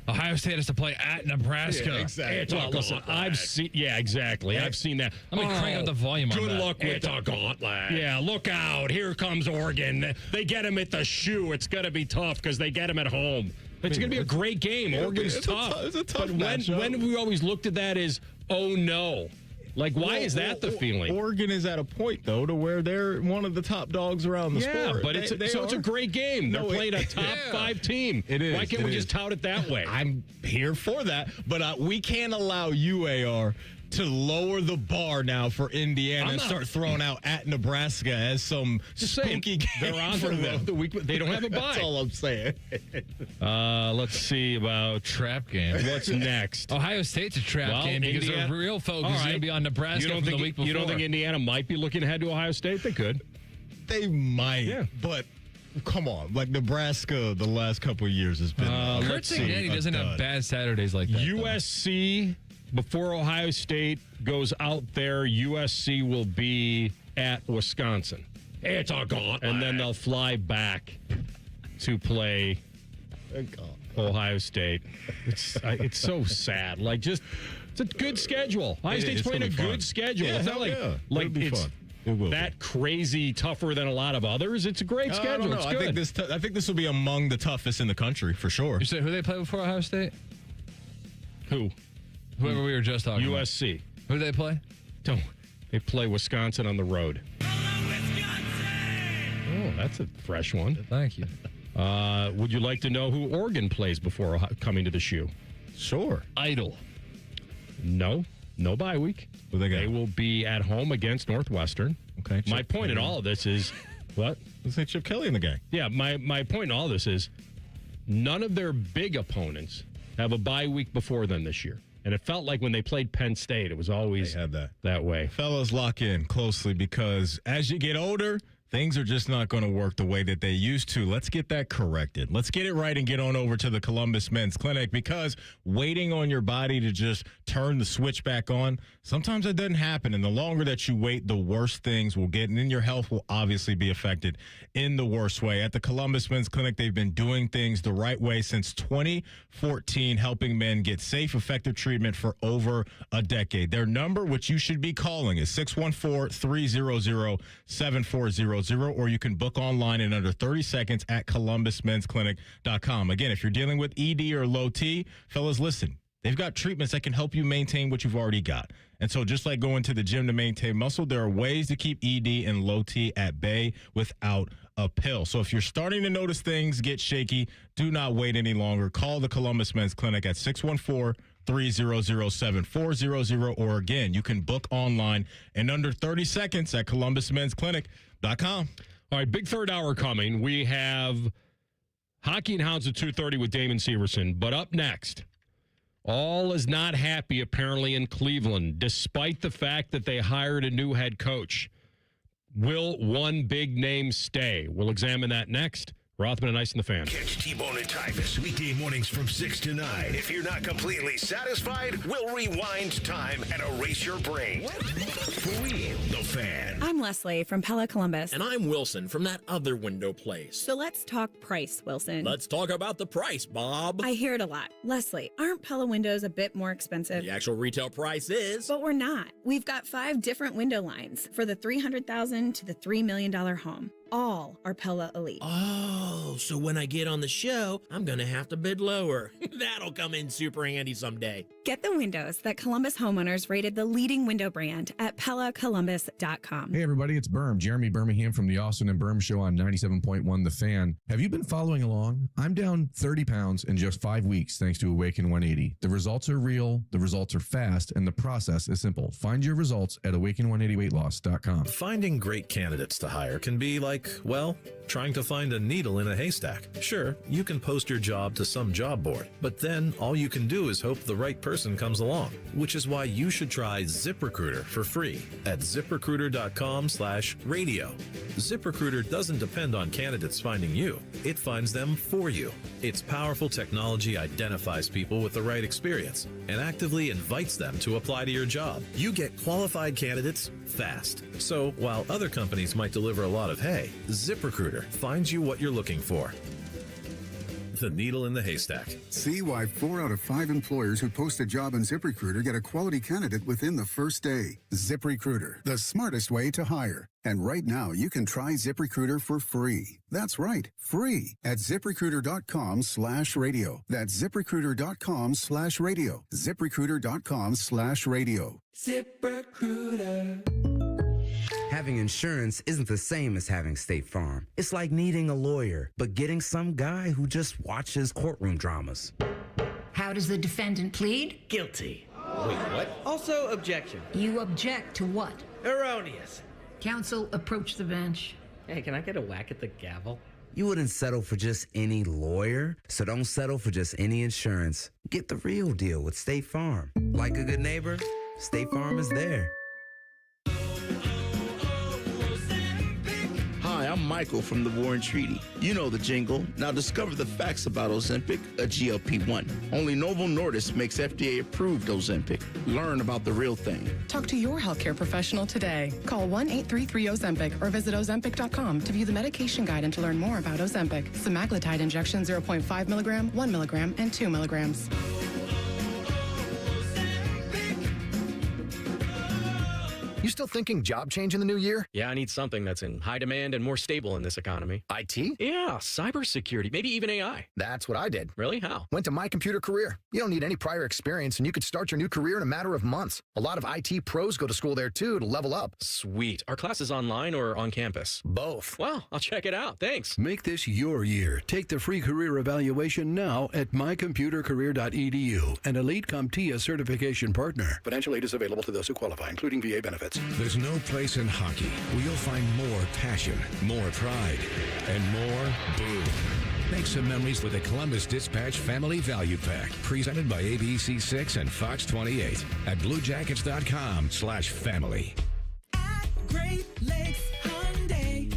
Ohio State has to play at Nebraska. Yeah, exactly. Listen, I've seen. Yeah, exactly. I've seen that. Let me crank up the volume on that. Good luck with the gauntlet. Yeah, look out. Here comes Oregon. They get him at the shoe. It's going to be tough because they get him at home. It's going to be a great game. Oregon's tough. It's a tough But when we always looked at that as, oh, no. Like, why is that the feeling? Oregon is at a point, though, to where they're one of the top dogs around the sport. Yeah, but it's a great game. They're playing a top 5 team. It is. Why can't we just tout it that way? I'm here for that, but we can't allow UAR to lower the bar now for Indiana and start throwing out at Nebraska as some spooky game. They're on the week. They don't have a bye. That's all I'm saying. Let's see about trap game. What's next? Ohio State's a trap game because their real focus is going to be on Nebraska from the week before. You don't think Indiana might be looking ahead to Ohio State? They could. They might, but come on. Like Nebraska the last couple of years has been. Kurt Cignetti doesn't have bad Saturdays like that. USC... Before Ohio State goes out there, USC will be at Wisconsin. It's a gauntlet. And then they'll fly back to play Ohio State. It's so sad. Like, it's a good schedule. Ohio State's playing a good schedule. Yeah, it's not like it's that crazy tougher than a lot of others. It's a great schedule. It's good. I think this will be among the toughest in the country for sure. You said who they play before Ohio State? Who? Whoever we were just talking about. USC. Who do they play? They play Wisconsin on the road. Oh, that's a fresh one. Thank you. Would you like to know who Oregon plays before coming to the shoe? Sure. Idle. No bye week. They will be at home against Northwestern. Okay. My point in all of this is, what? Let's say Chip Kelly in the game. Yeah, my point in all this is none of their big opponents have a bye week before them this year. And it felt like when they played Penn State, it was always had that way. Fellas, lock in closely because as you get older, things are just not going to work the way that they used to. Let's get that corrected. Let's get it right and get on over to the Columbus Men's Clinic, because waiting on your body to just turn the switch back on, sometimes it doesn't happen. And the longer that you wait, the worse things will get. And then your health will obviously be affected in the worst way. At the Columbus Men's Clinic, they've been doing things the right way since 2014, helping men get safe, effective treatment for over a decade. Their number, which you should be calling, is 614-300-7400, or you can book online in under 30 seconds at columbusmensclinic.com. Again, if you're dealing with ED or low T, fellas, listen, they've got treatments that can help you maintain what you've already got. And so just like going to the gym to maintain muscle, there are ways to keep ED and low T at bay without a pill. So if you're starting to notice things get shaky, do not wait any longer. Call the Columbus Men's Clinic at 614-300-7400, or again, you can book online in under 30 seconds at columbusmensclinic.com. All right, big third hour coming. We have Hockey and Hounds at 2:30 with Damon Severson. But up next, all is not happy apparently in Cleveland, despite the fact that they hired a new head coach. Will one big name stay? We'll examine that next. Rothman and Ice and the Fan. Catch T-Bone and Tyvis weekday mornings from 6 to 9. If you're not completely satisfied, we'll rewind time and erase your brain. Free the Fan. I'm Leslie from Pella Columbus. And I'm Wilson from that other window place. So let's talk price, Wilson. Let's talk about the price, Bob. I hear it a lot. Leslie, aren't Pella windows a bit more expensive? The actual retail price is. But we're not. We've got 5 different window lines for the $300,000 to the $3 million home. All are Pella Elite. Oh, so when I get on the show, I'm going to have to bid lower. That'll come in super handy someday. Get the windows that Columbus homeowners rated the leading window brand at PellaColumbus.com. Hey, everybody, it's Berm. Jeremy Birmingham from the Austin and Berm Show on 97.1 The Fan. Have you been following along? I'm down 30 pounds in just 5 weeks thanks to Awaken 180. The results are real, the results are fast, and the process is simple. Find your results at awaken180weightloss.com. Finding great candidates to hire can be like, well, trying to find a needle in a haystack. Sure, you can post your job to some job board, but then all you can do is hope the right person comes along, which is why you should try ZipRecruiter for free at ZipRecruiter.com/radio. ZipRecruiter doesn't depend on candidates finding you. It finds them for you. Its powerful technology identifies people with the right experience and actively invites them to apply to your job. You get qualified candidates fast. So while other companies might deliver a lot of hay, ZipRecruiter finds you what you're looking for. The needle in the haystack. See why 4 out of 5 employers who post a job on ZipRecruiter get a quality candidate within the first day. ZipRecruiter, the smartest way to hire. And right now, you can try ZipRecruiter for free. That's right, free at ZipRecruiter.com/radio. That's ZipRecruiter.com/radio. ZipRecruiter.com/radio. ZipRecruiter. Having insurance isn't the same as having State Farm. It's like needing a lawyer, but getting some guy who just watches courtroom dramas. How does the defendant plead? Guilty. Wait, what? Also, objection. You object to what? Erroneous. Counsel, approach the bench. Hey, can I get a whack at the gavel? You wouldn't settle for just any lawyer, so don't settle for just any insurance. Get the real deal with State Farm. Like a good neighbor, State Farm is there. Hi, I'm Michael from the Warren Treaty. You know the jingle. Now discover the facts about Ozempic, a GLP-1. Only Novo Nordisk makes FDA-approved Ozempic. Learn about the real thing. Talk to your healthcare professional today. Call 1-833-OZEMPIC or visit Ozempic.com to view the medication guide and to learn more about Ozempic. Semaglutide injection 0.5 milligram, 1 milligram, and 2 milligrams. You still thinking job change in the new year? Yeah, I need something that's in high demand and more stable in this economy. IT? Yeah, cybersecurity, maybe even AI. That's what I did. Really? How? Went to My Computer Career. You don't need any prior experience, and you could start your new career in a matter of months. A lot of IT pros go to school there, too, to level up. Sweet. Are classes online or on campus? Both. Well, I'll check it out. Thanks. Make this your year. Take the free career evaluation now at mycomputercareer.edu, an Elite CompTIA certification partner. Financial aid is available to those who qualify, including VA benefits. There's no place in hockey where you'll find more passion, more pride, and more boom. Make some memories with the Columbus Dispatch Family Value Pack, presented by ABC6 and Fox 28 at bluejackets.com/family. Great Lakes Hyundai.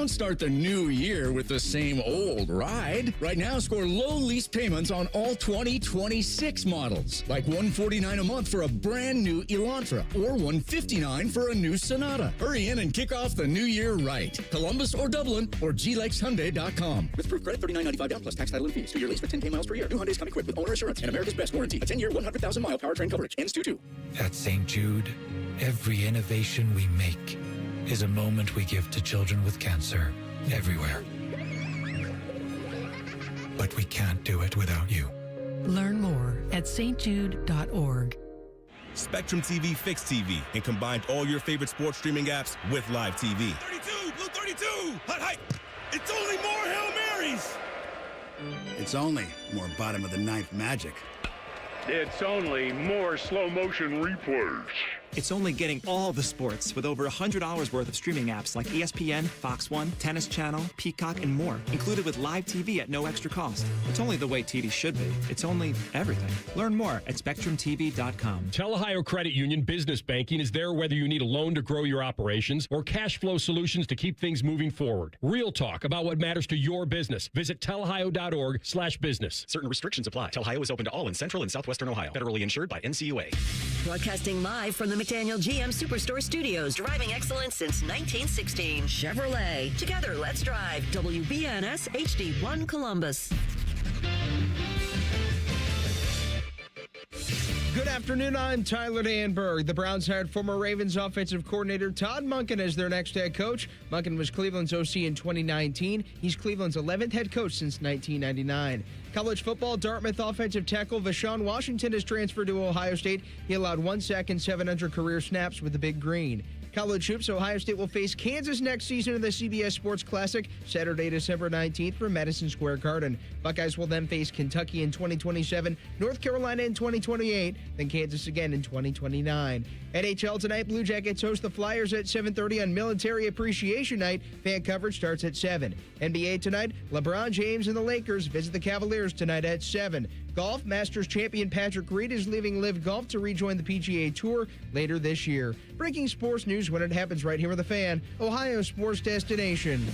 Don't start the new year with the same old ride. Right now, score low lease payments on all 2026 models, like $149 a month for a brand new Elantra or $159 for a new Sonata. Hurry in and kick off the new year right. Columbus or Dublin or glexhyundai.com. With proof credit $39.95 down plus tax, title, and fees. 2-year lease for 10K miles per year. New Hyundais come equipped with owner assurance and America's best warranty. A 10-year, 100,000-mile powertrain coverage. Ends 2/2. At St. Jude, every innovation we make is a moment we give to children with cancer everywhere. But we can't do it without you. Learn more at stjude.org. Spectrum TV fixed TV and combined all your favorite sports streaming apps with live TV. 32, Blue 32, hot height. It's only more Hail Marys. It's only more bottom of the ninth magic. It's only more slow motion replays. It's only getting all the sports with over 100 hours worth of streaming apps like ESPN, Fox One, Tennis Channel, Peacock, and more, included with live TV at no extra cost. It's only the way TV should be. It's only everything. Learn more at SpectrumTV.com. Ohio Credit Union Business Banking is there whether you need a loan to grow your operations or cash flow solutions to keep things moving forward. Real talk about what matters to your business. Visit telohio.org/business. Certain restrictions apply. Ohio is open to all in Central and Southwestern Ohio. Federally insured by NCUA. Broadcasting live from the McDaniel GM Superstore Studios, driving excellence since 1916. Chevrolet. Together, let's drive. WBNS HD1 Columbus. Good afternoon, I'm Tyler Danberg. The Browns hired former Ravens offensive coordinator Todd Monken as their next head coach. Monken was Cleveland's OC in 2019. He's Cleveland's 11th head coach since 1999. College football, Dartmouth offensive tackle Vashawn Washington has transferred to Ohio State. He allowed 1 sack and 700 career snaps with the Big Green. College hoops, Ohio State will face Kansas next season in the CBS Sports Classic, Saturday, December 19th from Madison Square Garden. Buckeyes will then face Kentucky in 2027, North Carolina in 2028, then Kansas again in 2029. NHL tonight, Blue Jackets host the Flyers at 7:30 on Military Appreciation Night. Fan coverage starts at 7. NBA tonight, LeBron James and the Lakers visit the Cavaliers tonight at 7. Golf, Masters champion Patrick Reed is leaving Live Golf to rejoin the PGA Tour later this year. Breaking sports news when it happens right here with the Fan, Ohio sports destination.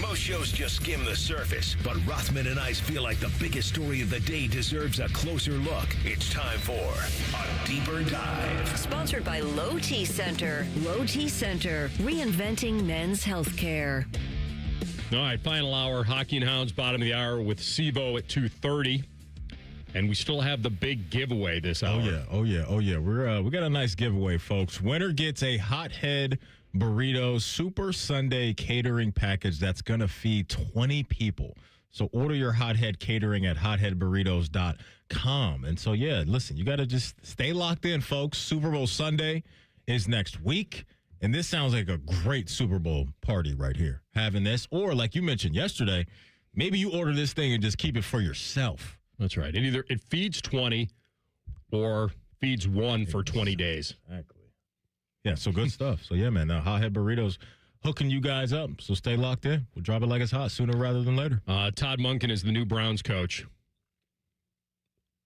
Most shows just skim the surface, but Rothman and I feel like the biggest story of the day deserves a closer look. It's time for a deeper dive. Sponsored by Low T Center. Low T Center, reinventing men's healthcare. All right, final hour, Hockey and Hounds, bottom of the hour with SIVO at 2:30. And we still have the big giveaway this hour. Oh yeah. We got a nice giveaway, folks. Winner gets a Hothead Burrito Super Sunday catering package that's going to feed 20 people. So order your Hothead catering at hotheadburritos.com. And so, yeah, listen, you got to just stay locked in, folks. Super Bowl Sunday is next week. And this sounds like a great Super Bowl party right here, having this. Or like you mentioned yesterday, maybe you order this thing and just keep it for yourself. That's right. It feeds 20 or feeds one for 20 days. Exactly. Yeah, so good stuff. So, yeah, man, Hothead Burritos hooking you guys up. So stay locked in. We'll drop it like it's hot sooner rather than later. Todd Monken is the new Browns coach.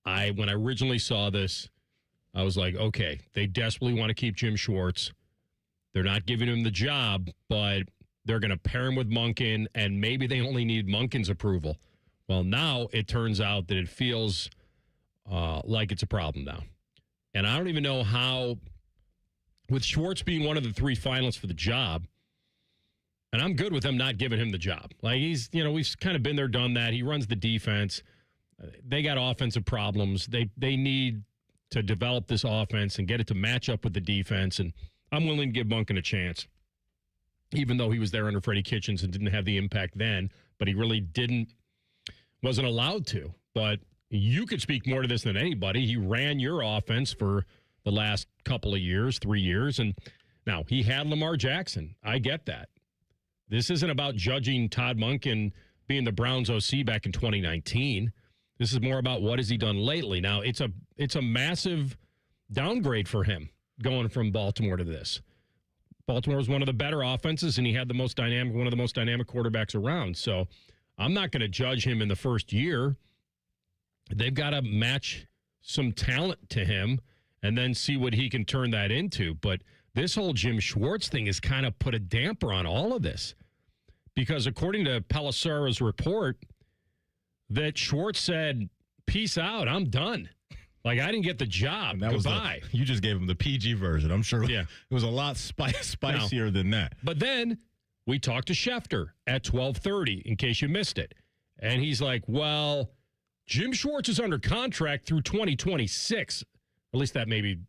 When I originally saw this, I was like, okay, they desperately want to keep Jim Schwartz. They're not giving him the job, but they're going to pair him with Monken, and maybe they only need Monken's approval. Well, now it turns out that it feels like it's a problem now. And I don't even know how, with Schwartz being one of the 3 finalists for the job, and I'm good with them not giving him the job. Like, he's, we've kind of been there, done that. He runs the defense. They got offensive problems. They need to develop this offense and get it to match up with the defense, and I'm willing to give Monken a chance, even though he was there under Freddie Kitchens and didn't have the impact then, but he really wasn't allowed to. But you could speak more to this than anybody. He ran your offense for the last couple of years, 3 years, and now he had Lamar Jackson. I get that. This isn't about judging Todd Monken being the Browns OC back in 2019. This is more about what has he done lately. Now, it's a massive downgrade for him going from Baltimore to this. Baltimore was one of the better offenses, and he had one of the most dynamic quarterbacks around. So I'm not going to judge him in the first year. They've got to match some talent to him and then see what he can turn that into. But this whole Jim Schwartz thing has kind of put a damper on all of this. Because according to Pelissera's report, that Schwartz said, peace out, I'm done. Like, I didn't get the job. Goodbye. You just gave him the PG version. I'm sure it was a lot spicier than that. But then we talked to Schefter at 12:30, in case you missed it. And he's like, well, Jim Schwartz is under contract through 2026. At least that maybe,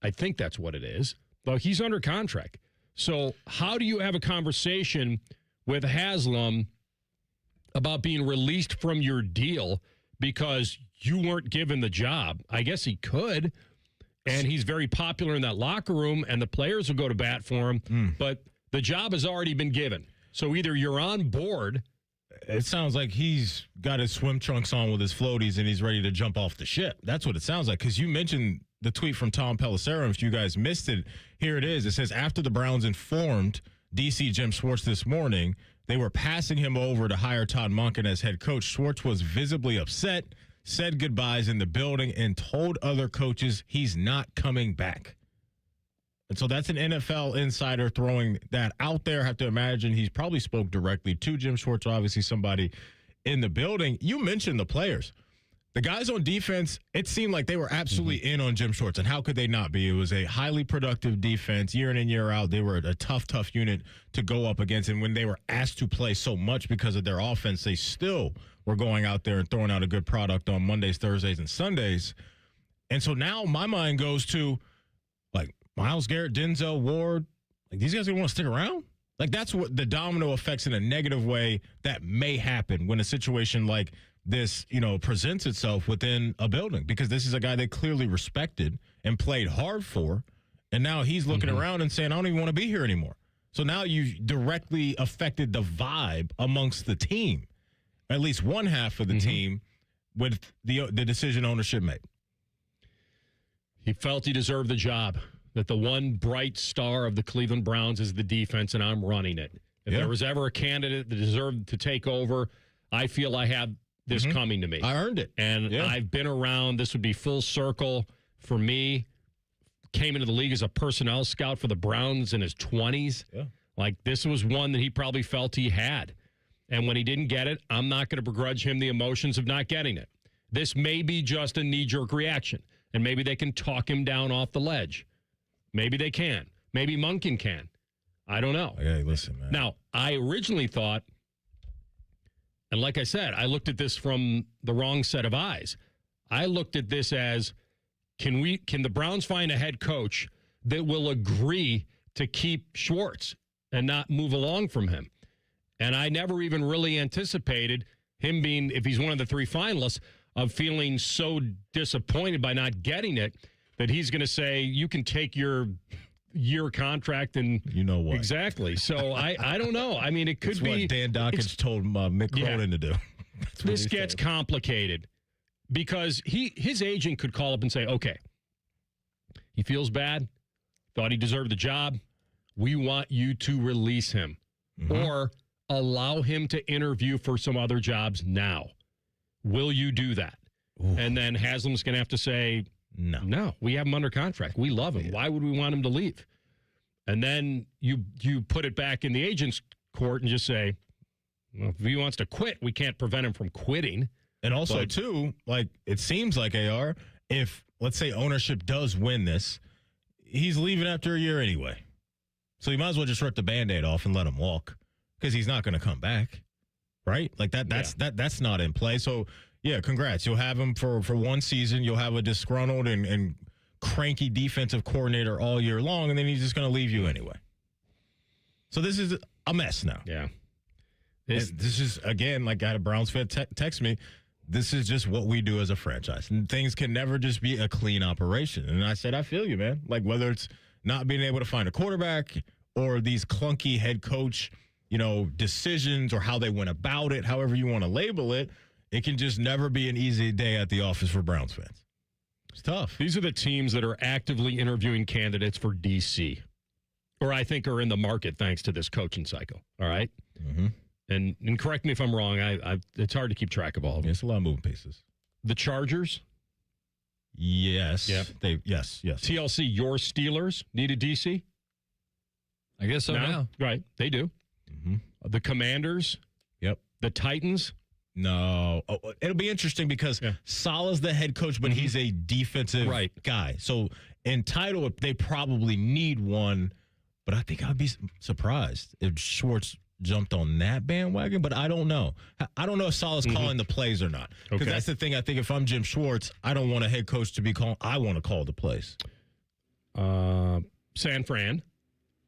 I think that's what it is. But he's under contract. So how do you have a conversation with Haslam about being released from your deal because you weren't given the job? I guess he could, and he's very popular in that locker room, and the players will go to bat for him, but the job has already been given. So either you're on board. It sounds like he's got his swim trunks on with his floaties, and he's ready to jump off the ship. That's what it sounds like, because you mentioned the tweet from Tom Pelissero. If you guys missed it, here it is. It says, after the Browns informed DC Jim Schwartz this morning, they were passing him over to hire Todd Monken as head coach. Schwartz was visibly upset, said goodbyes in the building, and told other coaches he's not coming back. And so that's an NFL insider throwing that out there. I have to imagine he's probably spoke directly to Jim Schwartz, obviously somebody in the building. You mentioned the players. The guys on defense, it seemed like they were absolutely in on Jim Schwartz, and how could they not be? It was a highly productive defense year in and year out. They were a tough unit to go up against, and when they were asked to play so much because of their offense, they still were going out there and throwing out a good product on Mondays, Thursdays, and Sundays. And so now my mind goes to, like, Myles Garrett, Denzel Ward, like, these guys are going to want to stick around? Like, that's what the domino effects in a negative way that may happen when a situation like this, presents itself within a building, because this is a guy they clearly respected and played hard for. And now he's looking around and saying, I don't even want to be here anymore. So now you directly affected the vibe amongst the team, at least one half of the team, with the decision ownership made. He felt he deserved the job, that the one bright star of the Cleveland Browns is the defense, and I'm running it. If there was ever a candidate that deserved to take over, I feel I have this coming to me. I earned it. And I've been around. This would be full circle for me. Came into the league as a personnel scout for the Browns in his 20s. Yeah. Like, this was one that he probably felt he had. And when he didn't get it, I'm not going to begrudge him the emotions of not getting it. This may be just a knee-jerk reaction, and maybe they can talk him down off the ledge. Maybe they can. Maybe Monken can. I don't know. Hey, listen, man. Now, I originally thought, and like I said, I looked at this from the wrong set of eyes. I looked at this as, can the Browns find a head coach that will agree to keep Schwartz and not move along from him? And I never even really anticipated him being, if he's one of the three finalists, of feeling so disappointed by not getting it that he's going to say, you can take your year contract and you know what exactly. So I don't know. I mean, it could be what Dan Dawkins told Mick Cronin to do. This gets complicated because his agent could call up and say, okay, he feels bad, thought he deserved the job. We want you to release him or allow him to interview for some other jobs now. Will you do that? Ooh. And then Haslam's going to have to say, no, we have him under contract. We love him. Why would we want him to leave? And then you put it back in the agent's court and just say, well, if he wants to quit, we can't prevent him from quitting. And also, too, like, it seems like, AR, if, let's say, ownership does win this, he's leaving after a year anyway. So you might as well just rip the Band-Aid off and let him walk, because he's not going to come back, right? Like, that's not in play. So, yeah, congrats. You'll have him for one season. You'll have a disgruntled and cranky defensive coordinator all year long, and then he's just going to leave you anyway. So this is a mess now. Yeah. This is, again, like I had a Browns fan text me, this is just what we do as a franchise. And things can never just be a clean operation. And I said, I feel you, man. Like, whether it's not being able to find a quarterback or these clunky head coach, decisions or how they went about it, however you want to label it, it can just never be an easy day at the office for Browns fans. It's tough. These are the teams that are actively interviewing candidates for DC, or I think are in the market thanks to this coaching cycle. All right? Mm-hmm. And correct me if I'm wrong. It's hard to keep track of all of them. It's a lot of moving pieces. The Chargers, Yes. Yep. Yes. TLC, your Steelers need a DC? I guess so now. Right, they do. Mm-hmm. The Commanders? Yep. The Titans? No. Oh, it'll be interesting because Salah's the head coach, but he's a defensive guy. So in title, they probably need one, but I think I'd be surprised if Schwartz jumped on that bandwagon, but I don't know. I don't know if Salah's calling the plays or not. Because that's the thing. I think if I'm Jim Schwartz, I don't want a head coach to be calling. I want to call the plays. San Fran.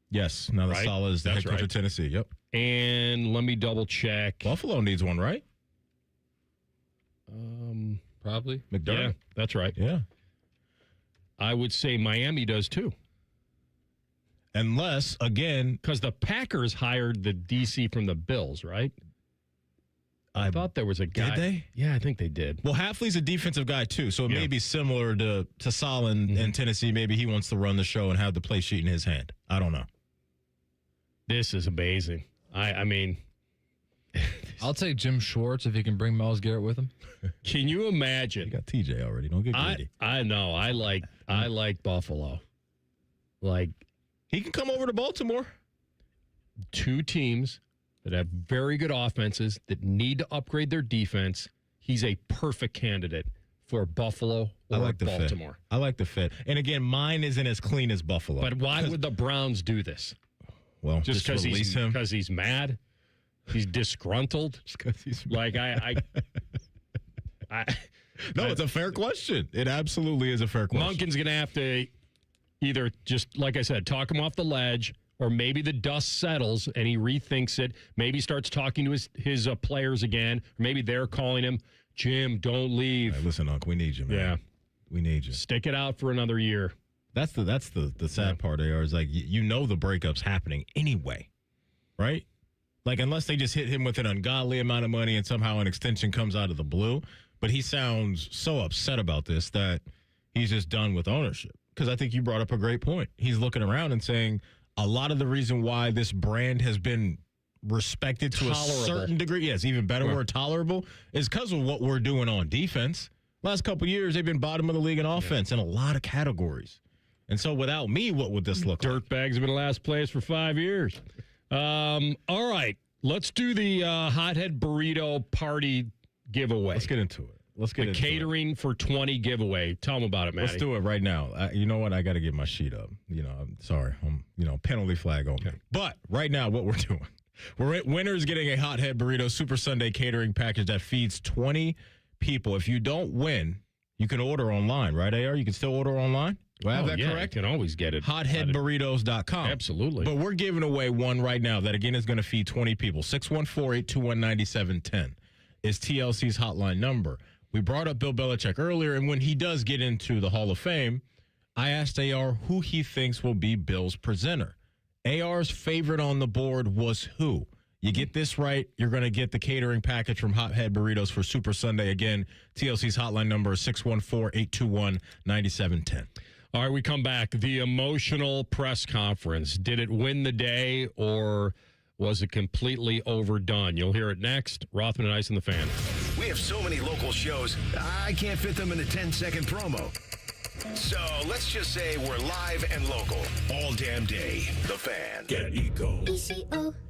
Yes. Now that Salah is the head coach of Tennessee. Yep. And let me double check. Buffalo needs one, right? Probably. McDermott. Yeah, that's right. Yeah. I would say Miami does too. Unless, again, because the Packers hired the DC from the Bills, right? I thought there was a guy. Did they? Yeah, I think they did. Well, Hafley's a defensive guy, too, so it may be similar to Saleh in Tennessee. Maybe he wants to run the show and have the play sheet in his hand. I don't know. This is amazing. I mean... I'll take Jim Schwartz if he can bring Myles Garrett with him. Can you imagine? You got TJ already. Don't get greedy. I know. I like Buffalo. Like... He can come over to Baltimore. Two teams that have very good offenses that need to upgrade their defense. He's a perfect candidate for Buffalo or Baltimore. Fit. I like the fit. And again, mine isn't as clean as Buffalo. But why would the Browns do this? Well, just because he's mad? He's disgruntled? Just because he's mad. Like, No, it's a fair question. It absolutely is a fair question. Monken's going to have to either just, like I said, talk him off the ledge, or maybe the dust settles and he rethinks it. Maybe starts talking to his players again. Or maybe they're calling him, Jim, don't leave. Right, listen, Unc, we need you, man. Yeah. We need you. Stick it out for another year. That's the sad part, AR, is like, you know the breakup's happening anyway, right? Like, unless they just hit him with an ungodly amount of money and somehow an extension comes out of the blue. But he sounds so upset about this that he's just done with ownership. Because I think you brought up a great point. He's looking around and saying a lot of the reason why this brand has been respected to a certain degree, yes, even better word, tolerable, is because of what we're doing on defense. Last couple of years, they've been bottom of the league in offense in a lot of categories. And so without me, what would this look like? Dirtbags have been last place for 5 years. All right, let's do the Hothead Burrito Party giveaway. Let's get into it. Let's get the catering for 20 giveaway. Tell them about it, Matty. Let's do it right now. You know what? I got to get my sheet up. I'm sorry. Penalty flag on me. But right now, what we're doing, winners getting a Hothead Burrito Super Sunday catering package that feeds 20 people. If you don't win, you can order online, right, AR? You can still order online? Do I have that correct? You can always get it. Hotheadburritos.com. Absolutely. But we're giving away one right now that, again, is going to feed 20 people. 614-821-9710 is TLC's hotline number. We brought up Bill Belichick earlier, and when he does get into the Hall of Fame, I asked AR who he thinks will be Bill's presenter. AR's favorite on the board was who? You get this right, you're going to get the catering package from Hothead Burritos for Super Sunday. Again, TLC's hotline number is 614-821-9710. All right, we come back. The emotional press conference. Did it win the day, or was it completely overdone? You'll hear it next. Rothman and Ice and the Fan. We have so many local shows, I can't fit them in a 10-second promo. So let's just say we're live and local all damn day. The Fan. Get Eco.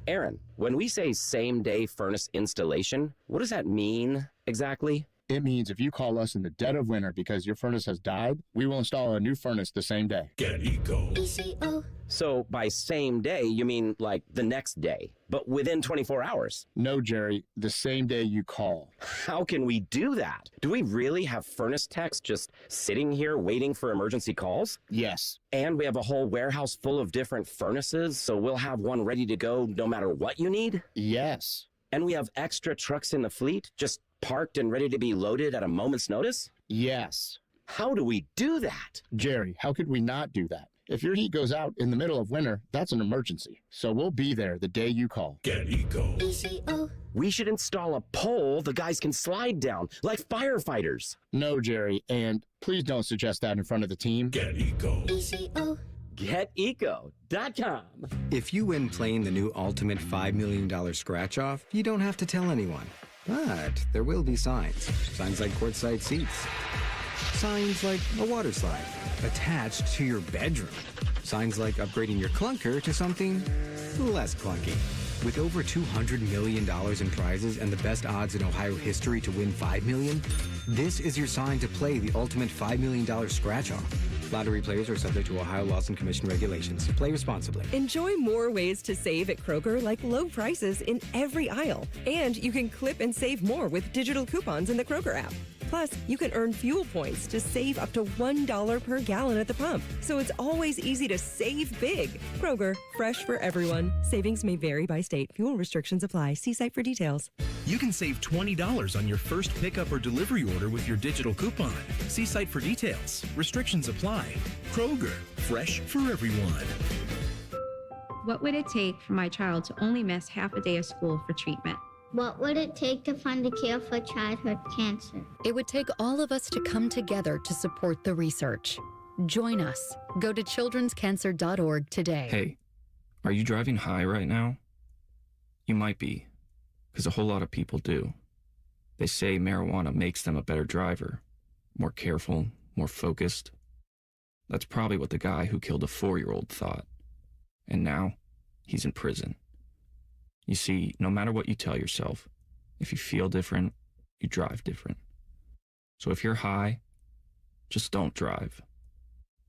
Aaron, when we say same-day furnace installation, what does that mean exactly? It means if you call us in the dead of winter because your furnace has died, we will install a new furnace the same day. Get Eco. So by same day, you mean like the next day, but within 24 hours? No, Jerry, the same day you call. How can we do that? Do we really have furnace techs just sitting here waiting for emergency calls? Yes. And we have a whole warehouse full of different furnaces, so we'll have one ready to go no matter what you need? Yes. And we have extra trucks in the fleet, just parked and ready to be loaded at a moment's notice? Yes. How do we do that? Jerry, how could we not do that? If your heat goes out in the middle of winter, that's an emergency. So we'll be there the day you call. Get Eco. We should install a pole the guys can slide down, like firefighters. No, Jerry, and please don't suggest that in front of the team. Get Eco. GetEco.com. If you win playing the new Ultimate $5 million scratch-off, you don't have to tell anyone. But there will be signs. Signs like courtside seats. Signs like a water slide attached to your bedroom. Signs like upgrading your clunker to something less clunky. With over $200 million in prizes and the best odds in Ohio history to win $5 million, this is your sign to play the ultimate $5 million scratch-off. Lottery players are subject to Ohio laws and commission regulations. Play responsibly. Enjoy more ways to save at Kroger, like low prices in every aisle. And you can clip and save more with digital coupons in the Kroger app. Plus, you can earn fuel points to save up to $1 per gallon at the pump. So it's always easy to save big. Kroger, fresh for everyone. Savings may vary by state. Fuel restrictions apply. See site for details. You can save $20 on your first pickup or delivery order with your digital coupon. See site for details. Restrictions apply. Kroger, fresh for everyone. What would it take for my child to only miss half a day of school for treatment? What would it take to fund a cure for childhood cancer? It would take all of us to come together to support the research. Join us. Go to childrenscancer.org today. Hey, are you driving high right now? You might be, because a whole lot of people do. They say marijuana makes them a better driver, more careful, more focused. That's probably what the guy who killed a 4-year-old thought. And now, he's in prison. You see, no matter what you tell yourself, if you feel different, you drive different. So if you're high, just don't drive.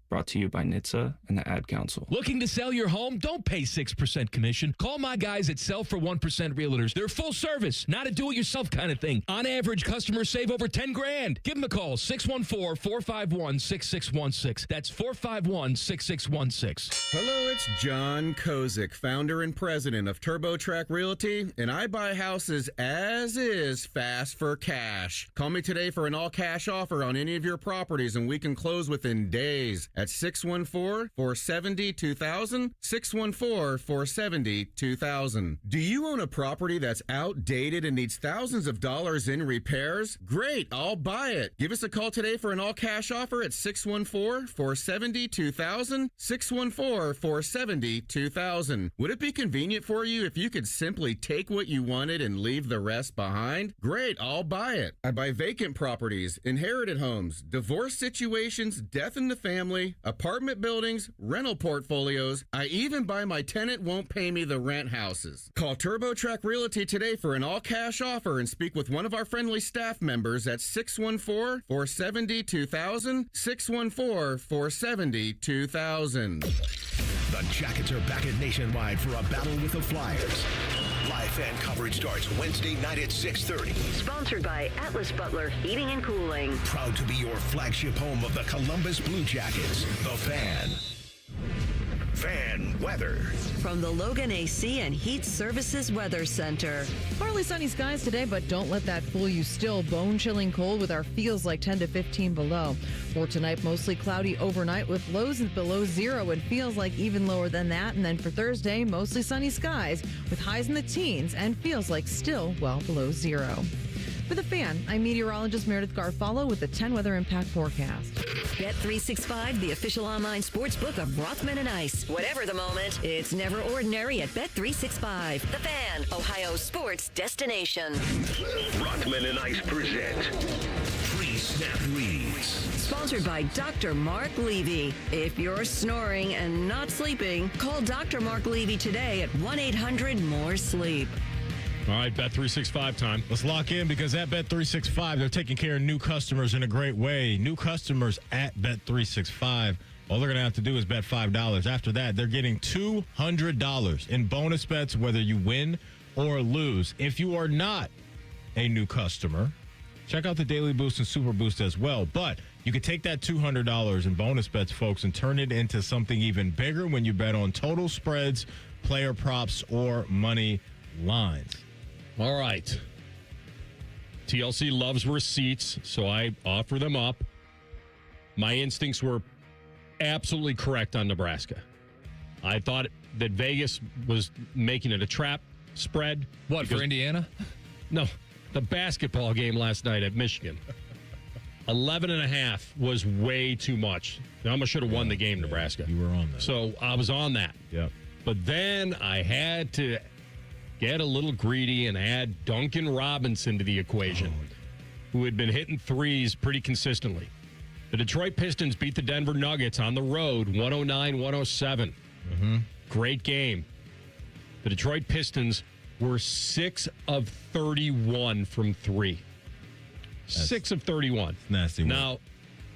Brought to you by NHTSA and the Ad Council. Looking to sell your home? Don't pay 6% commission. Call my guys at Sell for 1% Realtors. They're full service, not a do-it-yourself kind of thing. On average, customers save over $10,000. Give them a call, 614-451-6616. That's 451-6616. Hello, it's John Kozik, founder and president of TurboTrack Realty, and I buy houses as is, fast for cash. Call me today for an all-cash offer on any of your properties, and we can close within days. At 614-470-2000, 614-470-2000. Do you own a property that's outdated and needs thousands of dollars in repairs? Great, I'll buy it. Give us a call today for an all-cash offer at 614-470-2000, 614-470-2000. Would it be convenient for you if you could simply take what you wanted and leave the rest behind? Great, I'll buy it. I buy vacant properties, inherited homes, divorce situations, death in the family, apartment buildings, rental portfolios. I even buy my tenant won't pay me the rent houses. Call TurboTrack Realty today for an all-cash offer and speak with one of our friendly staff members at 614-470-2000, 614-470-2000. The Jackets are back at Nationwide for a battle with the Flyers. Live fan coverage starts Wednesday night at 6:30. Sponsored by Atlas Butler Heating and Cooling. Proud to be your flagship home of the Columbus Blue Jackets. The Fan. Fan weather. From the Logan AC and Heat Services Weather Center. Partly sunny skies today, but don't let that fool you. Still bone-chilling cold with our feels like 10 to 15 below. For tonight, mostly cloudy overnight with lows below zero and feels like even lower than that. And then for Thursday, mostly sunny skies with highs in the teens and feels like still well below zero. For the Fan, I'm meteorologist Meredith Garfalo with the 10 weather impact forecast. Bet365, the official online sports book of Rothman and Ice. Whatever the moment, it's never ordinary at Bet365. The Fan, Ohio's sports destination. Rothman and Ice present Pre-Snap Reads. Sponsored by Dr. Mark Levy. If you're snoring and not sleeping, call Dr. Mark Levy today at 1-800-MORE-SLEEP. All right, Bet365 time. Let's lock in because at Bet365, they're taking care of new customers in a great way. New customers at Bet365, all they're going to have to do is bet $5. After that, they're getting $200 in bonus bets, whether you win or lose. If you are not a new customer, check out the Daily Boost and Super Boost as well. But you can take that $200 in bonus bets, folks, and turn it into something even bigger when you bet on total spreads, player props, or money lines. All right. TLC loves receipts, so I offer them up. My instincts were absolutely correct on Nebraska. I thought that Vegas was making it a trap spread. What, for Indiana? No, the basketball game last night at Michigan. 11.5 was way too much. I almost should have won the game, Nebraska. You were on that. So I was on that. Yep. But then I had to get a little greedy and add Duncan Robinson to the equation, who had been hitting threes pretty consistently. The Detroit Pistons beat the Denver Nuggets on the road, 109-107. Great game. The Detroit Pistons were 6 of 31 from 3. 6 of 31. Nasty. Now,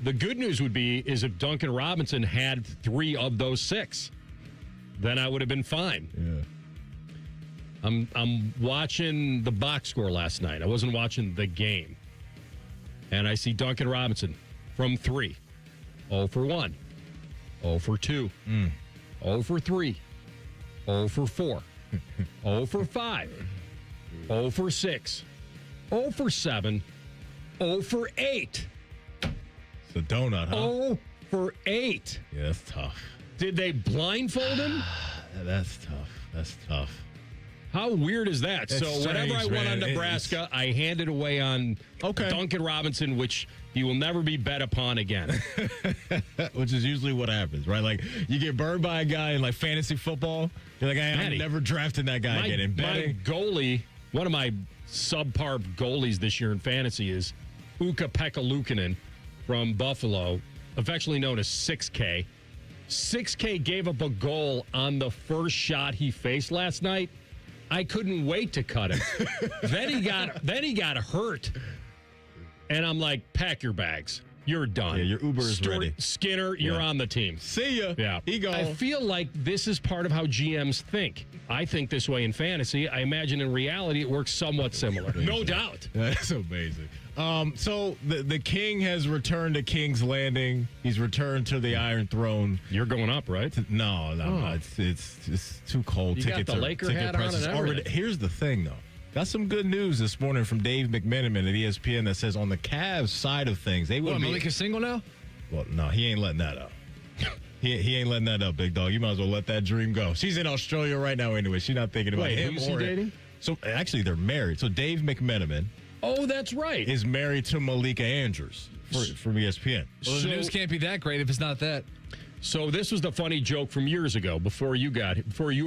the good news is if Duncan Robinson had 3 of those 6, then I would have been fine. Yeah. I'm watching the box score last night. I wasn't watching the game. And I see Duncan Robinson from 3. 0 for 1. 0 for 2. 0 for 3. 0 for 4. 0 for 5. 0 for 6. 0 for 7. 0 for 8. It's a donut, huh? 0 for 8. Yeah, that's tough. Did they blindfold him? That's tough. That's tough. How weird is that? That's so whenever I strange, went on man. Nebraska, I handed away on Duncan Robinson, which he will never be bet upon again. Which is usually what happens, right? Like, you get burned by a guy in, like, fantasy football. You're like, hey, I'm never drafting that guy again. In betting, my goalie, one of my subpar goalies this year in fantasy is Ukko-Pekka Luukkonen from Buffalo, affectionately known as 6K. 6K gave up a goal on the first shot he faced last night. I couldn't wait to cut him. then he got hurt. And I'm like, pack your bags. You're done. Yeah, your Uber is ready. Skinner, you're on the team. See ya. Yeah. He go. I feel like this is part of how GMs think. I think this way in fantasy. I imagine in reality it works somewhat similar. No doubt. That's amazing. So the king has returned to King's Landing. He's returned to the Iron Throne. You're going up, right? No, it's too cold. You got the Laker hat on and everything. Here's the thing, though. Got some good news this morning from Dave McMenamin at ESPN that says on the Cavs side of things, they would be. Malik is single now? Well, no, he ain't letting that up. He ain't letting that up, big dog. You might as well let that dream go. She's in Australia right now anyway. She's not thinking about him. Who's he dating? So actually, they're married. So Dave McMenamin. Oh, that's right. Is married to Malika Andrews from ESPN. Well, the news can't be that great if it's not that. So this was the funny joke from years ago before you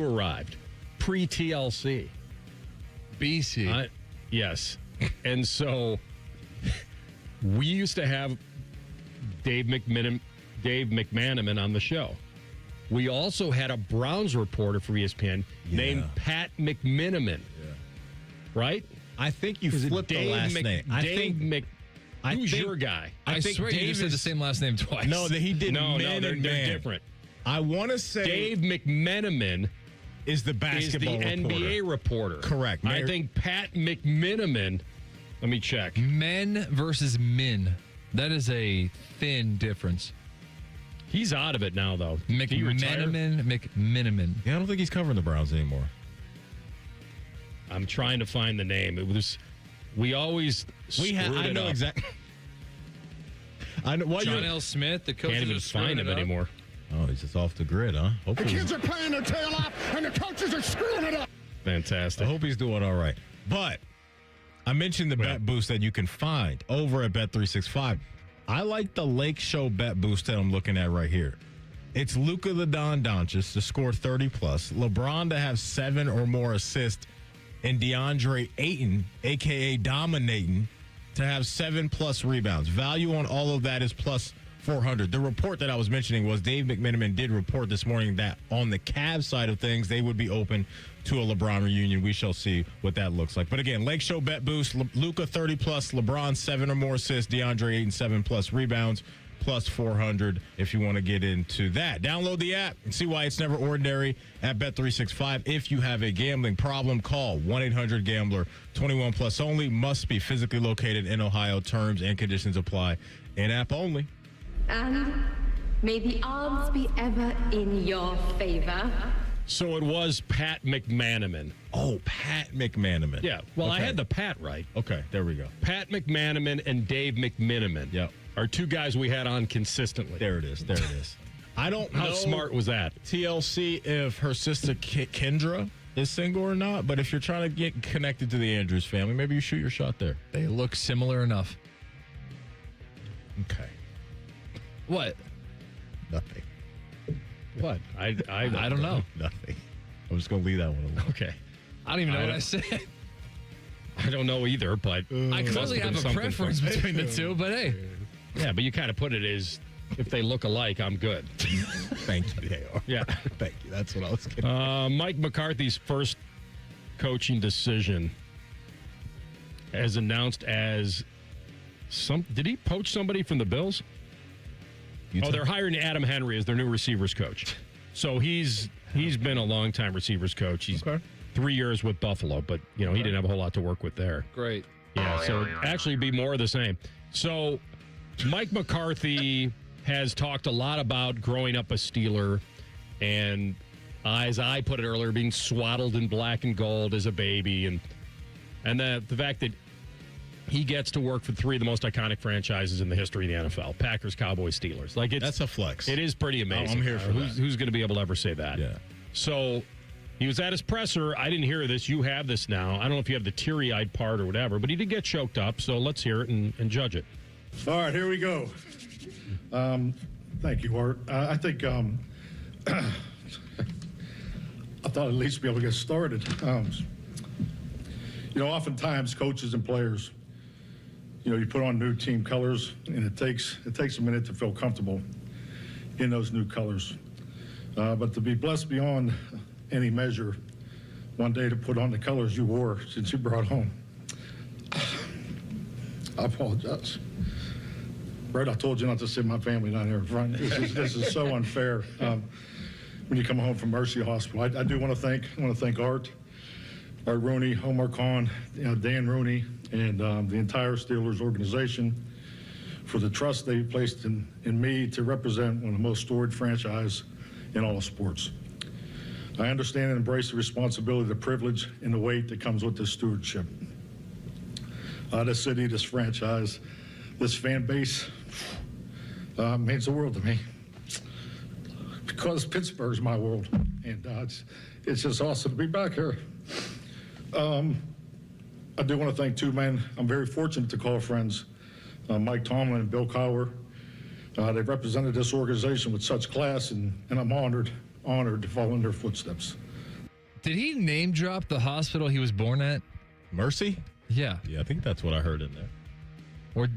arrived. Pre-TLC. BC. Yes. And so we used to have Dave McManaman on the show. We also had a Browns reporter for ESPN named Pat McMenamin. Yeah. Right? I think you flipped the last name. Who's your guy? I swear you just said the same last name twice. No, that he did. No, they're different. I want to say Dave McMenamin is the basketball NBA reporter. Correct. I think Pat McMenamin. Let me check. Men versus min. That is a thin difference. He's out of it now, though. McMenamin. Yeah, I don't think he's covering the Browns anymore. I'm trying to find the name. It was. We always. I know exactly. I know. John L. Smith, the coach. Can't even find him anymore. Oh, he's just off the grid, huh? Hopefully the kids are playing their tail off, and the coaches are screwing it up. Fantastic. I hope he's doing all right. But I mentioned the bet boost that you can find over at Bet365. I like the Lake Show bet boost that I'm looking at right here. It's Luka the Don Doncic to score 30+, LeBron to have 7 or more assists, and DeAndre Ayton, a.k.a. Dominating, to have 7+ rebounds. Value on all of that is plus 400. The report that I was mentioning was Dave McMenamin did report this morning that on the Cavs side of things, they would be open to a LeBron reunion. We shall see what that looks like. But again, Lake Show bet boost, Luka 30+, LeBron 7 or more assists, DeAndre Ayton 7+ rebounds, plus 400 if you want to get into that. Download the app and see why it's never ordinary at Bet365. If you have a gambling problem, call 1-800-GAMBLER. 21 plus only. Must be physically located in Ohio. Terms and conditions apply. In-app only. And may the odds be ever in your favor. So it was Pat McManaman. Oh, Pat McManaman. Yeah. Well, I had the Pat right. Okay, there we go. Pat McManaman and Dave McMenamin. Yep. Are two guys we had on consistently. There it is. There it is. I don't know. How smart was that? TLC, if her sister Kendra is single or not, but if you're trying to get connected to the Andrews family, maybe you shoot your shot there. They look similar enough. Okay. What? Nothing. What? I don't know. Nothing. I'm just going to leave that one alone. Okay. I don't even know what I said. I don't know either, but I clearly have a preference between the two, but hey. Yeah, but you kind of put it as if they look alike, I'm good. Thank you, they are. Yeah. Thank you. That's what I was getting. Mike McCarthy's first coaching decision as announced as did he poach somebody from the Bills? They're hiring Adam Henry as their new receivers coach. So he's been a long-time receivers coach. He's 3 years with Buffalo, but he didn't have a whole lot to work with there. Great. Yeah, so actually be more of the same. So Mike McCarthy has talked a lot about growing up a Steeler and, as I put it earlier, being swaddled in black and gold as a baby, and the fact that he gets to work for three of the most iconic franchises in the history of the NFL: Packers, Cowboys, Steelers. That's a flex. It is pretty amazing. I'm here for that. Who's going to be able to ever say that? Yeah. So he was at his presser. I didn't hear this. You have this now. I don't know if you have the teary-eyed part or whatever, but he did get choked up. So let's hear it and judge it. All right, here we go. Thank you, Art. I think I thought at least be able to get started. Oftentimes coaches and players, you put on new team colors, and it takes a minute to feel comfortable in those new colors. But to be blessed beyond any measure, one day to put on the colors you wore since you brought home. I apologize. Brett, I told you not to sit my family down here in front. This is so unfair. When you come home from Mercy Hospital, I do want to thank Art Rooney, Omar Khan, Dan Rooney, and the entire Steelers organization for the trust they placed in me to represent one of the most storied franchise in all of sports. I understand and embrace the responsibility, the privilege, and the weight that comes with this stewardship. This city, this franchise, this fan base means the world to me, because Pittsburgh's my world, and it's just awesome to be back here. I do want to thank two men I'm very fortunate to call friends, Mike Tomlin and Bill Cowher. They've represented this organization with such class, and I'm honored to follow in their footsteps. Did he name drop the hospital he was born at? Mercy? Yeah. Yeah, I think that's what I heard in there. Or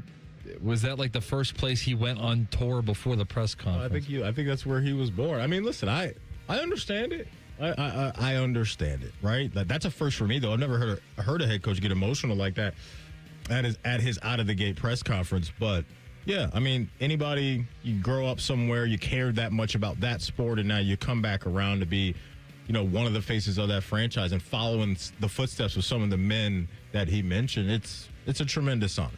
was that like the first place he went on tour before the press conference? I think that's where he was born. I mean, listen, I understand it. I understand it, right? That's a first for me, though. I've never heard a head coach get emotional like that at his out of the gate press conference. But yeah, I mean, anybody, you grow up somewhere, you cared that much about that sport, and now you come back around to be, one of the faces of that franchise and following the footsteps of some of the men that he mentioned. It's a tremendous honor.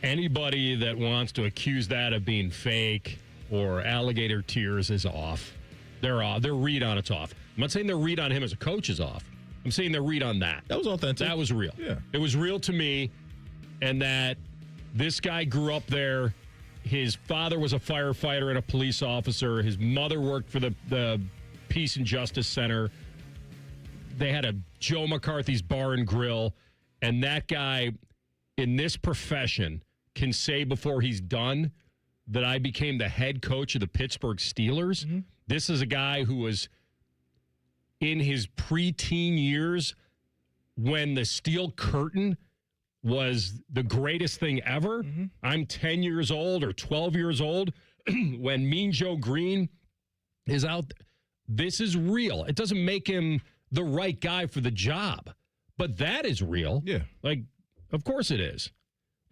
Anybody that wants to accuse that of being fake or alligator tears is off. Their read on it's off. I'm not saying their read on him as a coach is off. I'm saying their read on that. That was authentic. That was real. Yeah. It was real to me, and that this guy grew up there. His father was a firefighter and a police officer. His mother worked for the Peace and Justice Center. They had a Joe McCarthy's Bar and Grill, and that guy in this profession can say before he's done that I became the head coach of the Pittsburgh Steelers. Mm-hmm. This is a guy who was in his preteen years when the steel curtain was the greatest thing ever. Mm-hmm. I'm 10 years old or 12 years old when Mean Joe Green is out. This is real. It doesn't make him the right guy for the job, but that is real. Yeah. Like, of course it is.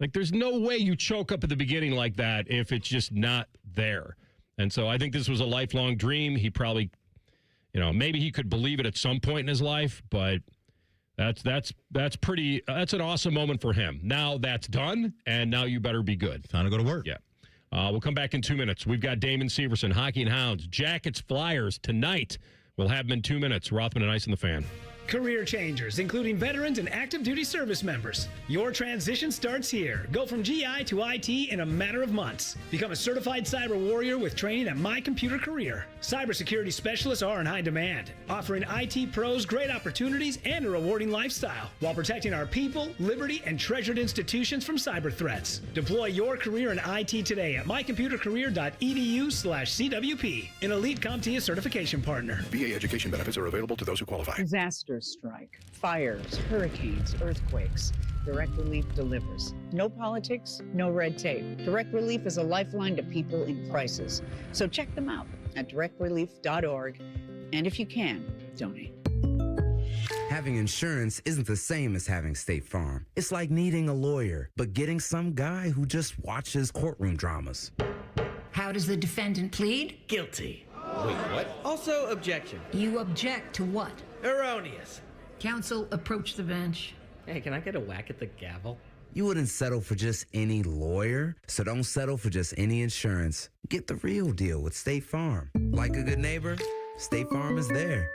Like, there's no way you choke up at the beginning like that if it's just not there. And so I think this was a lifelong dream. He probably, maybe he could believe it at some point in his life, but that's an awesome moment for him. Now that's done, and now you better be good. Time to go to work. Yeah. We'll come back in 2 minutes. We've got Damon Severson, Hockey and Hounds, Jackets, Flyers tonight. We'll have them in 2 minutes. Rothman and Ice in the Fan. Career changers, including veterans and active duty service members. Your transition starts here. Go from GI to IT in a matter of months. Become a certified cyber warrior with training at My Computer Career. Cybersecurity specialists are in high demand, offering IT pros great opportunities and a rewarding lifestyle while protecting our people, liberty, and treasured institutions from cyber threats. Deploy your career in IT today at mycomputercareer.edu/CWP, an elite CompTIA certification partner. VA education benefits are available to those who qualify. Disasters strike, fires, hurricanes, earthquakes. Direct Relief delivers. No politics, no red tape. Direct Relief is a lifeline to people in crisis. So check them out at directrelief.org. And if you can, donate. Having insurance isn't the same as having State Farm. It's like needing a lawyer, but getting some guy who just watches courtroom dramas. How does the defendant plead? Guilty. Wait, what? Also, objection. You object to what? Erroneous. Counsel, approach the bench. Hey, can I get a whack at the gavel? You wouldn't settle for just any lawyer, so don't settle for just any insurance. Get the real deal with State Farm. Like a good neighbor, State Farm is there.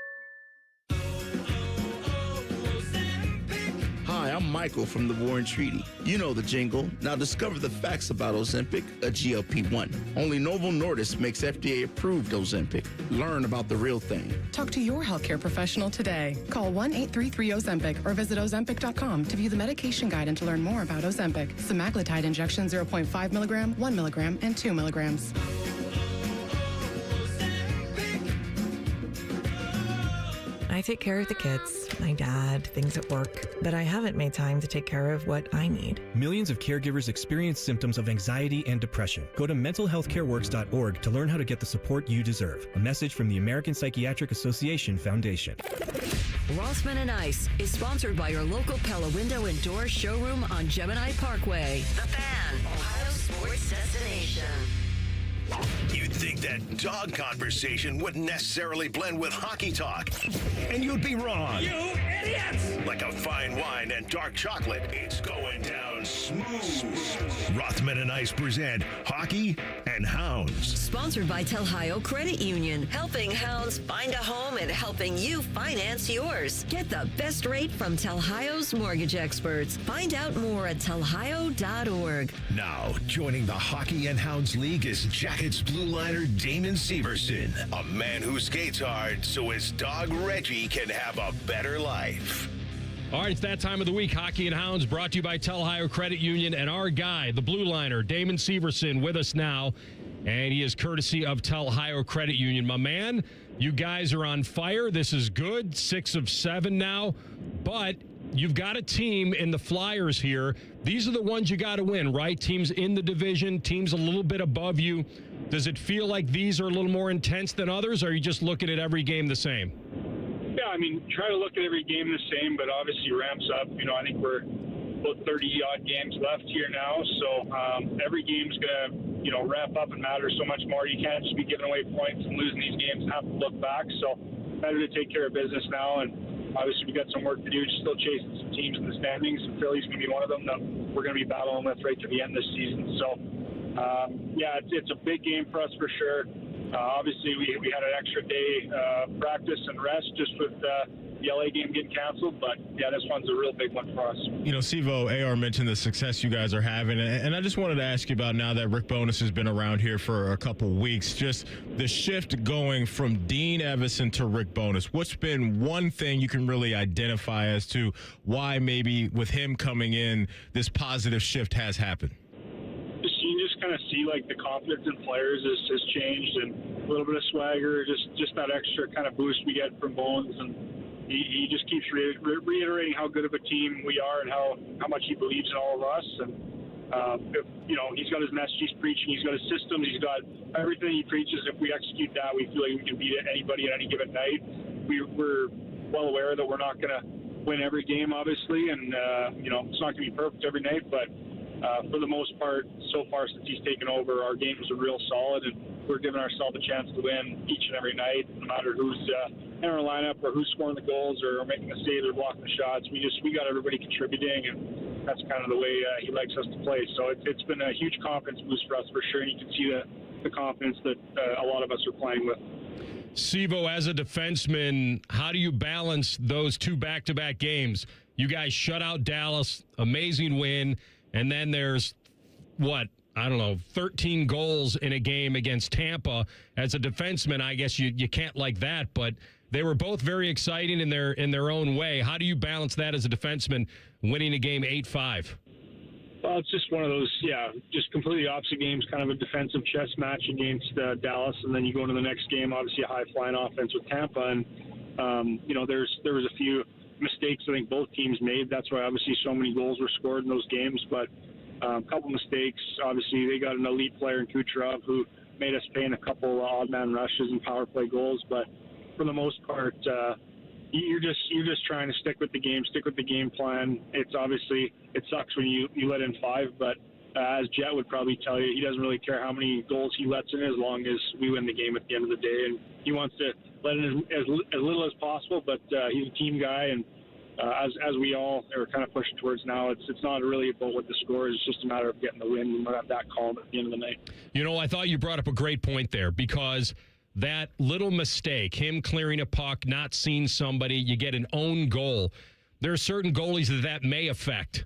Hi, I'm Michael from the Warren Treaty. You know the jingle. Now discover the facts about Ozempic, a GLP-1. Only Novo Nordisk makes FDA-approved Ozempic. Learn about the real thing. Talk to your healthcare professional today. Call 1-833-OZEMPIC or visit Ozempic.com to view the medication guide and to learn more about Ozempic. Semaglutide injection 0.5 milligram, 1 milligram, and 2 milligrams. I take care of the kids, my dad, things at work, but I haven't made time to take care of what I need. Millions of caregivers experience symptoms of anxiety and depression. Go to mentalhealthcareworks.org to learn how to get the support you deserve. A message from the American Psychiatric Association Foundation. Rossman and Ice is sponsored by your local Pella Window and Door showroom on Gemini Parkway. The Fan, Ohio sports destination. You'd think that dog conversation wouldn't necessarily blend with hockey talk. And you'd be wrong. You idiots! Like a fine wine and dark chocolate, it's going down smooth. Rothman and Ice present Hockey and Hounds. Sponsored by Telhio Credit Union, helping hounds find a home and helping you finance yours. Get the best rate from Telhio's mortgage experts. Find out more at telhio.org. Now, joining the Hockey and Hounds League is Jackets blue liner Damon Severson, a man who skates hard so his dog Reggie can have a better life. All right, it's that time of the week. Hockey and Hounds brought to you by Telhio Credit Union and our guy, the blue liner, Damon Severson, with us now. And he is courtesy of Telhio Credit Union. My man, you guys are on fire. This is good. 6 of 7 now. But you've got a team in the Flyers here. These are the ones you got to win, right? Teams in the division, teams a little bit above you. Does it feel like these are a little more intense than others, or are you just looking at every game the same? Yeah, I mean, try to look at every game the same, but obviously ramps up. You know, I think we're about 30-odd games left here now, so every game's going to, ramp up and matter so much more. You can't just be giving away points and losing these games and have to look back. So better to take care of business now, and obviously we got some work to do, still chasing some teams in the standings, and Philly's going to be one of them that we're going to be battling with right to the end this season. So, it's a big game for us for sure. Obviously, we had an extra day practice and rest just with the LA game getting canceled. But, yeah, this one's a real big one for us. Sivo, AR mentioned the success you guys are having. And I just wanted to ask you about, now that Rick Bowness has been around here for a couple weeks, just the shift going from Dean Evison to Rick Bowness. What's been one thing you can really identify as to why maybe with him coming in, this positive shift has happened? You just kind of see like the confidence in players has changed, and a little bit of swagger, just that extra kind of boost we get from Bones, and he just keeps reiterating how good of a team we are and how much he believes in all of us. And he's got his message he's preaching, he's got his systems, he's got everything he preaches. If we execute that, we feel like we can beat anybody at any given night. We're well aware that we're not going to win every game, obviously, and it's not going to be perfect every night, but for the most part, so far since he's taken over, our games are real solid, and we're giving ourselves a chance to win each and every night, no matter who's in our lineup or who's scoring the goals or making the saves or blocking the shots. We got everybody contributing, and that's kind of the way he likes us to play. So it's been a huge confidence boost for us for sure, and you can see the confidence that a lot of us are playing with. Sivo, as a defenseman, how do you balance those 2 back-to-back games? You guys shut out Dallas, amazing win. And then there's, 13 goals in a game against Tampa. As a defenseman, I guess you can't like that, but they were both very exciting in their own way. How do you balance that as a defenseman, winning a game 8-5? Well, it's just one of those, just completely opposite games, kind of a defensive chess match against Dallas, and then you go into the next game, obviously a high-flying offense with Tampa, and there was a few mistakes I think both teams made. That's why obviously so many goals were scored in those games. But a couple mistakes. Obviously, they got an elite player in Kucherov who made us pay in a couple odd man rushes and power play goals. But for the most part, you're just trying to stick with the game plan. It's obviously, it sucks when you let in 5, but as Jet would probably tell you, he doesn't really care how many goals he lets in as long as we win the game at the end of the day. And he wants to let in as little as possible, but he's a team guy, and as we all are kind of pushing towards now, it's not really about what the score is. It's just a matter of getting the win and not have that calm at the end of the night. You know, I thought you brought up a great point there, because that little mistake, him clearing a puck, not seeing somebody, you get an own goal. There are certain goalies that may affect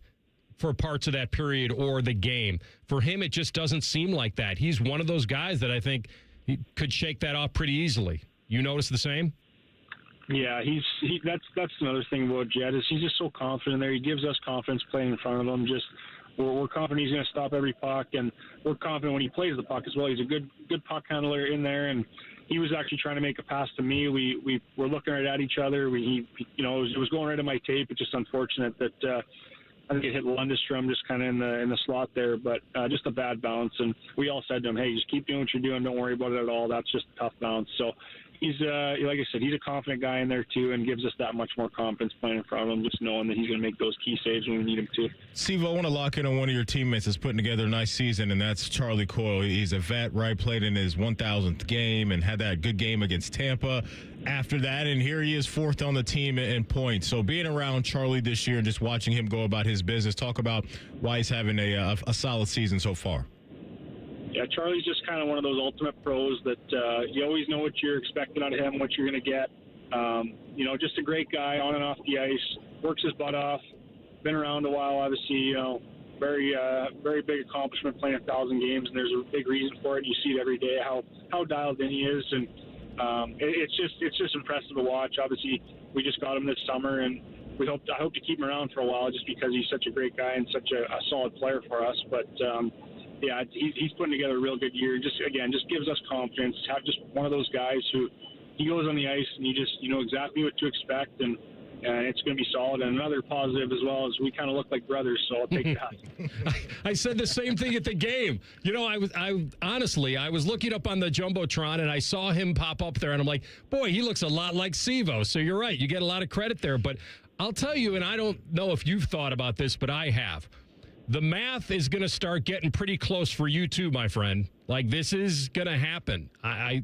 for parts of that period or the game. For him, it just doesn't seem like that. He's one of those guys that I think he could shake that off pretty easily. You notice the same? Yeah, that's another thing about Jet is he's just so confident there. He gives us confidence playing in front of him. Just we're confident he's going to stop every puck, and we're confident when he plays the puck as well. He's a good puck handler in there, and he was actually trying to make a pass to me. We were looking right at each other. It was going right in my tape. It's just unfortunate that I think it hit Lundestrom just kind of in the slot there, but just a bad bounce. And we all said to him, hey, just keep doing what you're doing. Don't worry about it at all. That's just a tough bounce. So he's, like I said, he's a confident guy in there too, and gives us that much more confidence playing in front of him, just knowing that he's going to make those key saves when we need him to. Steve, I want to lock in on one of your teammates that's putting together a nice season, and that's Charlie Coyle. He's a vet, right? Played in his 1,000th game and had that good game against Tampa after that, and here he is 4th on the team in points. So being around Charlie this year and just watching him go about his business, talk about why he's having a solid season so far. Yeah, Charlie's just kind of one of those ultimate pros that you always know what you're expecting out of him, what you're going to get. Just a great guy on and off the ice, works his butt off, been around a while, obviously, very big accomplishment playing 1,000 games, and there's a big reason for it. You see it every day, how dialed in he is, and it's just impressive to watch. Obviously, we just got him this summer, and I hope to keep him around for a while just because he's such a great guy and such a solid player for us. But yeah, he's putting together a real good year. Just gives us confidence. Have just one of those guys who he goes on the ice and you know exactly what to expect, and it's going to be solid. And another positive as well is we kind of look like brothers, so I'll take that. I said the same thing at the game. You know, I was looking up on the Jumbotron and I saw him pop up there, and I'm like, boy, he looks a lot like Sivo. So you're right. You get a lot of credit there. But I'll tell you, and I don't know if you've thought about this, but I have. The math is going to start getting pretty close for you too, my friend. Like, this is going to happen. I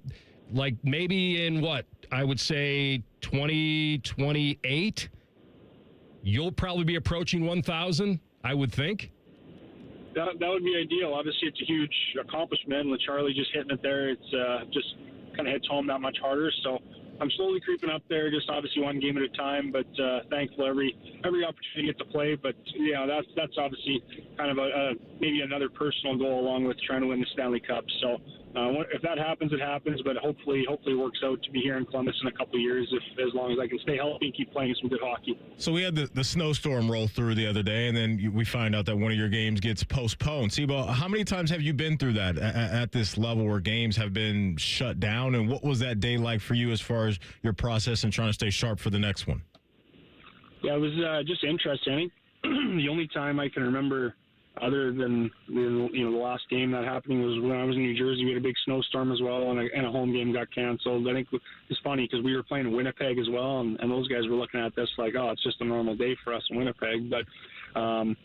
like maybe in what I would say 2028, you'll probably be approaching 1,000, I would think. That would be ideal. Obviously, it's a huge accomplishment. With Charlie just hitting it there, it's just kind of hits home that much harder. So I'm slowly creeping up there, just obviously one game at a time, but thankful every opportunity to get to play. But yeah, that's obviously kind of maybe another personal goal along with trying to win the Stanley Cup. So if that happens, it happens. But hopefully it works out to be here in Columbus in a couple of years, as long as I can stay healthy and keep playing some good hockey. So we had the snowstorm roll through the other day, and then we find out that one of your games gets postponed. Sibo, how many times have you been through that at this level where games have been shut down? And what was that day like for you as far as your process and trying to stay sharp for the next one? Yeah, it was just interesting. I think the only time I can remember other than the last game that happening was when I was in New Jersey. We had a big snowstorm as well, and a home game got canceled. I think it's funny because we were playing in Winnipeg as well, and those guys were looking at this like, oh, it's just a normal day for us in Winnipeg. But I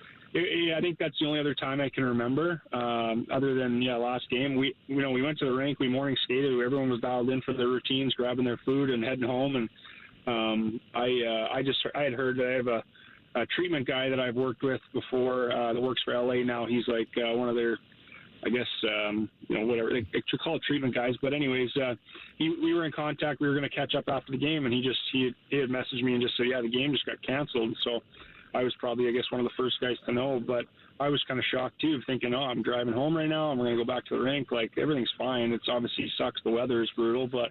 think that's the only other time I can remember. Other than last game, we went to the rink, we morning skated, everyone was dialed in for their routines, grabbing their food and heading home. And I had heard that I have a treatment guy that I've worked with before that works for LA now. He's like one of their, I guess, whatever they call it, treatment guys. But anyways, we were in contact. We were going to catch up after the game, and he had messaged me and just said, yeah, the game just got canceled. So I was probably, I guess, one of the first guys to know. But I was kind of shocked too, thinking, oh, I'm driving home right now. I'm going to go back to the rink. Like, everything's fine. It's obviously sucks. The weather is brutal, but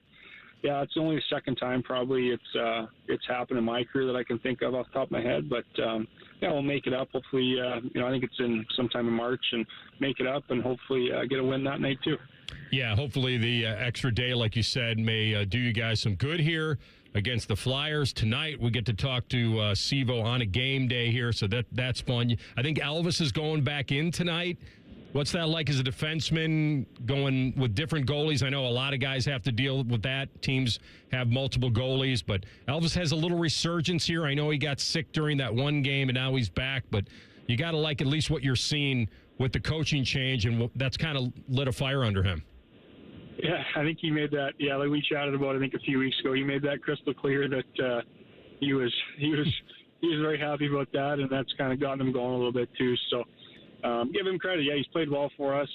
yeah, it's only the second time probably it's happened in my career that I can think of off the top of my head. But we'll make it up. Hopefully, I think it's in sometime in March, and make it up and hopefully get a win that night too. Yeah, hopefully the extra day, like you said, may do you guys some good here against the Flyers. Tonight, we get to talk to Sivo on a game day here, so that's fun. I think Elvis is going back in tonight. What's that like as a defenseman going with different goalies? I know a lot of guys have to deal with that. Teams have multiple goalies, but Elvis has a little resurgence here. I know he got sick during that one game, and now he's back, but you got to like at least what you're seeing with the coaching change, and that's kind of lit a fire under him. Yeah, I think he made that. Yeah, like we chatted about, I think a few weeks ago, he made that crystal clear that he was very happy about that, and that's kind of gotten him going a little bit too. So give him credit. Yeah, he's played well for us,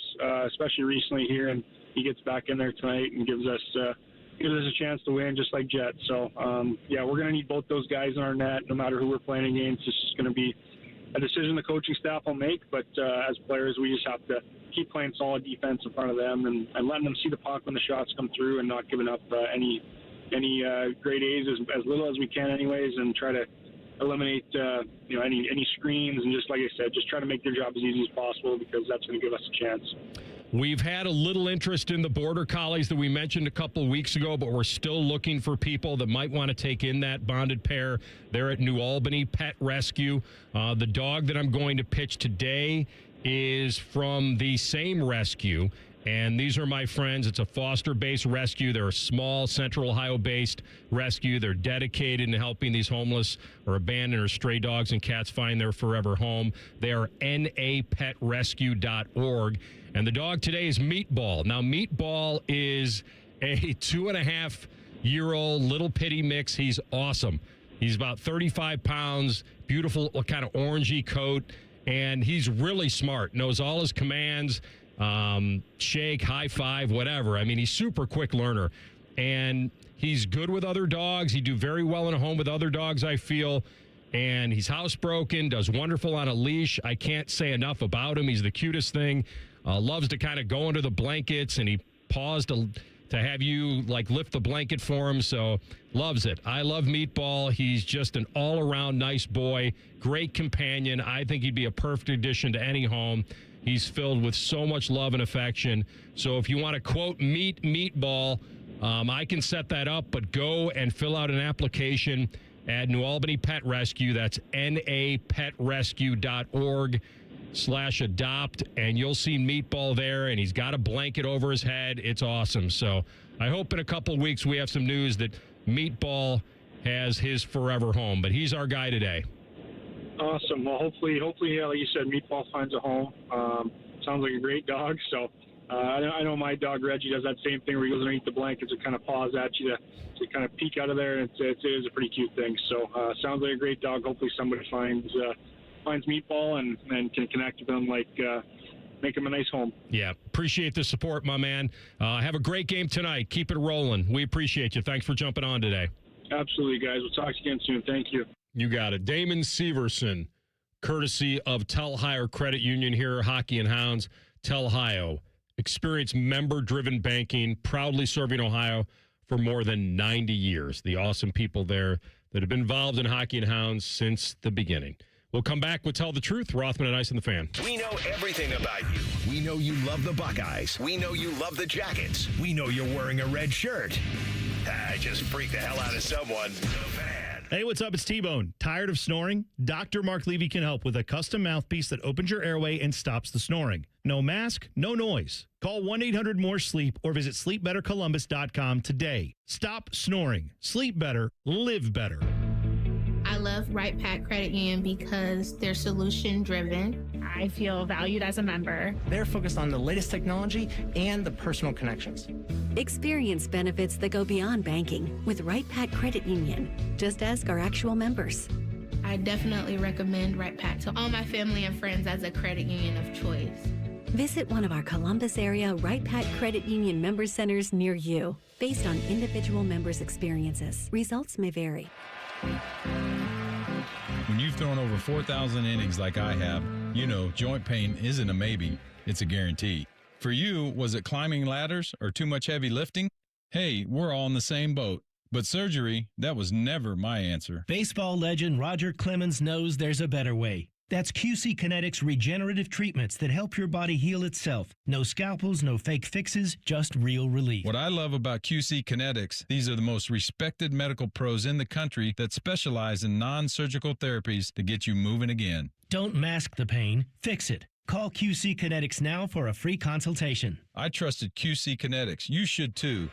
especially recently here, and he gets back in there tonight and gives us a chance to win, just like Jet. So yeah, we're going to need both those guys in our net, no matter who we're playing against. It's just going to be a decision the coaching staff will make, but as players, we just have to keep playing solid defense in front of them and letting them see the puck when the shots come through, and not giving up any grade A's as little as we can, anyways, and try to eliminate any screens, and just like I said, just try to make their job as easy as possible, because that's going to give us a chance. We've had a little interest in the Border Collies that we mentioned a couple of weeks ago, but we're still looking for people that might want to take in that bonded pair. They're at New Albany Pet Rescue. The dog that I'm going to pitch today is from the same rescue, and these are my friends. It's a foster-based rescue. They're a small Central Ohio-based rescue. They're dedicated in helping these homeless or abandoned or stray dogs and cats find their forever home. They are napetrescue.org. And the dog today is Meatball. Now, Meatball is a 2.5-year-old little pitty mix. He's awesome. He's about 35 pounds, beautiful kind of orangey coat, and he's really smart, knows all his commands, shake, high five, whatever. I mean, he's super quick learner, and he's good with other dogs. He'd do very well in a home with other dogs, I feel. And he's housebroken, does wonderful on a leash. I can't say enough about him. He's the cutest thing. Loves to kind of go under the blankets, and he paused to have you like lift the blanket for him. So loves it. I love Meatball. He's just an all-around nice boy, great companion. I think he'd be a perfect addition to any home. He's filled with so much love and affection. So if you want to quote Meatball, I can set that up, but go and fill out an application at New Albany Pet Rescue. That's napetrescue.org/adopt, and you'll see Meatball there, and he's got a blanket over his head. It's awesome. So I hope in a couple of weeks we have some news that Meatball has his forever home, but he's our guy today. Awesome. Well, hopefully, yeah, like you said, Meatball finds a home. Sounds like a great dog. So I know my dog Reggie does that same thing where he goes underneath the blankets and kind of paws at you to kind of peek out of there. And it is a pretty cute thing. So sounds like a great dog. Hopefully somebody finds Meatball and can connect with him, like make him a nice home. Yeah, appreciate the support, my man. Have a great game tonight. Keep it rolling. We appreciate you. Thanks for jumping on today. Absolutely, guys. We'll talk to you again soon. Thank you. You got it. Damon Severson, courtesy of Telhio Credit Union here, Hockey and Hounds. Telhio, experienced member-driven banking, proudly serving Ohio for more than 90 years. The awesome people there that have been involved in Hockey and Hounds since the beginning. We'll come back with Tell the Truth. Rothman and Ice and the Fan. We know everything about you. We know you love the Buckeyes. We know you love the Jackets. We know you're wearing a red shirt. I just freaked the hell out of someone. The Fan. Hey, what's up? It's T-Bone. Tired of snoring? Dr. Mark Levy can help with a custom mouthpiece that opens your airway and stops the snoring. No mask, no noise. Call 1-800-MORE-SLEEP or visit sleepbettercolumbus.com today. Stop snoring. Sleep better. Live better. I love Right Pack Credit Union because they're solution driven. I feel valued as a member. They're focused on the latest technology and the personal connections. Experience benefits that go beyond banking with Right Pack Credit Union. Just ask our actual members. I definitely recommend Right Pack to all my family and friends as a credit union of choice. Visit one of our Columbus area Right Pack Credit Union member centers near you. Based on individual members' experiences, results may vary. When you've thrown over 4,000 innings like I have, you know joint pain isn't a maybe, it's a guarantee. For you, was it climbing ladders or too much heavy lifting? Hey, we're all in the same boat. But surgery, that was never my answer. Baseball legend Roger Clemens knows there's a better way. That's QC Kinetics regenerative treatments that help your body heal itself. No scalpels, no fake fixes, just real relief. What I love about QC Kinetics, these are the most respected medical pros in the country that specialize in non-surgical therapies to get you moving again. Don't mask the pain, fix it. Call QC Kinetics now for a free consultation. I trusted QC Kinetics. You should too.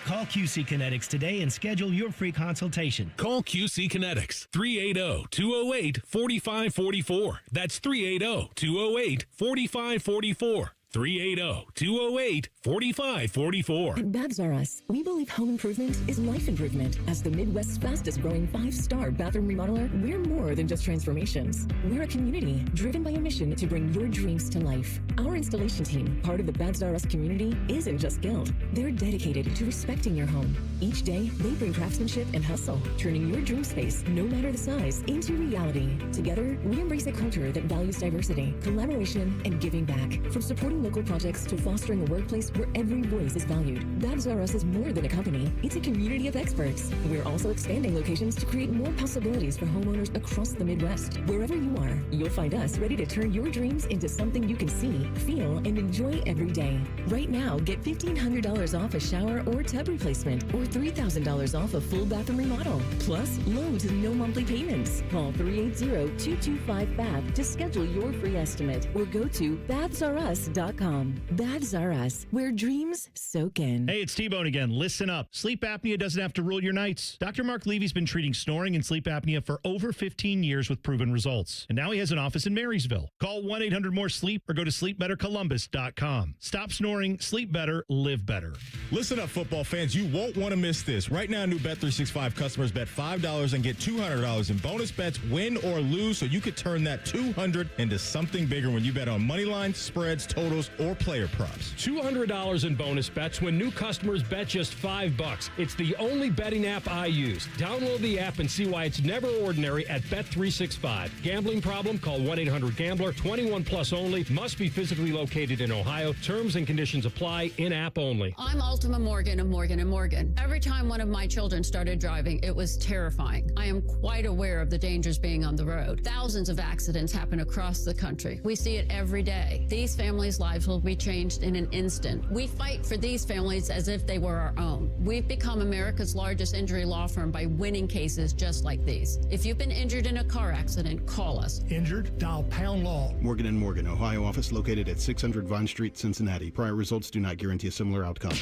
Call QC Kinetics today and schedule your free consultation. Call QC Kinetics, 380-208-4544. That's 380-208-4544. 380-208-4544. At Babs R Us, we believe home improvement is life improvement. As the Midwest's fastest growing 5-star bathroom remodeler, we're more than just transformations. We're a community driven by a mission to bring your dreams to life. Our installation team, part of the Babs R Us community, isn't just skilled. They're dedicated to respecting your home. Each day, they bring craftsmanship and hustle, turning your dream space, no matter the size, into reality. Together, we embrace a culture that values diversity, collaboration, and giving back. From supporting local projects to fostering a workplace where every voice is valued. Babs R Us is more than a company. It's a community of experts. We're also expanding locations to create more possibilities for homeowners across the Midwest. Wherever you are, you'll find us ready to turn your dreams into something you can see, feel, and enjoy every day. Right now, get $1,500 off a shower or tub replacement or $3,000 off a full bathroom remodel. Plus, low to no monthly payments. Call 380-225-BAB to schedule your free estimate or go to babsrus.com. Babs R Us, where dreams soak in. Hey, it's T-Bone again. Listen up. Sleep apnea doesn't have to rule your nights. Dr. Mark Levy's been treating snoring and sleep apnea for over 15 years with proven results. And now he has an office in Marysville. Call 1-800-MORE-SLEEP or go to sleepbettercolumbus.com. Stop snoring, sleep better, live better. Listen up, football fans. You won't want to miss this. Right now, new Bet365 customers bet $5 and get $200 in bonus bets, win or lose, so you could turn that $200 into something bigger when you bet on money lines, spreads, totals, or player props. $200 in bonus bets when new customers bet just $5. It's the only betting app I use. Download the app and see why it's never ordinary at Bet365. Gambling problem? Call 1-800-GAMBLER. 21 plus only. Must be physically located in Ohio. Terms and conditions apply. In-app only. I'm Ultima Morgan of Morgan & Morgan. Every time one of my children started driving, it was terrifying. I am quite aware of the dangers being on the road. Thousands of accidents happen across the country. We see it every day. These families' lives will be changed in an instant. We fight for these families as if they were our own. We've become America's largest injury law firm by winning cases just like these. If you've been injured in a car accident, call us. Injured? Dial pound law. Morgan & Morgan, Ohio office located at 600 Vine Street, Cincinnati. Prior results do not guarantee a similar outcome.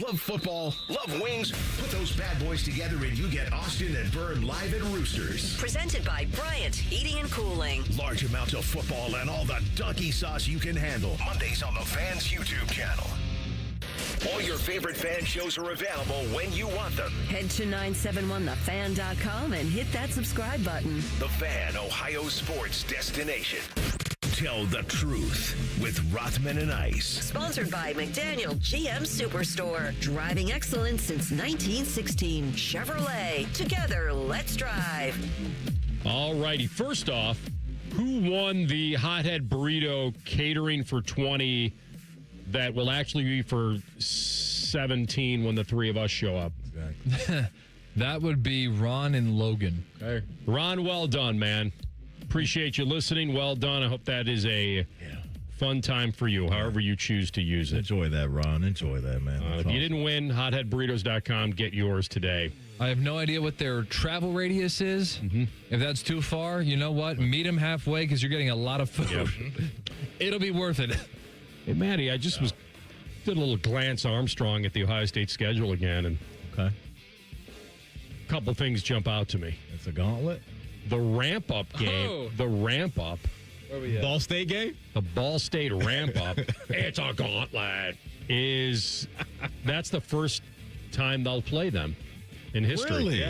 Love football, love wings? Put those bad boys together and you get Austin and Vern live at Roosters. Presented by Bryant Heating and Cooling. Large amounts of football and all the donkey sauce you can handle. Mondays on the Fans YouTube channel. All your favorite fan shows are available when you want them. Head to 971thefan.com and hit that subscribe button. The Fan, Ohio sports destination. Tell the truth with Rothman and Ice. Sponsored by McDaniel GM Superstore. Driving excellence since 1916. Chevrolet. Together, let's drive. All righty. First off, who won the Hothead Burrito Catering for 20 that will actually be for 17 when the three of us show up? That would be Ron and Logan. Okay. Ron, well done, man. Appreciate you listening. Well done. I hope that is a fun time for you, however you choose to use it. Enjoy that, Ron. Enjoy that, man. If you didn't win, hotheadburritos.com. Get yours today. I have no idea what their travel radius is. Mm-hmm. If that's too far, you know what? Meet them halfway because you're getting a lot of food. Yep. It'll be worth it. Hey, Maddie, I just did a little glance Armstrong at the Ohio State schedule again, and a couple things jump out to me. It's a gauntlet. The ramp-up game. Oh. The ramp-up. Where are we at? Ball State game? The Ball State ramp-up. It's a gauntlet. That's the first time they'll play them in history. Really?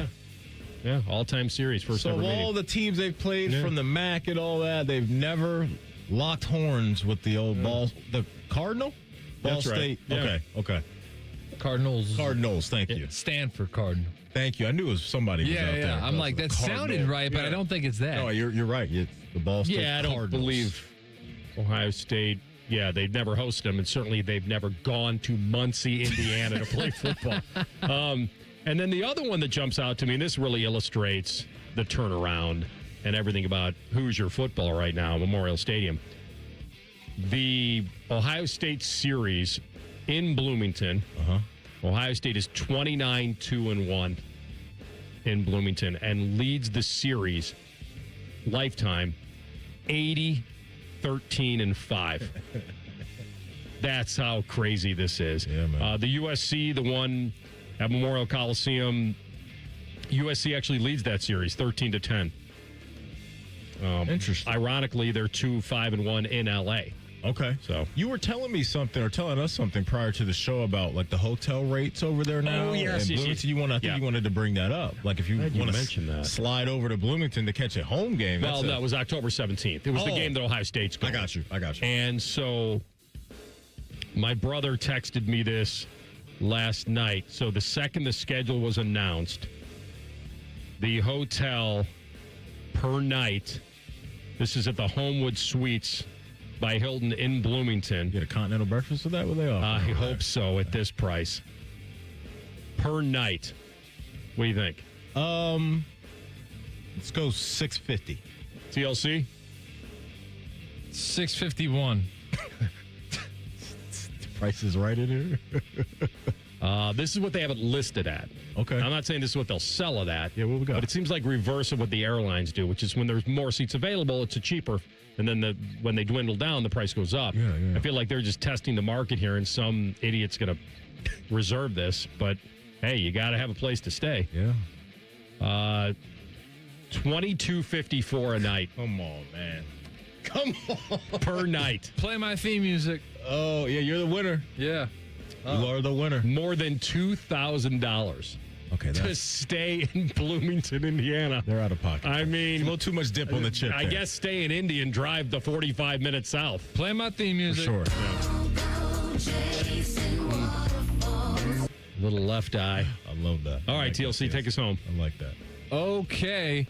Yeah, all-time series, first ever So meeting. all the teams they've played from the MAC and all that, they've never locked horns with the old ball. The Cardinal? Ball That's right. State? Yeah. Okay. Cardinals. Thank you. Stanford Cardinal. Thank you. I knew it was somebody was out there. Yeah. I'm like, that sounded right, but I don't think it's that. No, you're right. The Ball State I don't Cardinals. believe Ohio State. Yeah, they've never hosted them, and certainly they've never gone to Muncie, Indiana to play football. And then the other one that jumps out to me, and this really illustrates the turnaround and everything about Hoosier football right now, Memorial Stadium. The Ohio State series in Bloomington. Ohio State is 29-2-1 in Bloomington and leads the series lifetime 80-13-5. That's how crazy this is. Yeah, man. The USC, the one at Memorial Coliseum, USC actually leads that series 13-10. Interesting. Ironically, they're 2-5-1 in LA. Okay. So you were telling me something or telling us something prior to the show about like the hotel rates over there now. Oh, yes. In Bloomington. I think you wanted to bring that up. Like if you want to slide over to Bloomington to catch a home game. Well, that was October 17th. It was the game that Ohio State's going. I got you. And so my brother texted me this last night. So the second the schedule was announced, the hotel per night, this is at the Homewood Suites by Hilton in Bloomington. Get a continental breakfast with that? What they offer? I hope so at this price. Per night. What do you think? Let's go $650. TLC? $651. Price is right in here. This is what they have it listed at. Okay. I'm not saying this is what they'll sell it at. Yeah, what we got? But it seems like reverse of what the airlines do, which is when there's more seats available, it's a cheaper. And then when they dwindle down, the price goes up. Yeah. I feel like they're just testing the market here, and some idiot's going to reserve this. But, hey, you got to have a place to stay. Yeah. $22.54 a night. Come on, man. Come on. Per night. Play my theme music. Oh, yeah, you're the winner. Yeah. You are the winner. More than $2,000. Okay, to stay in Bloomington, Indiana. They're out of pocket. I mean, a little too much dip on the chip. I guess stay in Indy and drive the 45 minutes south. Play my theme music. For sure. Little left eye. I love that. All right, TLC, take us home. I like that. Okay.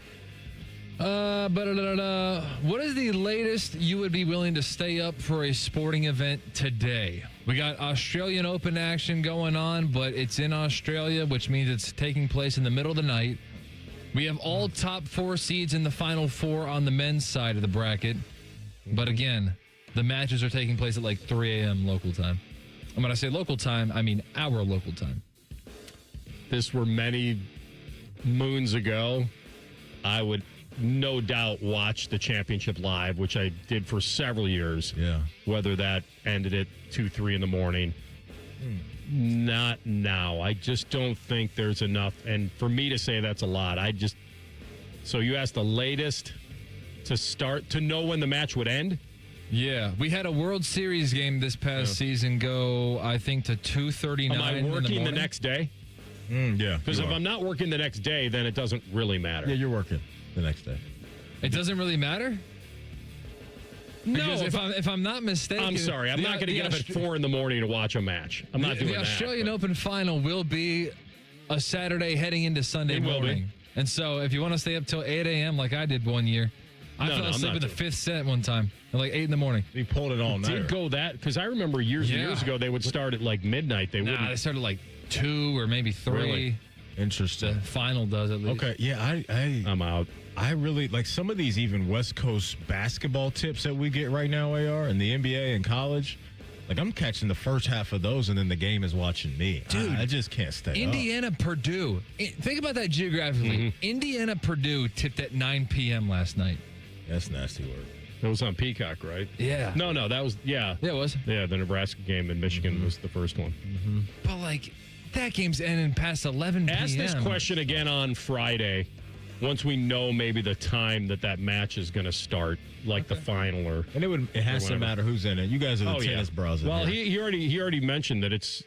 What is the latest you would be willing to stay up for a sporting event today? We got Australian Open action going on, but it's in Australia, which means it's taking place in the middle of the night. We have all top 4 seeds in the Final Four on the men's side of the bracket. But again, the matches are taking place at like 3 a.m. local time. And when I say local time, I mean our local time. This were many moons ago. I would no doubt watch the championship live, which I did for several years. Yeah. Whether that ended at 2, 3 in the morning. Not now. I just don't think there's enough. And for me to say that's a lot, so you asked the latest to know when the match would end? Yeah. We had a World Series game this past season go, I think, to 2:39 Am I working the next day? Yeah. Because if I'm not working the next day, then it doesn't really matter. Yeah, you're working the next day. It doesn't really matter? Because No, if I'm not mistaken... I'm sorry. I'm not going to get up at 4 in the morning to watch a match. I'm not doing that. The Australian Open final will be a Saturday heading into Sunday morning. And so if you want to stay up till 8 a.m. like I did one year, I fell asleep in the 5th set one time at like 8 in the morning. He pulled it all night. Did go that? Because I remember years and years ago they would start at like midnight. They started like 2 or maybe 3. Really? Interesting. The final does at least. Okay, yeah, I'm out. I really like some of these even West Coast basketball tips that we get right now, AR, in the NBA and college. Like, I'm catching the first half of those, and then the game is watching me. Dude, I just can't stay Indiana, Purdue. Think about that geographically. Indiana, Purdue tipped at 9 p.m. last night. That's nasty work. It was on Peacock, right? Yeah. No, that was, yeah. Yeah, it was. Yeah, the Nebraska game in Michigan was the first one. But, like, that game's ending past 11 p.m. Ask this question again on Friday. Once we know maybe the time that match is going to start, like the final or and it has to matter who's in it. You guys are the tennis bros. Well, he already mentioned that it's.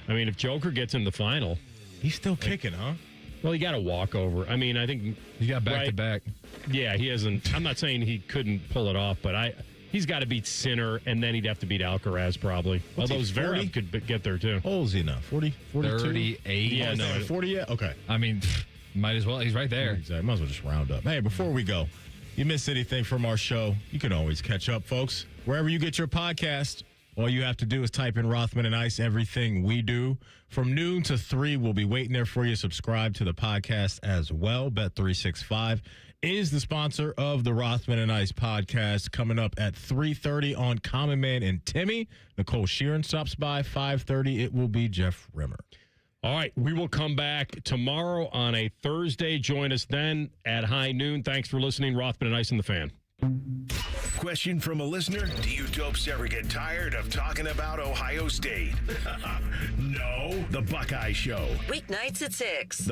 I mean, if Joker gets in the final, he's still kicking, huh? Well, he got a walkover. I mean, I think he got back to back. Yeah, he hasn't. I'm not saying he couldn't pull it off, but he's got to beat Sinner, and then he'd have to beat Alcaraz probably. Although Zverev could get there too. How old is he now? 40, 42? 38. Yeah, no, 40 yet? Okay. I mean, might as well. He's right there. Exactly. Might as well just round up. Hey, before we go, you miss anything from our show, you can always catch up, folks. Wherever you get your podcast, All you have to do is type in Rothman and Ice, everything we do. From noon to 3, we'll be waiting there for you. Subscribe to the podcast as well. Bet365 is the sponsor of the Rothman and Ice podcast. Coming up at 3:30 on Common Man and Timmy. Nicole Sheeran stops by. 5:30, it will be Jeff Rimmer. All right, we will come back tomorrow on a Thursday. Join us then at high noon. Thanks for listening. Rothman and Ice and the Fan. Question from a listener: do you dopes ever get tired of talking about Ohio State? No. The Buckeye Show. Weeknights at 6.